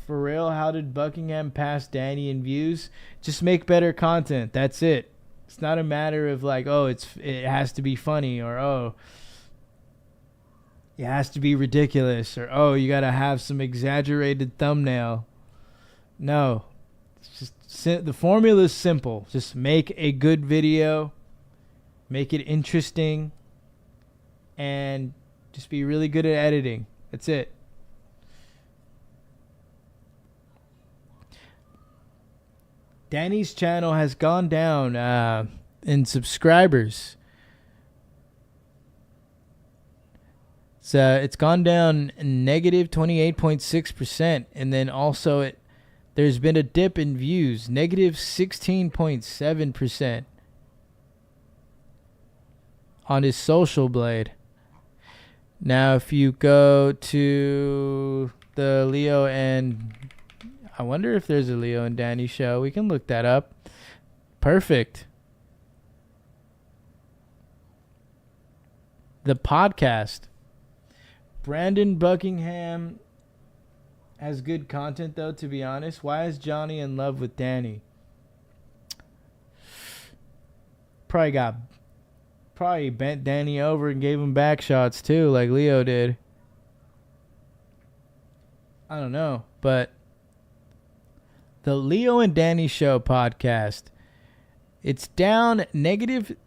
For real, how did Buckingham pass Danny in views? Just make better content. That's it. It's not a matter of like, oh, it has to be funny, or oh, it has to be ridiculous, or oh, you gotta have some exaggerated thumbnail. No, it's just the formula is simple. Just make a good video, make it interesting, and just be really good at editing. That's it. Danny's channel has gone down in subscribers. So it's gone down negative 28.6%, and then also there's been a dip in views, negative 16.7% on his Social Blade. Now, if you go to the Leo and I wonder if there's a Leo and Danny show. We can look that up. Perfect. The podcast. Brandon Buckingham has good content, though, to be honest. Why is Johnny in love with Danny? Probably bent Danny over and gave him back shots, too, like Leo did. I don't know, but the Leo and Danny Show podcast, it's down negative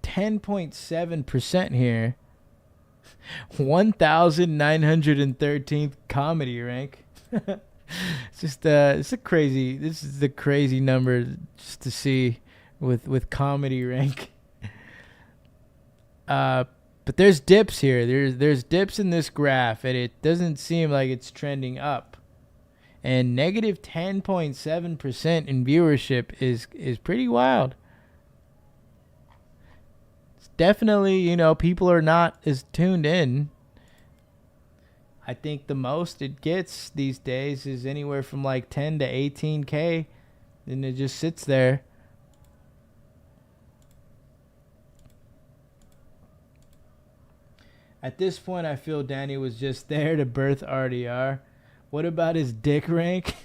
10.7% here. 1,913th comedy rank. It's just this is a crazy number just to see with comedy rank. But there's dips here. There's dips in this graph, and it doesn't seem like it's trending up. And negative 10.7% in viewership is pretty wild. It's definitely, people are not as tuned in. I think the most it gets these days is anywhere from like 10 to 18K. And it just sits there. At this point, I feel Danny was just there to birth RDR. What about his dick rank?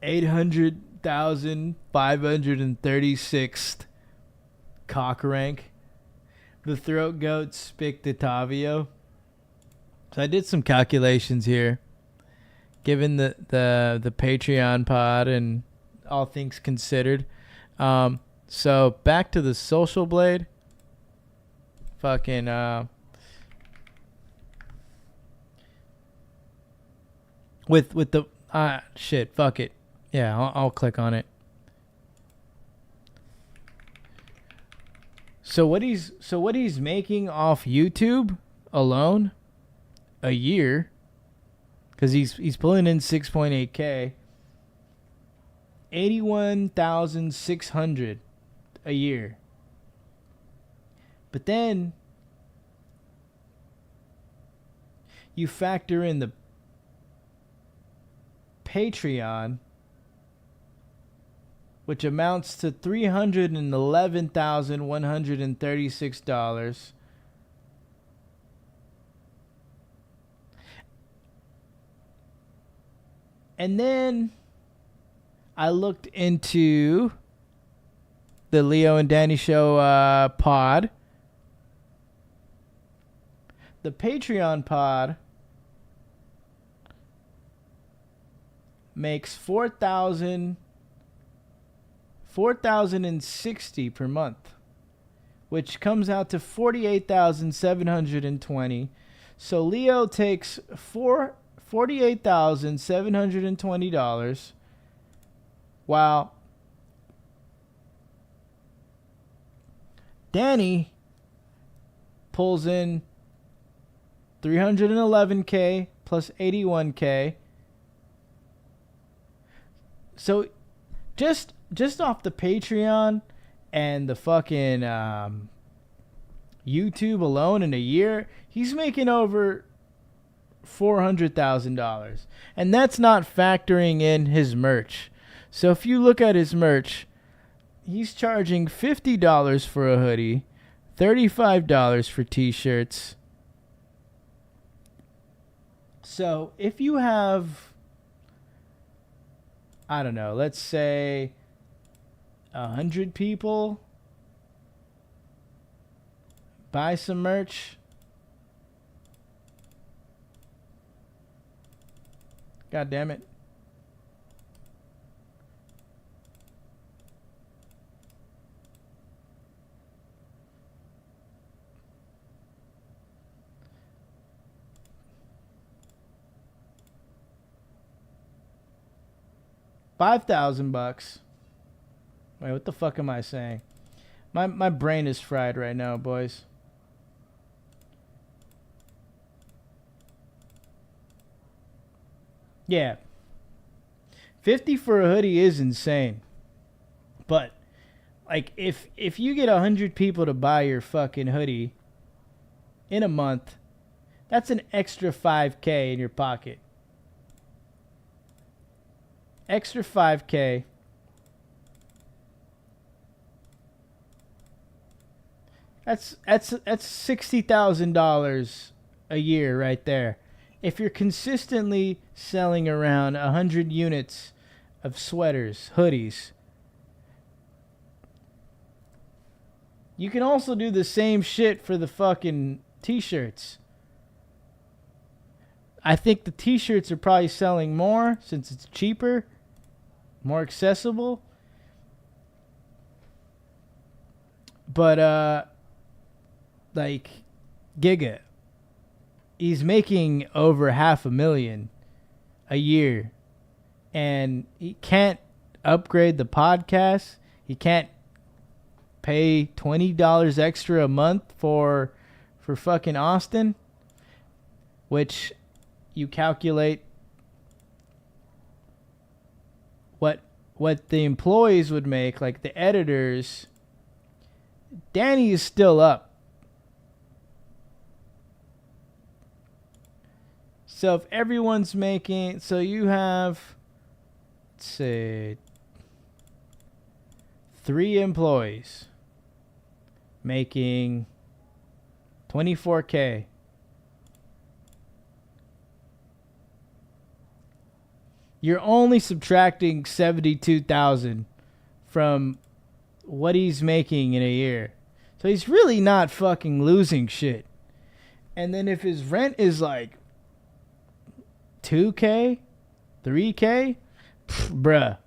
800,536th cock rank. The throat goat Spictatavio. So I did some calculations here. Given the Patreon pod and all things considered. So back to the Social Blade. Fucking with the shit, fuck it. Yeah, I'll click on it. So what he's making off YouTube alone a year, because he's pulling in 6.8K, 81,600 a year. But then you factor in the Patreon, which amounts to $311,136. And then I looked into the Leo and Danny Show pod. The Patreon pod makes $4,060 per month, which comes out to $48,720. So Leo takes $48,720, while Danny pulls in $311K plus $81K. So just off the Patreon and the fucking YouTube alone in a year, he's making over $400,000. And that's not factoring in his merch. So if you look at his merch, he's charging $50 for a hoodie, $35 for t-shirts. So if you have, I don't know, let's say 100 people buy some merch, God damn it. $5,000. Wait, what the fuck am I saying? My brain is fried right now, boys. Yeah. 50 for a hoodie is insane. But like if you get 100 people to buy your fucking hoodie in a month, that's an extra $5K in your pocket. Extra $5K. That's $60,000 a year right there. If you're consistently selling around 100 units of sweaters, hoodies, you can also do the same shit for the fucking t-shirts. I think the t-shirts are probably selling more since it's cheaper, more accessible. But like Giga, he's making over $500,000 a year, and he can't upgrade the podcast. He can't pay $20 extra a month for fucking Austin, which you calculate what the employees would make, like the editors. Danny is still up. So if everyone's making, so you have, let's say, 3 employees making $24K. You're only subtracting $72,000 from what he's making in a year. So he's really not fucking losing shit. And then if his rent is like $2K, $3K, bruh,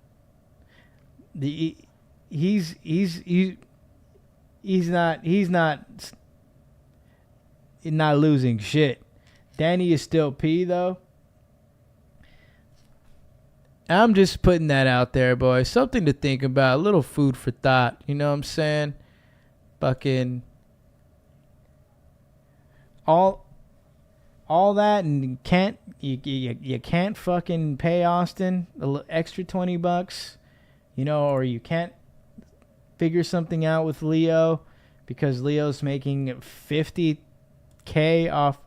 he's not losing shit. Danny is still P though. I'm just putting that out there, boys. Something to think about. A little food for thought. You know what I'm saying? Fucking all that, and you can't fucking pay Austin a extra $20, you know, or you can't figure something out with Leo because Leo's making $50K off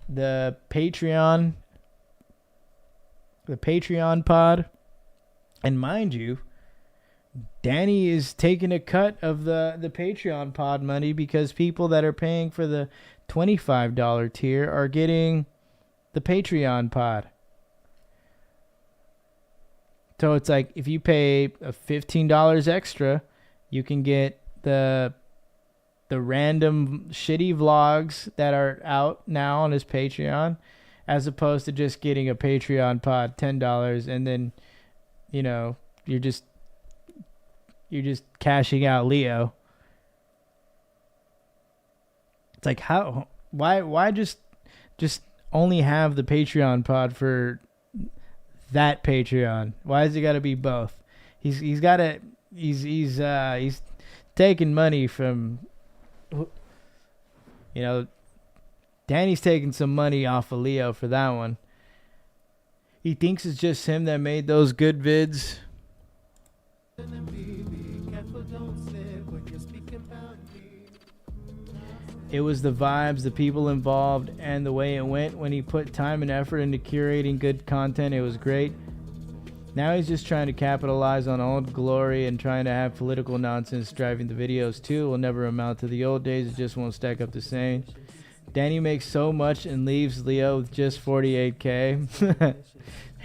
the Patreon pod. And mind you, Danny is taking a cut of the Patreon pod money because people that are paying for the $25 tier are getting the Patreon pod. So it's like if you pay $15 extra, you can get the random shitty vlogs that are out now on his Patreon. as opposed to just getting a Patreon pod, $10, and then, you know, you're just cashing out Leo. It's like, why just only have the Patreon pod for that Patreon? Why has it got to be both? He's taking money from, you know, Danny's taking some money off of Leo for that one. He thinks it's just him that made those good vids. It was the vibes, the people involved, and the way it went. When he put time and effort into curating good content, it was great. Now he's just trying to capitalize on old glory and trying to have political nonsense driving the videos too. Will never amount to the old days. It just won't stack up the same. Danny makes so much and leaves Leo with just 48K.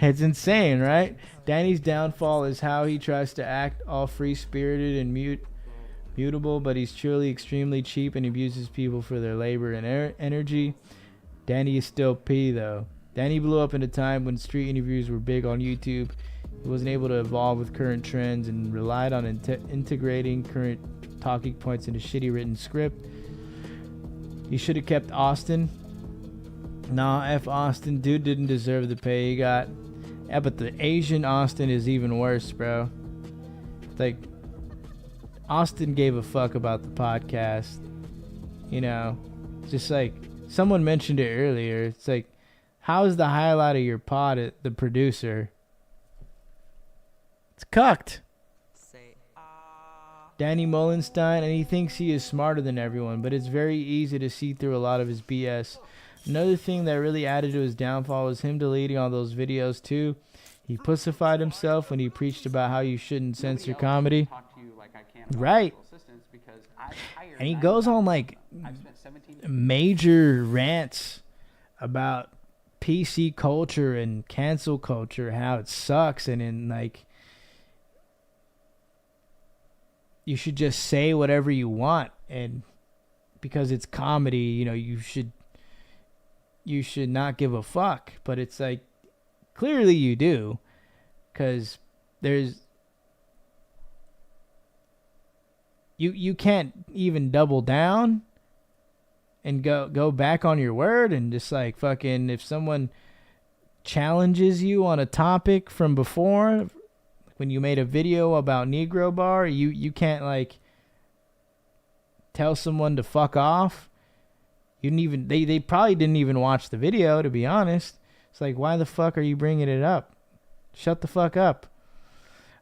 It's insane, right? Danny's downfall is how he tries to act all free-spirited and mutable, but he's truly extremely cheap and abuses people for their labor and energy. Danny is still P, though. Danny blew up in a time when street interviews were big on YouTube. He wasn't able to evolve with current trends and relied on integrating current talking points into shitty written script. He should have kept Austin. Nah, F Austin. Dude didn't deserve the pay he got. Yeah, but the Asian Austin is even worse, bro. Like, Austin gave a fuck about the podcast. You know, just like someone mentioned it earlier. It's like, how is the highlight of your pod the producer? It's cucked. Danny Mullenstein, and he thinks he is smarter than everyone, but it's very easy to see through a lot of his BS. Another thing that really added to his downfall was him deleting all those videos too. He pussified himself when he preached about how you shouldn't censor comedy. Right. And he goes on like major rants about PC culture and cancel culture, how it sucks, and in like, you should just say whatever you want, and because it's comedy, you know, you should not give a fuck. But it's like, clearly you do, because you can't even double down and go back on your word, and just like fucking, if someone challenges you on a topic from before, when you made a video about Negro Bar, you can't like tell someone to fuck off. You didn't even, they probably didn't even watch the video, to be honest. It's like, why the fuck are you bringing it up? Shut the fuck up.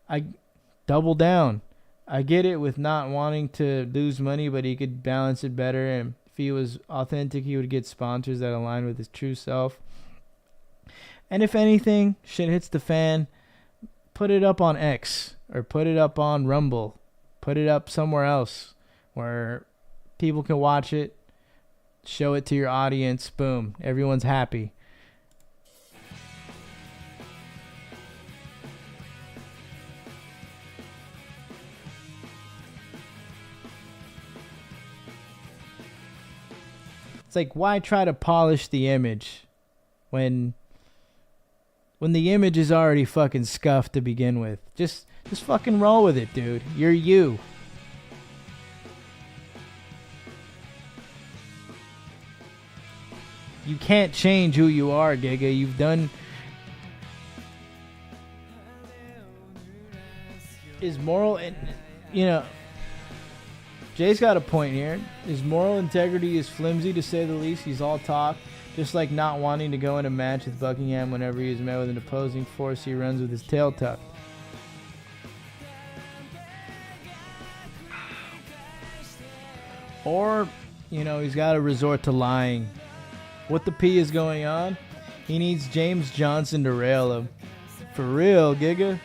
I double down. I get it with not wanting to lose money, but he could balance it better, and if he was authentic, he would get sponsors that align with his true self. And if anything, shit hits the fan, put it up on X, or put it up on Rumble. Put it up somewhere else where people can watch it. Show it to your audience. Boom. Everyone's happy. It's like, why try to polish the image when the image is already fucking scuffed to begin with? Just fucking roll with it, dude. You're you. You can't change who you are, Giga. You've done... Is moral... and you know... Jay's got a point here. His moral integrity is flimsy, to say the least. He's all talk. Just like not wanting to go in a match with Buckingham whenever he is met with an opposing force, he runs with his tail tucked. Or, you know, he's got to resort to lying. What the P is going on? He needs James Johnson to rail him. For real, Giga?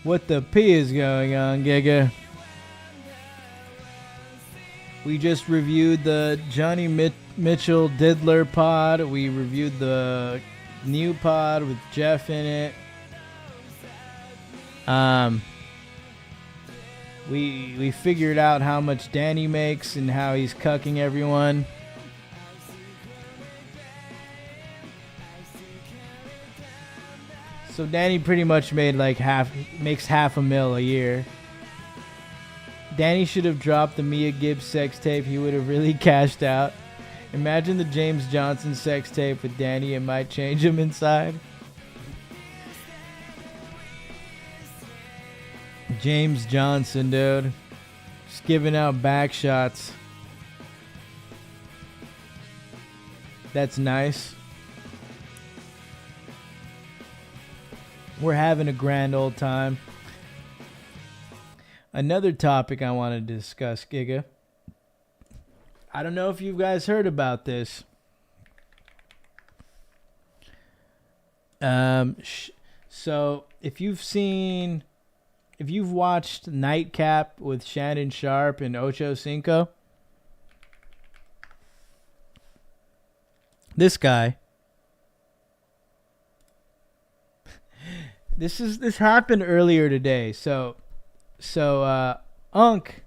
What the P is going on, Giga? We just reviewed the Johnny Mitchell Diddler pod. We reviewed the new pod with Jeff in it. We figured out how much Danny makes and how he's cucking everyone. So Danny pretty much made like makes $500,000 a year. Danny should have dropped the Mia Gibbs sex tape. He would have really cashed out. Imagine the James Johnson sex tape with Danny. It might change him inside. James Johnson, dude. Just giving out back shots. That's nice. We're having a grand old time. Another topic I want to discuss, Giga. I don't know if you guys heard about this. So if you've watched Nightcap with Shannon Sharp and Ocho Cinco, this guy, this happened earlier today. So Unk,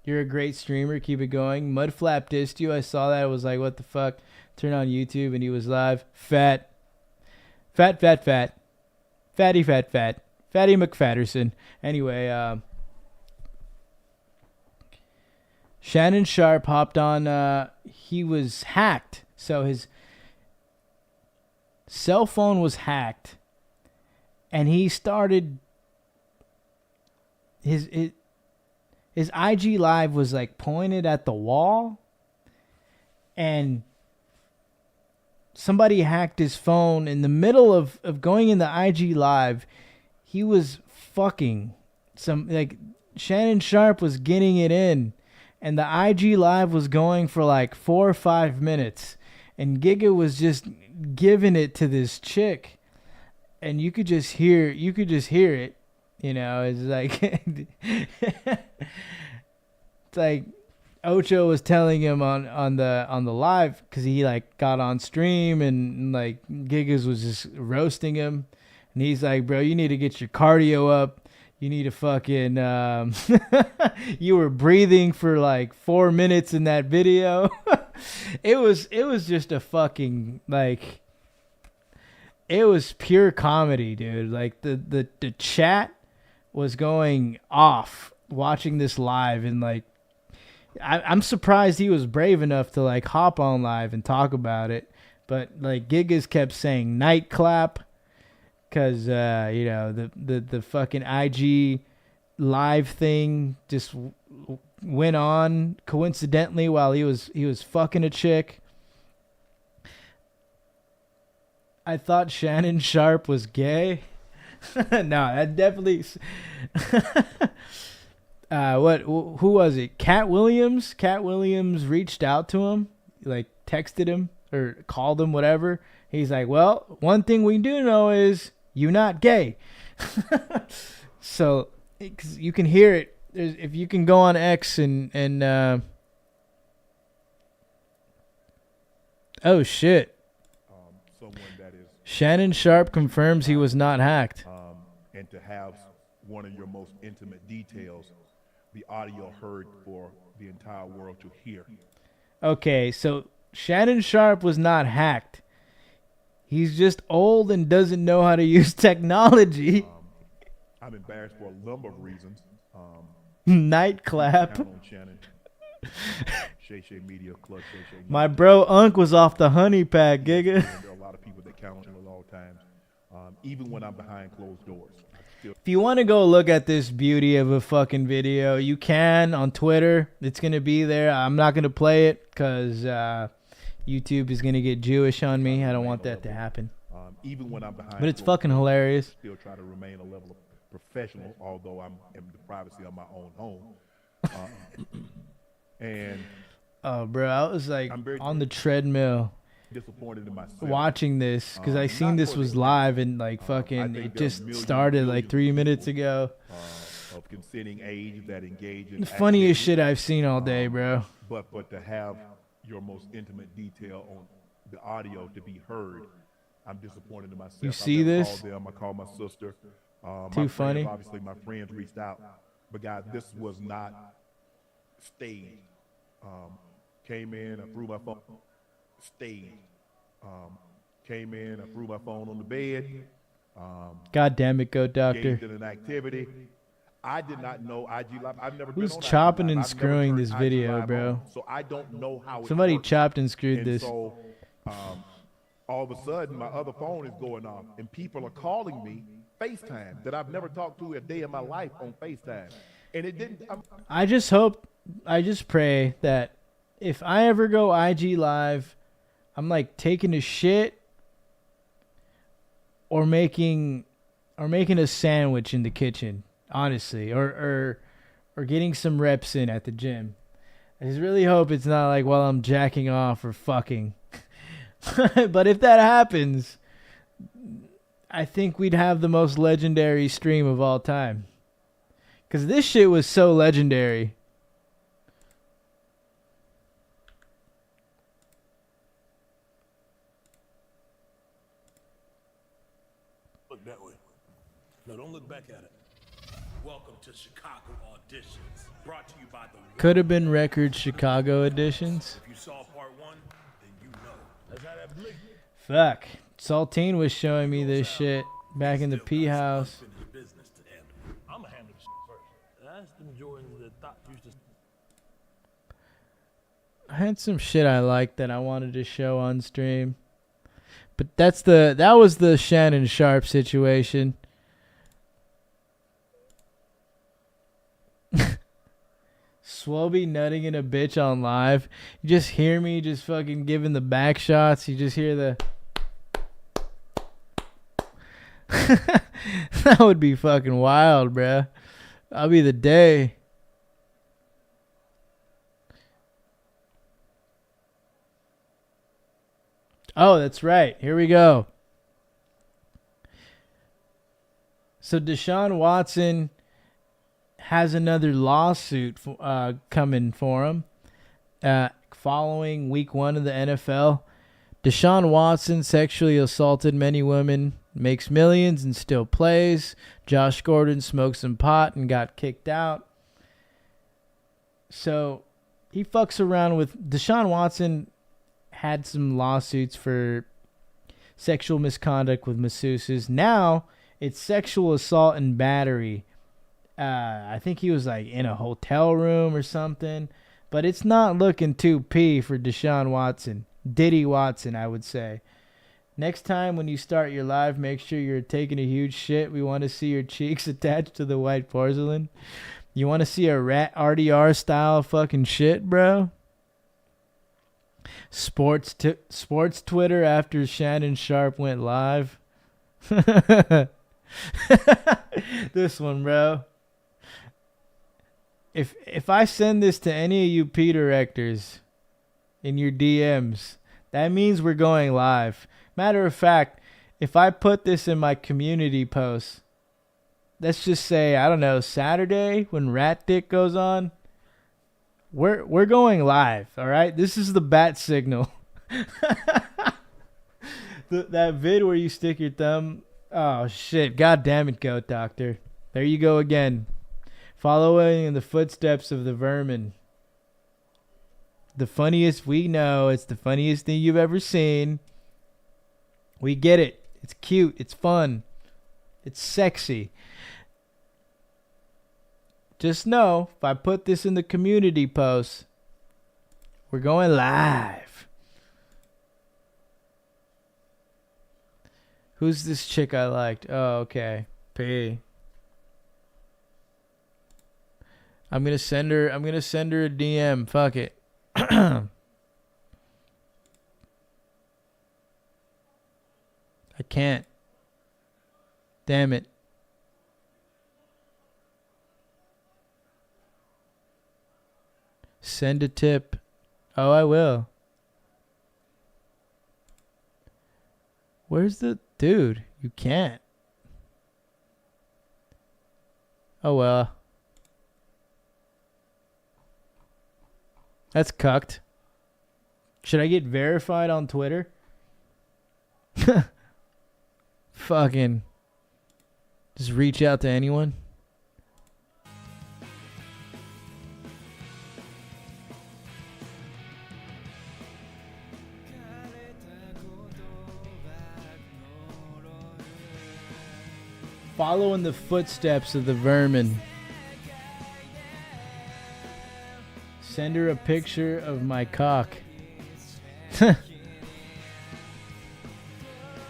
you're a great streamer. Keep it going. Mudflap dissed you. I saw that. I was like, what the fuck? Turn on YouTube and he was live. Fatty McFatterson. Anyway, Shannon Sharp hopped on. He was hacked. So his cell phone was hacked. And he started his IG live was like pointed at the wall, and somebody hacked his phone in the middle of going in the IG live. He was fucking Shannon Sharp was getting it in, and the IG live was going for like 4 or 5 minutes, and Giga was just giving it to this chick. And you could just hear it, you know. It's like it's like Ocho was telling him on the live, because he like got on stream and like Gigas was just roasting him, and he's like, bro, you need to get your cardio up. You need to fucking you were breathing for like 4 minutes in that video. It was just a fucking like. It was pure comedy, dude. Like the chat was going off watching this live, and like I'm surprised he was brave enough to like hop on live and talk about it. But like Gigas kept saying night clap, because you know the fucking IG live thing just went on coincidentally while he was fucking a chick. I thought Shannon Sharp was gay. No, that definitely. Who was it? Cat Williams. Cat Williams reached out to him, like texted him or called him, whatever. He's like, well, one thing we do know is you're not gay. So 'cause you can hear it. If you can go on X and oh shit. Shannon Sharp confirms he was not hacked. And to have one of your most intimate details, the audio heard for the entire world to hear. Okay, so Shannon Sharp was not hacked. He's just old and doesn't know how to use technology. I'm embarrassed for a number of reasons. Night clap. Shay Shay Media Club. My bro Unk was off the honey pack, Giga. There are a lot of people that count on at all times, even when I'm behind closed doors. If you want to go look at this beauty of a fucking video, you can on Twitter. It's going to be there. I'm not going to play it because YouTube is going to get Jewish on me. I don't want that to happen. Even when I'm behind, but it's fucking hilarious. Still try to remain a level of professional, although I'm in the privacy of my own home. And oh, bro, I was like on the treadmill. Disappointed in myself watching this because I seen this was live and like fucking it just started like 3 minutes ago. Of consenting age that engage in the funniest shit I've seen all day, bro. But to have your most intimate detail on the audio to be heard, I'm disappointed in myself. You see this? Called them. I called my sister. Too funny. Obviously, my friends reached out, but guys, this was not staged. Came in, I threw my phone. Staged. Came in, I threw my phone on the bed. God damn it, Goat Doctor. Engaged in an activity. I did not know IG Live. I've never Who's been on chopping IG and Live. I've never screwing turned this IG video, Live bro? on, so I don't know how it Somebody works. chopped and screwed And this. So all of a sudden, my other phone is going off, and people are calling me FaceTime that I've never talked to a day in my life on FaceTime. And it didn't. I just pray that if I ever go IG Live, I'm like taking a shit or making a sandwich in the kitchen, honestly, or getting some reps in at the gym. I just really hope it's not like while I'm jacking off or fucking. But if that happens, I think we'd have the most legendary stream of all time. Because this shit was so legendary. Look that way. No, don't look back at it. Welcome to Chicago Auditions, brought to you by the... Could have been record Chicago editions. If you saw part 1, then you know. That's how that blick. Fuck. Saltine was showing me this shit back in the P house. I'm gonna handle the shit first. That's the majority of the thought used to... I had some shit I liked that I wanted to show on stream. But that was the Shannon Sharp situation. Swoby nutting in a bitch on live. You just hear me just fucking giving the back shots. You just hear the... That would be fucking wild, bruh. I'll be the day. Oh, that's right. Here we go. So Deshaun Watson has another lawsuit coming for him following week 1 of the NFL. Deshaun Watson sexually assaulted many women, makes millions and still plays. Josh Gordon smoked some pot and got kicked out. So he fucks around with... Deshaun Watson had some lawsuits for sexual misconduct with masseuses. Now it's sexual assault and battery. I think he was like in a hotel room or something, but it's not looking too P for Deshaun Watson. Diddy Watson, I would say. Next time when you start your live, make sure you're taking a huge shit. We want to see your cheeks attached to the white porcelain. You want to see a rat RDR style fucking shit, bro? Sports Twitter after Shannon Sharp went live. This one, bro. If I send this to any of you P directors in your DMs, that means we're going live. Matter of fact, if I put this in my community post, let's just say, I don't know, Saturday when Rat Dick goes on, we're going live, all right? This is the bat signal. That vid where you stick your thumb. Oh, shit. God damn it, Goat Doctor. There you go again. Following in the footsteps of the vermin. The funniest we know. It's the funniest thing you've ever seen. We get it. It's cute. It's fun. It's sexy. Just know, if I put this in the community post, we're going live. Who's this chick I liked? Oh, okay. P. I'm gonna send her a DM. Fuck it. I can't. Damn it. Send a tip. Oh, I will. Where's the dude? You can't. Oh, well. That's cucked. Should I get verified on Twitter? Fucking. Just reach out to anyone. Following the footsteps of the vermin. Send her a picture of my cock.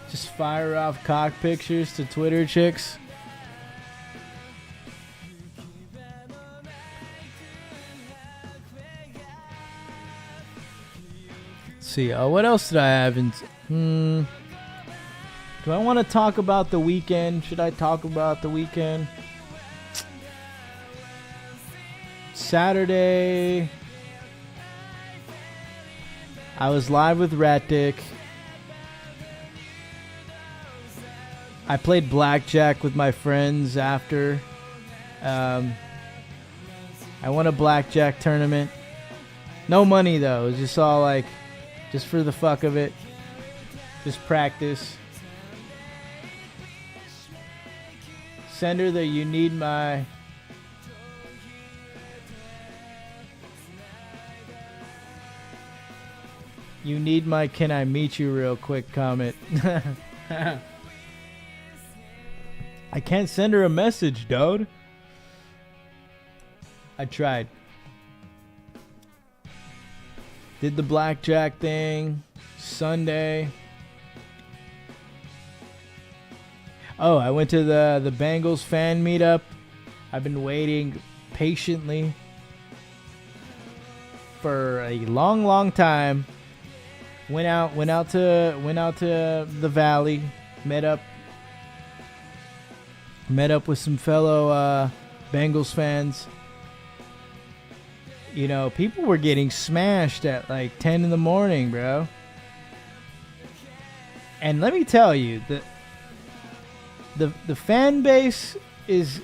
Just fire off cock pictures to Twitter chicks. Let's see, what else did I have? Do I want to talk about the weekend? Should I talk about the weekend? Saturday, I was live with Rat Dick. I played blackjack with my friends after. I won a blackjack tournament. No money though. It was just all like, just for the fuck of it. Just practice. Send her the you need my... You need my can I meet you real quick comment. I can't send her a message, dude. I tried. Did the blackjack thing. Sunday. Oh, I went to the Bengals fan meetup. I've been waiting patiently for a long time. Went out to the valley. Met up with some fellow Bengals fans. You know, people were getting smashed at like 10 in the morning, bro. And let me tell you, the fan base is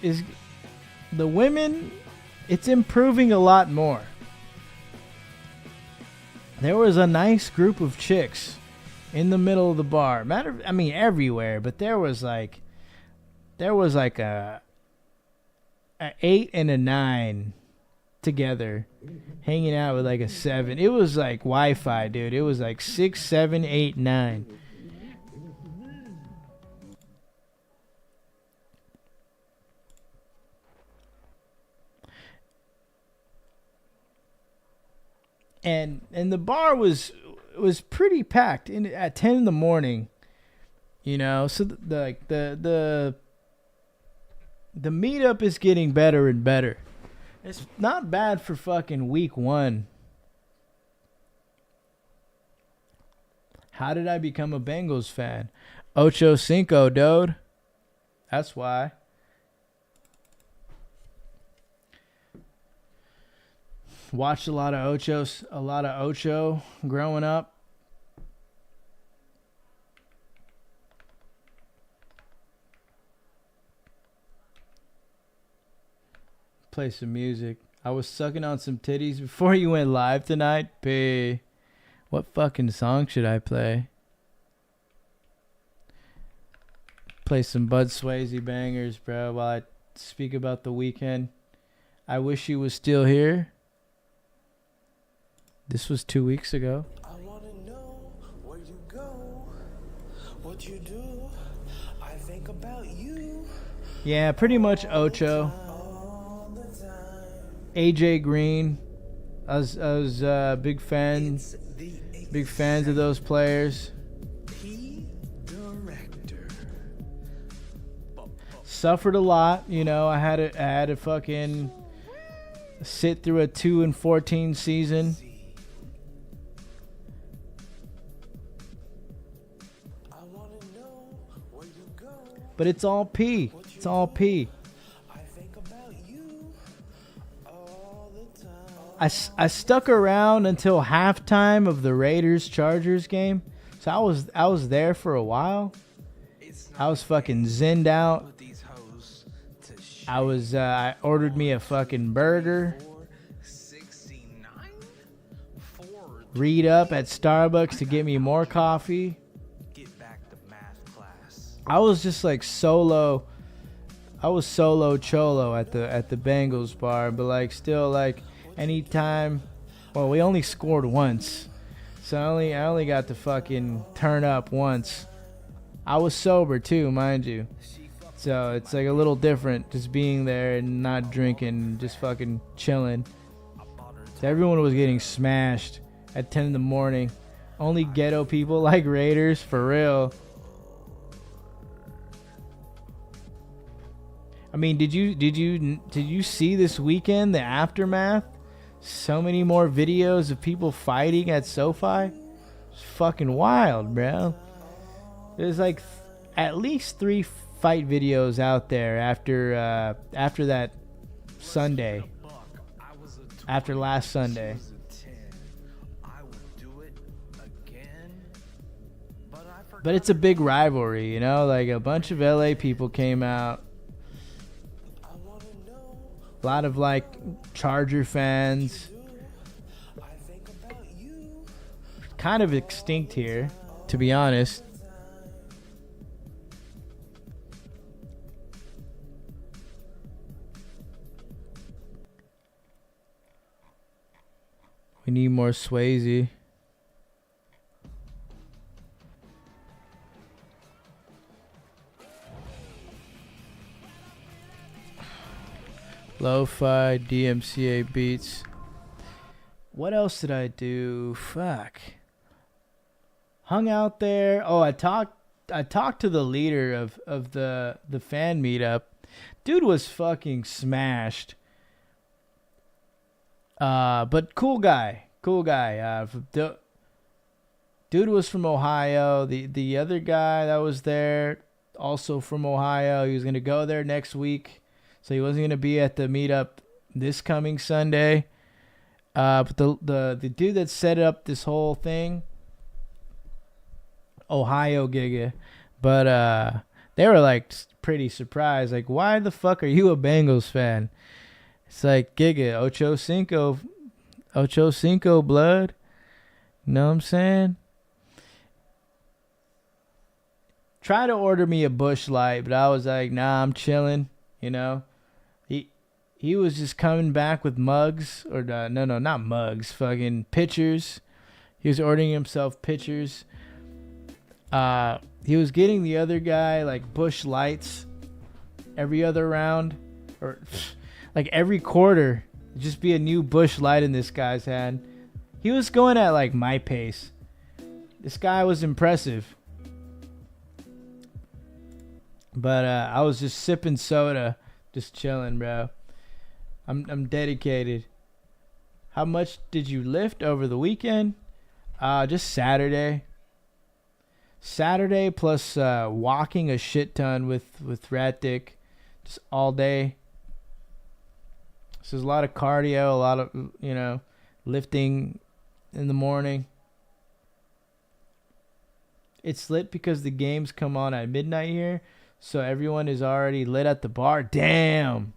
the women, it's improving a lot more. There was a nice group of chicks in the middle of the bar. I mean everywhere, but there was like a 8 and a 9 together, hanging out with like a 7. It was like Wi-Fi, dude. It was like 6, 7, 8, 9. And the bar was pretty packed at 10 in the morning, you know. So the meetup is getting better and better. It's not bad for fucking week 1. How did I become a Bengals fan? Ocho Cinco, dude. That's why. Watched a lot of Ocho growing up. Play some music. I was sucking on some titties before you went live tonight. P. What fucking song should I play? Play some Bud Swayze bangers, bro, while I speak about the weekend. I wish he was still here. This was 2 weeks ago. I wanna know where you go, what you do. I think about you. Yeah, pretty much Ocho. AJ Green. I was big fans of those players. Suffered a lot, you know. I had to fucking sit through a 2-14 season. But it's all P. It's all P. I stuck around until halftime of the Raiders-Chargers game. So I was there for a while. I was fucking zinned out. I ordered me a fucking burger. Read up at Starbucks to get me more coffee. I was just like solo. I was solo cholo at the Bengals bar, but like still like anytime. Well, we only scored once, so I only got to fucking turn up once. I was sober too, mind you. So it's like a little different just being there and not drinking, just fucking chilling. So everyone was getting smashed at 10 in the morning. Only ghetto people like Raiders, for real. I mean, did you see this weekend the aftermath? So many more videos of people fighting at SoFi. It's fucking wild, bro. There's like at least 3 fight videos out there after that Sunday. After last Sunday. But it's a big rivalry, you know? Like a bunch of LA people came out. A lot of like Charger fans. Kind of extinct here, to be honest. We need more Swayze. Lo-fi DMCA beats. What else did I do? Fuck. Hung out there. Oh, I talked to the leader of the fan meetup. Dude was fucking smashed. But cool guy. Dude was from Ohio. The other guy that was there, also from Ohio. He was gonna go there next week. So he wasn't gonna be at the meetup this coming Sunday. But the dude that set up this whole thing, Ohio Giga, but they were like pretty surprised. Like, why the fuck are you a Bengals fan? It's like, Giga, Ocho Cinco, blood. You know what I'm saying? Try to order me a Busch Light, but I was like, nah, I'm chilling. You know. He was just coming back with mugs, or no, not mugs, fucking pitchers. He was ordering himself pitchers. He was getting the other guy like Busch Lights every other round, or like every quarter, just be a new Busch Light in this guy's hand. He was going at like my pace. This guy was impressive. But I was just sipping soda, just chilling, bro. I'm dedicated. How much did you lift over the weekend? Just Saturday. Saturday plus walking a shit ton with Rat Dick, just all day. So there's a lot of cardio, a lot of lifting in the morning. It's lit because the games come on at midnight here, so everyone is already lit at the bar. Damn.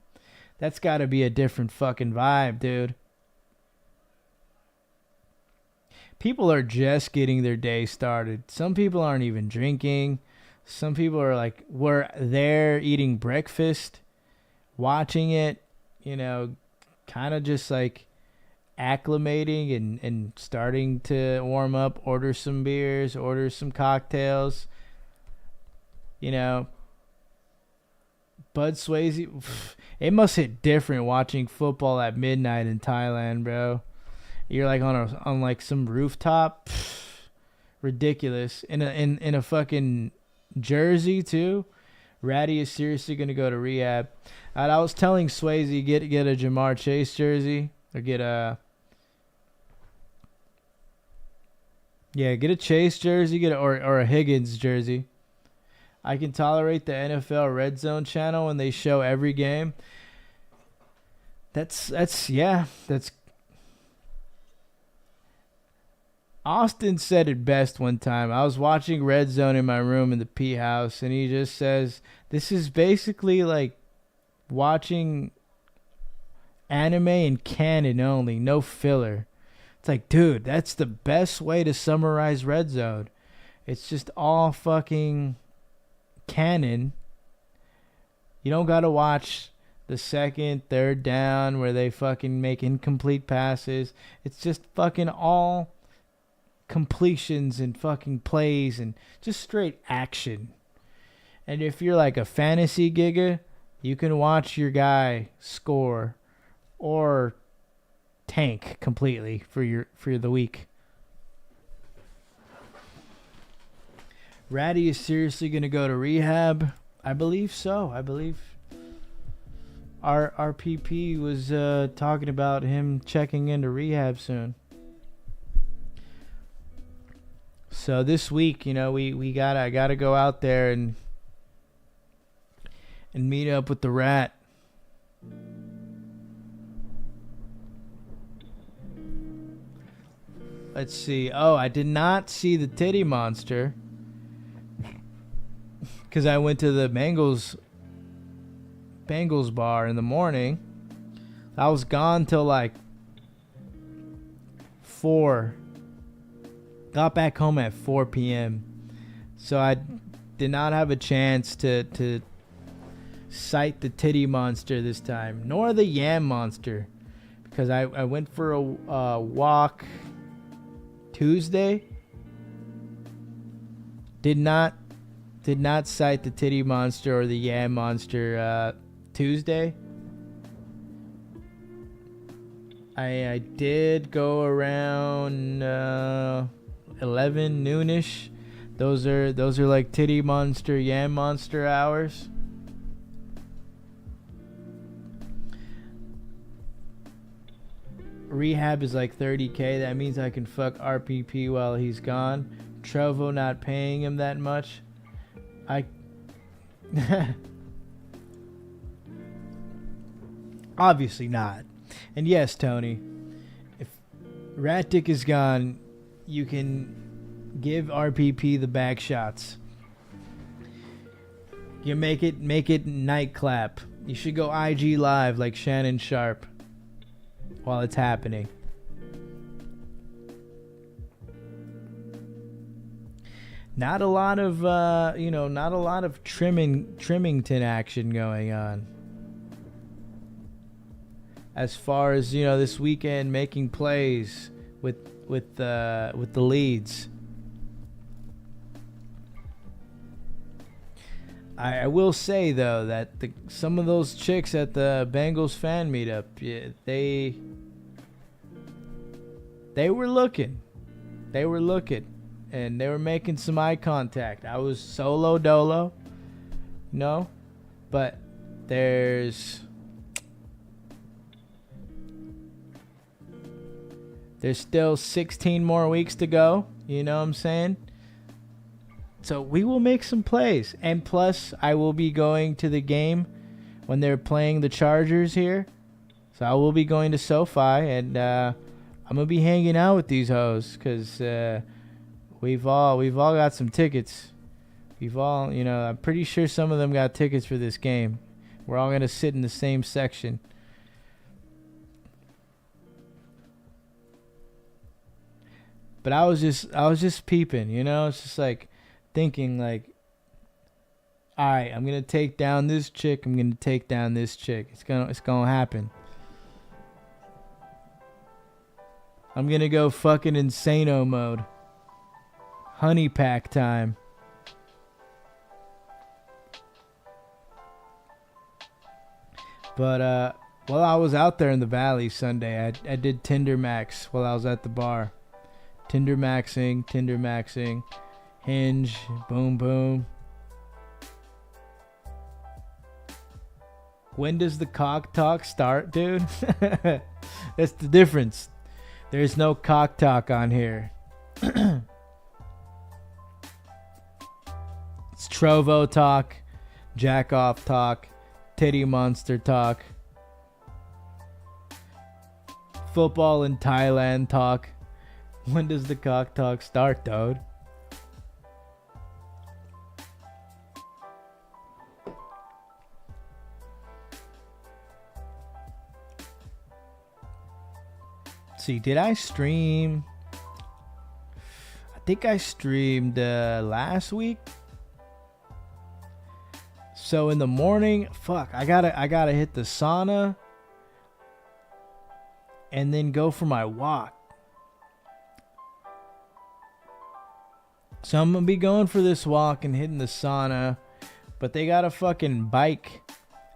That's got to be a different fucking vibe, dude. People are just getting their day started. Some people aren't even drinking. Some people are like, we're there eating breakfast, watching it, kind of just like acclimating and starting to warm up, order some beers, order some cocktails. Bud Swayze, it must hit different watching football at midnight in Thailand, bro. You're like on like some rooftop, ridiculous. In a fucking jersey too. Ratty is seriously gonna go to rehab. I was telling Swayze get a Jamar Chase jersey or get a Chase jersey, or a Higgins jersey. I can tolerate the NFL Red Zone channel when they show every game. That's Austin said it best one time. I was watching Red Zone in my room in the P house, and he just says, this is basically like watching anime and canon only, no filler. It's like, dude, that's the best way to summarize Red Zone. It's just all fucking canon. You don't gotta watch the second, third down where they fucking make incomplete passes. It's just fucking all completions and fucking plays and just straight action. And if you're like a fantasy giga, you can watch your guy score or tank completely for the week. Ratty is seriously going to go to rehab? I believe so. I believe our PP was talking about him checking into rehab soon. So this week, you know, I gotta go out there and meet up with the rat. Let's see. Oh, I did not see the titty monster because I went to the Bengals bar in the morning. I was gone till like 4. Got back home at 4 p.m. So I did not have a chance to sight the titty monster this time, nor the yam monster, because I went for a walk Tuesday. Did not sight the titty monster or the yam monster Tuesday. I did go around 11 noonish. Those are like titty monster, yam monster hours. Rehab is like 30K. That means I can fuck RPP while he's gone. Trovo not paying him that much. Obviously not. And yes, Tony, if Rat Dick is gone, you can give RPP the back shots. You make it night clap. You should go IG live like Shannon Sharp while it's happening. Not a lot of not a lot of Trimmington action going on. As far as, this weekend making plays with the leads. I will say though that some of those chicks at the Bengals fan meetup, they were looking, and they were making some eye contact. I was solo dolo, but there's still 16 more weeks to go. You know what I'm saying? So we will make some plays. And plus, I will be going to the game when they're playing the Chargers here. So I will be going to SoFi, and I'm going to be hanging out with these hoes because we've all got some tickets. I'm pretty sure some of them got tickets for this game. We're all going to sit in the same section. But I was just peeping, It's just like thinking like, all right, I'm gonna take down this chick. I'm gonna take down this chick. It's gonna happen. I'm gonna go fucking insano mode. Honey pack time. But while I was out there in the valley Sunday, I did Tinder Max while I was at the bar. Tinder maxing, Hinge, boom, boom. When does the cock talk start, dude? That's the difference. There's no cock talk on here. It's Trovo talk, jack off talk, titty monster talk, football in Thailand talk. When does the cock talk start, dude? See, did I stream? I think I streamed last week. So in the morning, fuck, I gotta hit the sauna and then go for my walk. So I'm going to be going for this walk and hitting the sauna, But they got a fucking bike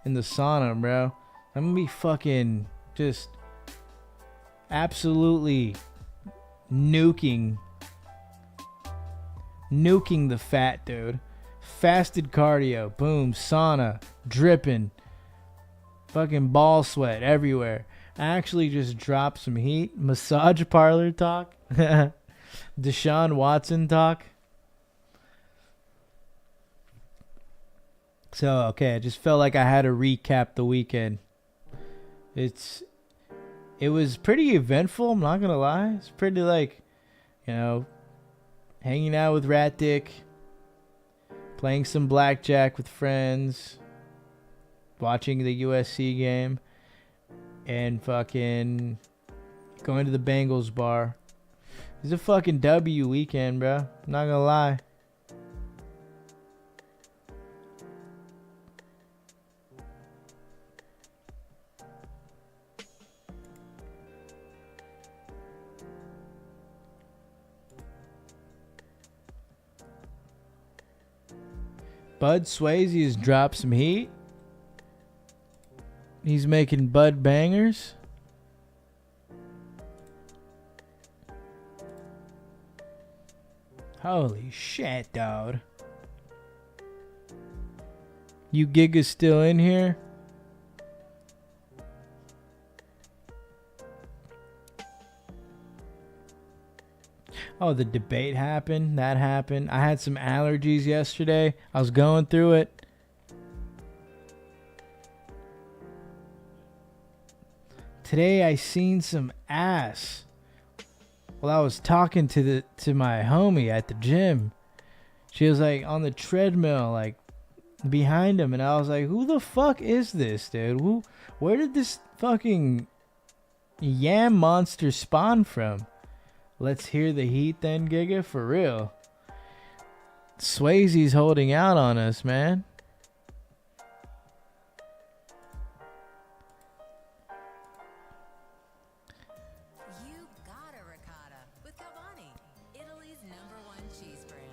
in the sauna, bro. I'm gonna be fucking just absolutely nuking the fat dude. Fasted cardio, boom, sauna, dripping, fucking ball sweat everywhere. I actually just dropped some heat. Massage parlor talk. Deshaun Watson talk. So, okay, I just felt like I had to recap the weekend. It was pretty eventful, I'm not gonna lie. It's pretty, like, you know, hanging out with Rat Dick, playing some blackjack with friends, watching the USC game, and fucking going to the Bengals bar. It's a fucking W weekend, bro. I'm not gonna lie. Bud Swayze has dropped some heat. He's making Bud bangers. Holy shit, dude. You Giga's still in here? Oh, the debate happened. That happened. I had some allergies yesterday. I was going through it. Today I seen some ass. Well, I was talking to my homie at the gym. She was like on the treadmill, like behind him, and I was like, "Who the fuck is this, dude? Where did this fucking yam monster spawn from?" Let's hear the heat then, Giga, for real. Swayze's holding out on us, man. You got a ricotta with Cavani, Italy's #1 cheese brand.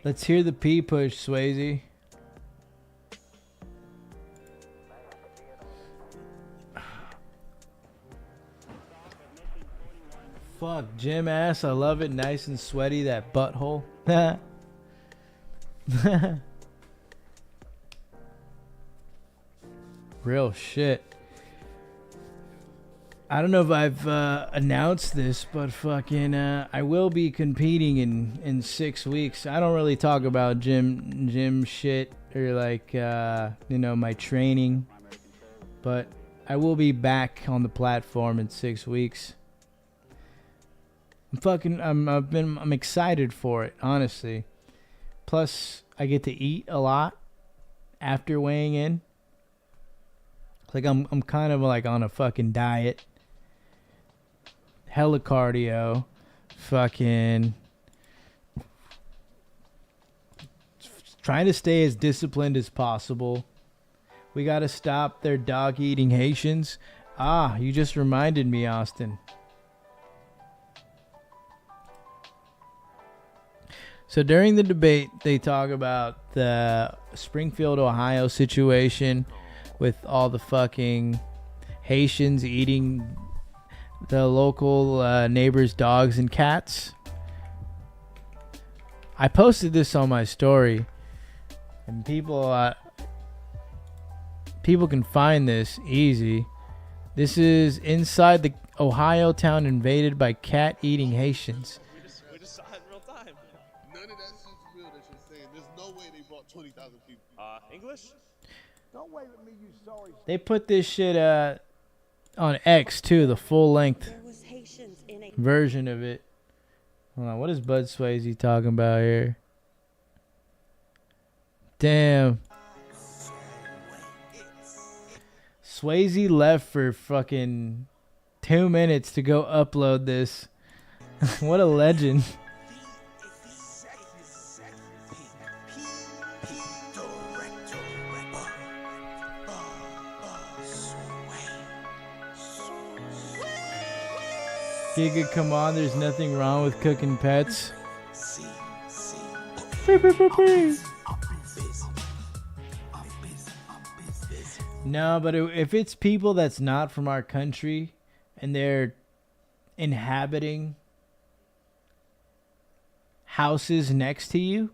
Let's hear the P push, Swayze. Fuck, gym ass. I love it. Nice and sweaty, that butthole. Real shit. I don't know if I've announced this, but fucking I will be competing in 6 weeks. I don't really talk about gym shit or like you know, my training, but I will be back on the platform in 6 weeks. I'm excited for it, honestly. Plus, I get to eat a lot after weighing in. Like I'm kind of like on a fucking diet. Hella cardio, fucking trying to stay as disciplined as possible. We gotta stop their dog eating Haitians. Ah, you just reminded me, Austin. So during the debate, they talk about the Springfield, Ohio situation with all the fucking Haitians eating the local neighbors' dogs and cats. I posted this on my story, and people can find this easy. This is inside the Ohio town invaded by cat-eating Haitians. We just saw it in real time. None of that shit's real that you're saying. There's no way they brought 20,000 people. English? Don't wave at me, you sorry. They put this shit on X too, the full length version of it. Hold on, what is Bud Swayze talking about here? Damn. Swayze left for fucking 2 minutes to go upload this. What a legend. Giga, come on. There's nothing wrong with cooking pets. Beep, beep, beep, beep. No, but if it's people that's not from our country and they're inhabiting houses next to you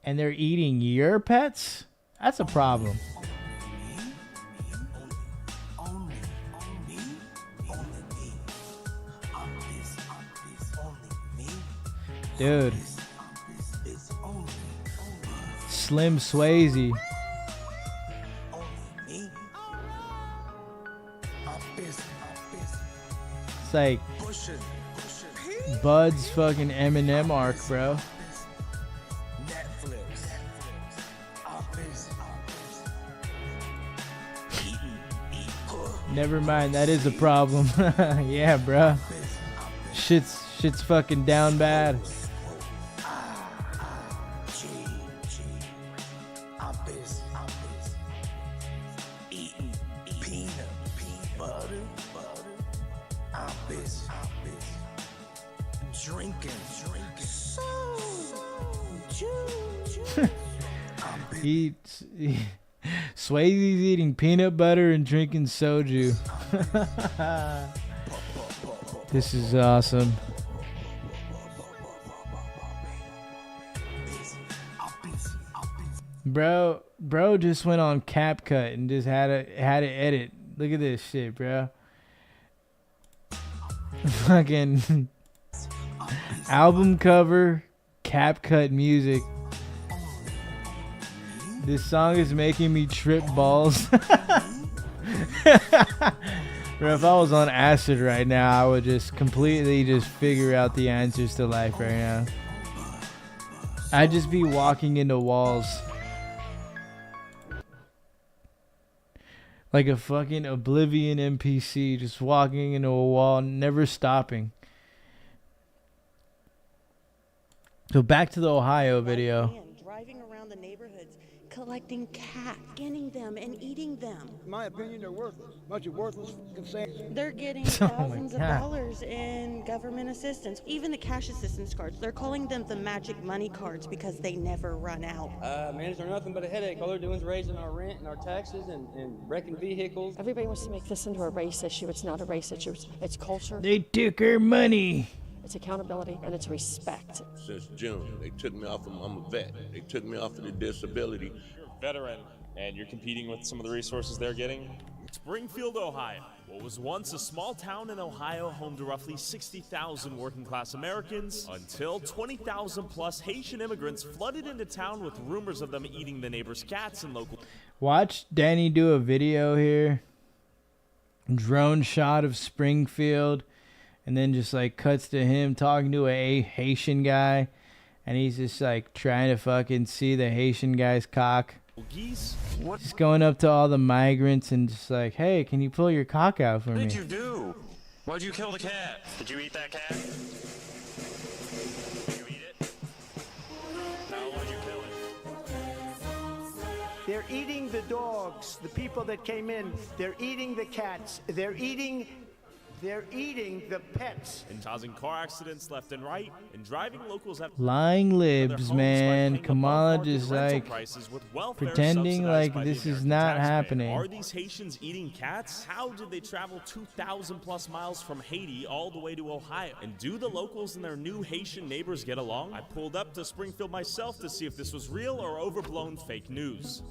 and they're eating your pets, that's a problem. Dude. Slim Swayze. It's like Bud's fucking Eminem arc, bro. Never mind, that is a problem. Yeah, bro. Shit's fucking down bad. Swayze's eating peanut butter and drinking soju. This is awesome. Bro just went on CapCut and just had to edit. Look at this shit, bro. Fucking album cover, CapCut music. This song is making me trip balls. Bro, if I was on acid right now, I would just completely just figure out the answers to life right now. I'd just be walking into walls. Like a fucking Oblivion NPC, just walking into a wall, never stopping. So back to the Ohio video. Driving around the neighborhoods, collecting cats, skinning them, and eating them. In my opinion, they're worthless. Bunch of worthless consent. They're getting Oh my thousands of God. dollars in government assistance. Even the cash assistance cards, they're calling them the magic money cards because they never run out. Man, they're nothing but a headache. All they're doing is raising our rent and our taxes and wrecking vehicles. Everybody wants to make this into a race issue. It's not a race issue. It's culture. They took our money. It's accountability and it's respect. Since June, they took me off of, I'm a vet. They took me off of the disability. You're a veteran, and you're competing with some of the resources they're getting. Springfield, Ohio. What was once a small town in Ohio, home to roughly 60,000 working-class Americans, until 20,000 plus Haitian immigrants flooded into town with rumors of them eating the neighbors' cats and local. Watch Danny do a video here. Drone shot of Springfield. And then just like cuts to him talking to a Haitian guy. And he's just like trying to fucking see the Haitian guy's cock. Geese? Just going up to all the migrants and just like, hey, can you pull your cock out for What me? did you do? Why'd you kill the cat? Did you eat that cat? Did you eat it? No, why'd you kill it? They're eating the dogs, the people that came in. They're eating the cats. They're eating the pets. And causing car accidents left and right, and driving locals have Lying libs, man. Kamala just rental like prices with welfare pretending subsidized like by the this is American not taxpayer. happening. Are these Haitians eating cats? How did they travel 2,000 plus miles from Haiti all the way to Ohio? And do the locals and their new Haitian neighbors get along? I pulled up to Springfield myself to see if this was real or overblown fake news.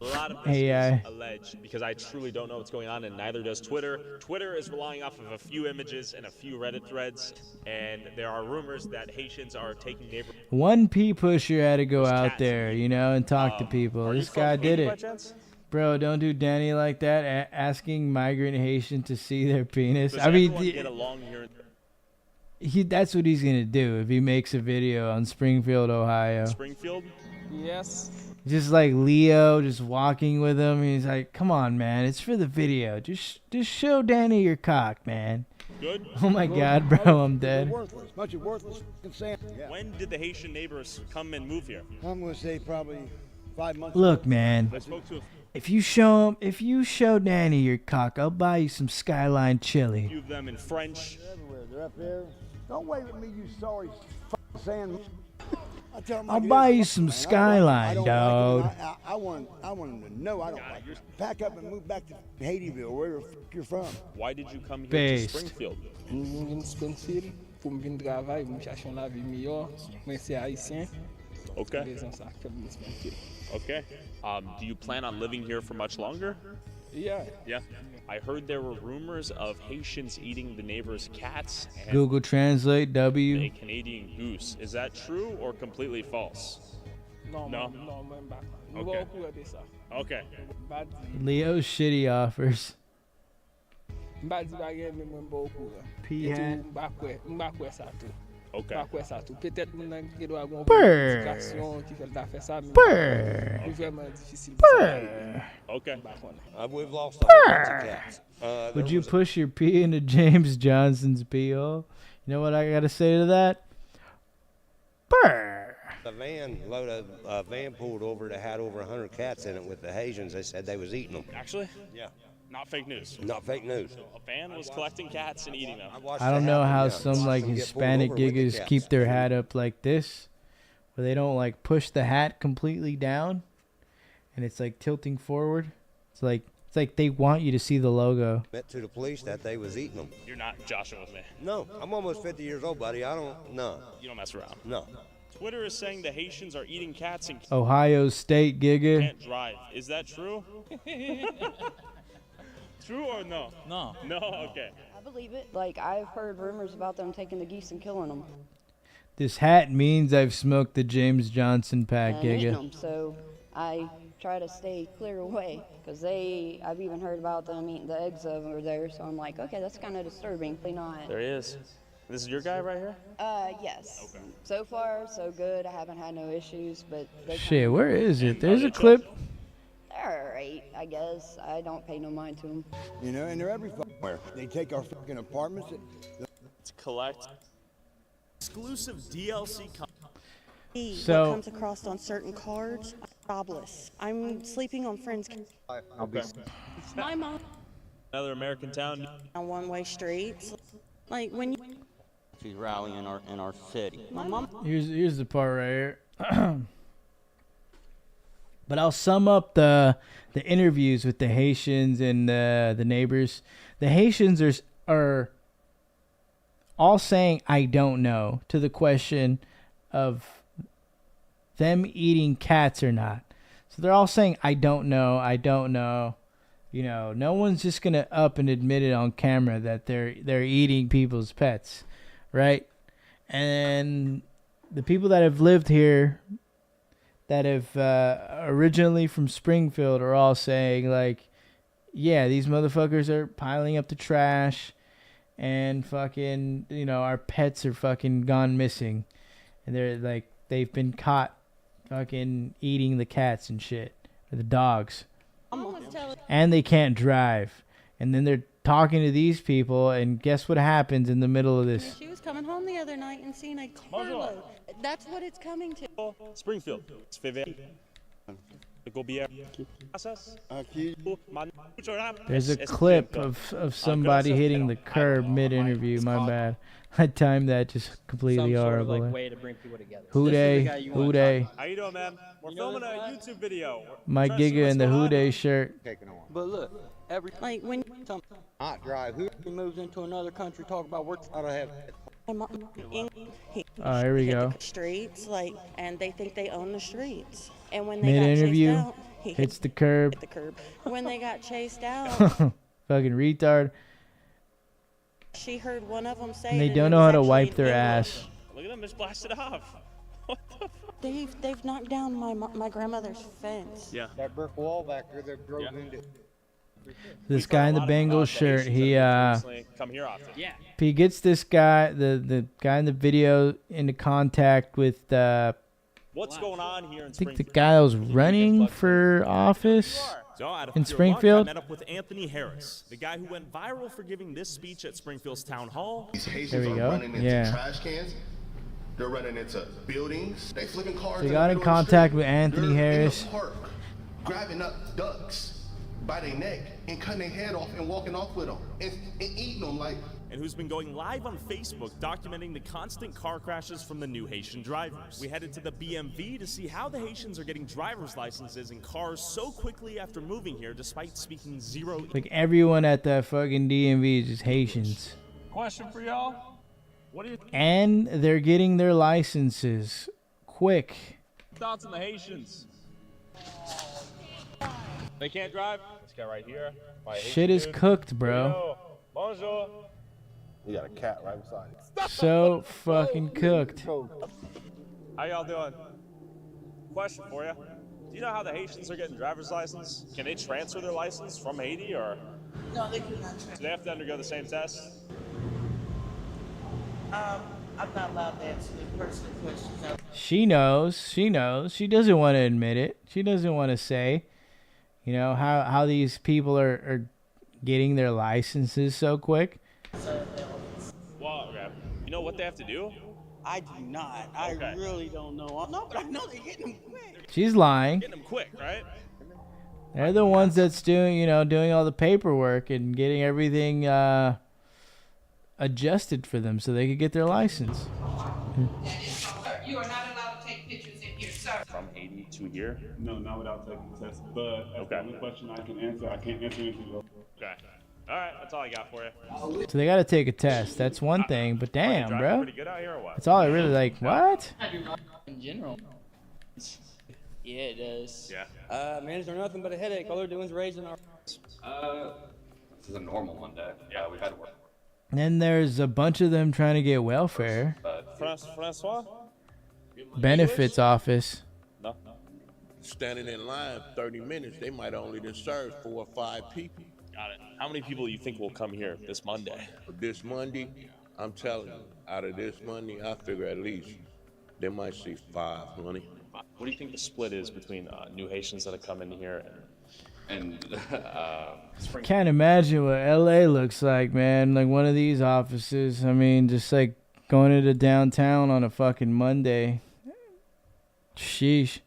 A lot of this AI. is alleged because I truly don't know what's going on, and neither does Twitter. Twitter is relying off of a few images and a few Reddit threads, and there are rumors that Haitians are taking neighbor. One P pusher had to go out there, you know, and talk to people. are you This from guy did Haiti by it. chance? Bro, don't do Danny like that. Asking migrant Haitian to see their penis. Does I mean, everyone get along here? that's what he's gonna do if he makes a video on Springfield, Ohio. Springfield? Yes. Just like Leo, just walking with him. He's like, "Come on, man, it's for the video. Just show Danny your cock, man." Good. Oh my God, bro, I'm dead. Worthless. Bunch of worthless consent. Yeah. When did the Haitian neighbors come and move here? I'm gonna say probably 5 months. Look, man, I spoke to If you show Danny your cock, I'll buy you some Skyline chili. A few of them in French. Everywhere. They're up there. Don't wave at me, you sorry sand. I'll buy you some Skyline, dog. I want them to know I don't like it. Pack up and move back to Haitieville, where the fuck you're from. Why did you come here Based. to Springfield? Pour me vir travail, me chercher une vie meilleure. Moi, c'est haïtien. Okay. Raison ça que me Springfield. Okay. Do you plan on living here for much longer? Yeah. Yeah. I heard there were rumors of Haitians eating the neighbors' cats and Google Translate W. a Canadian goose. Is that true or completely false? No. No? Même pas. Okay. Beaucoup de ça. Okay. Leo's shitty offers. M'a dit baguette mais moi beaucoup. Peahat. M'a quoi ça tout. Okay. M'a quoi ça tout. Peut-être mon qui doit avoir une Brr. explication qui fait faire ça mais Brr. c'est vraiment difficile. Okay. We've lost a whole bunch of cats. Would you push your pee into James Johnson's pee hole? You know what I gotta say to that? Brr. A van pulled over that had over 100 cats in it with the Haitians. They said they was eating them. Actually? Yeah. Not fake news. Not fake news. So a van was collecting cats and eating them. I don't know how some like Hispanic giggers keep their hat up like this, where they don't like push the hat completely down, and it's like tilting forward. It's like they want you to see the logo. Admit to the police that they was eating them. You're not joshing with me. No, I'm almost 50 years old, buddy. No. You don't mess around. No. Twitter is saying the Haitians are eating cats and Ohio State gigger. can't drive. Is that true? True or no? No. No? Okay. I believe it. Like, I've heard rumors about them taking the geese and killing them. This hat means I've smoked the James Johnson pack, And eating gigger. them, so I try to stay clear away. Because I've even heard about them eating the eggs over there, so I'm like, okay, that's kind of disturbing. Not. There he is. This is your guy right here? Yes. Okay. So far, so good. I haven't had no issues, but they Shit, where is it? There's a clip. they're alright, I guess. I don't pay no mind to them. You know, and they're everywhere. They take our fucking apartments. Let's collect exclusive DLC So- what comes across on certain cards, jobless. I'm sleeping on friends' Okay. my mom Another American town. on one-way streets. Like when you She's rallying in our city. my mom Here's the part right here. But I'll sum up the interviews with the Haitians and the neighbors. The Haitians are all saying I don't know to the question of them eating cats or not. So they're all saying I don't know. You know, no one's just gonna up and admit it on camera that they're eating people's pets, right? And the people that have lived here, that have originally from Springfield, are all saying like, yeah, these motherfuckers are piling up the trash, and fucking, you know, our pets are fucking gone missing, and they're like they've been caught fucking eating the cats and shit, or the dogs. And they can't drive. And then they're talking to these people, and guess what happens in the middle of this? she was coming home the other night and seeing a carload. That's what it's coming to. Springfield. It's février. There's a clip of somebody hitting the curb mid-interview. My bad. I timed that just completely Some sort of, horribly. like, way to bring people together. Who This is the day? guy you Who wanna day? How you doing, man? We're filming a YouTube video. My Giga in the Who Day shirt. But look, every like when Hot drive. Who moves into another country, talk about work. I don't have. my mom Oh, here we go. streets, like, and they think they own the streets. And when they Mid-interview, got chased out, he hits the curb. hit the curb. When they got chased out, Fucking retard. she heard one of them say And they that don't it know was how to actually wipe their an envelope. Look ass. at them, just blasted off. They've knocked down my grandmother's fence. Yeah. That brick wall back there that drove into. This guy in the Bengals shirt, he Come here often. Yeah. he gets this guy, the guy in the video, into contact with What's going on here in I think the Springfield? guy that was running for office So out of in Pier 1, I Springfield. met up with Anthony Harris, the guy who went viral for giving this speech at Springfield's town hall. These Haitians There we are go. running into Yeah. trash cans. They're running into buildings. They flipping cars. They in got the in middle of the contact street. with Anthony They're Harris. In the park. grabbing up ducks by their neck and cutting their head off and walking off with them and eating them like. And who's been going live on Facebook documenting the constant car crashes from the new Haitian drivers. We headed to the BMV to see how the Haitians are getting driver's licenses in cars so quickly after moving here despite speaking zero. Like everyone at that fucking DMV is just Haitians. Question for y'all. What are your And they're getting their licenses quick. thoughts on the Haitians? They can't drive? This guy right here. Shit is cooked, bro. Bonjour. You got a cat right beside you. So fucking cooked. How y'all doing? Question for you. Do you know how the Haitians are getting driver's license? Can they transfer their license from Haiti or? No, they cannot transfer. Do they have to undergo the same test? I'm not allowed to answer the personal questions. She knows. She knows. She doesn't want to admit it. She doesn't want to say, you know, how these people are getting their licenses so quick. Well, okay. You know what they have to do? I do not. I really don't know. No, but I know they're getting them quick. She's lying. Getting them quick, right? They're the ones that's doing all the paperwork and getting everything adjusted for them so they could get their license. You are not allowed to take pictures in here, sir. From Haiti to here? No, not without taking the test. But that's the only question I can answer. I can't answer anything else. Okay. All right, that's all I got for you. So they got to take a test. That's one thing, but damn, bro. Pretty good out here or what? That's all I really like. What? In general. Yeah, it does. Yeah. Man, they're nothing but a headache. All they're doing is raising our. This is a normal Monday. Yeah, we've had work. And then there's a bunch of them trying to get welfare. Francois? Benefits office. No. Standing in line 30 minutes, they might only just serve 4 or 5 people. Got it. How many people do you think will come here this Monday? This Monday, I'm telling you, out of this Monday, I figure at least they might see 5, honey. What do you think the split is between new Haitians that have come in here and Can't imagine what LA looks like, man. Like one of these offices. I mean, just like going into downtown on a fucking Monday. Sheesh.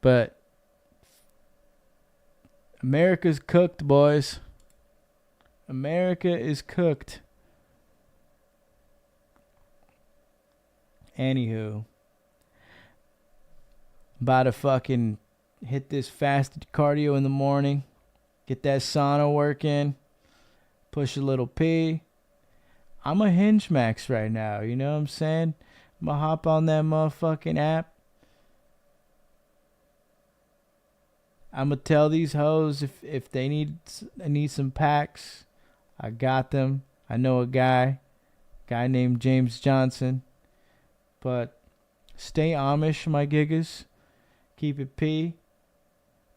But America's cooked, boys. America is cooked. Anywho. About to fucking hit this fasted cardio in the morning. Get that sauna working. Push a little pee. I'm a hinge max right now. You know what I'm saying? I'm gonna hop on that motherfucking app. I'm gonna tell these hoes if they need some packs, I got them. I know a guy named James Johnson. But stay Amish, my gigas. Keep it P.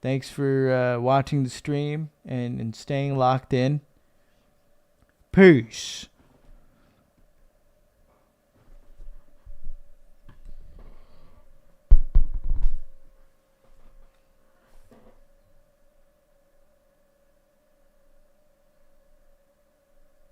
Thanks for watching the stream and staying locked in. Peace.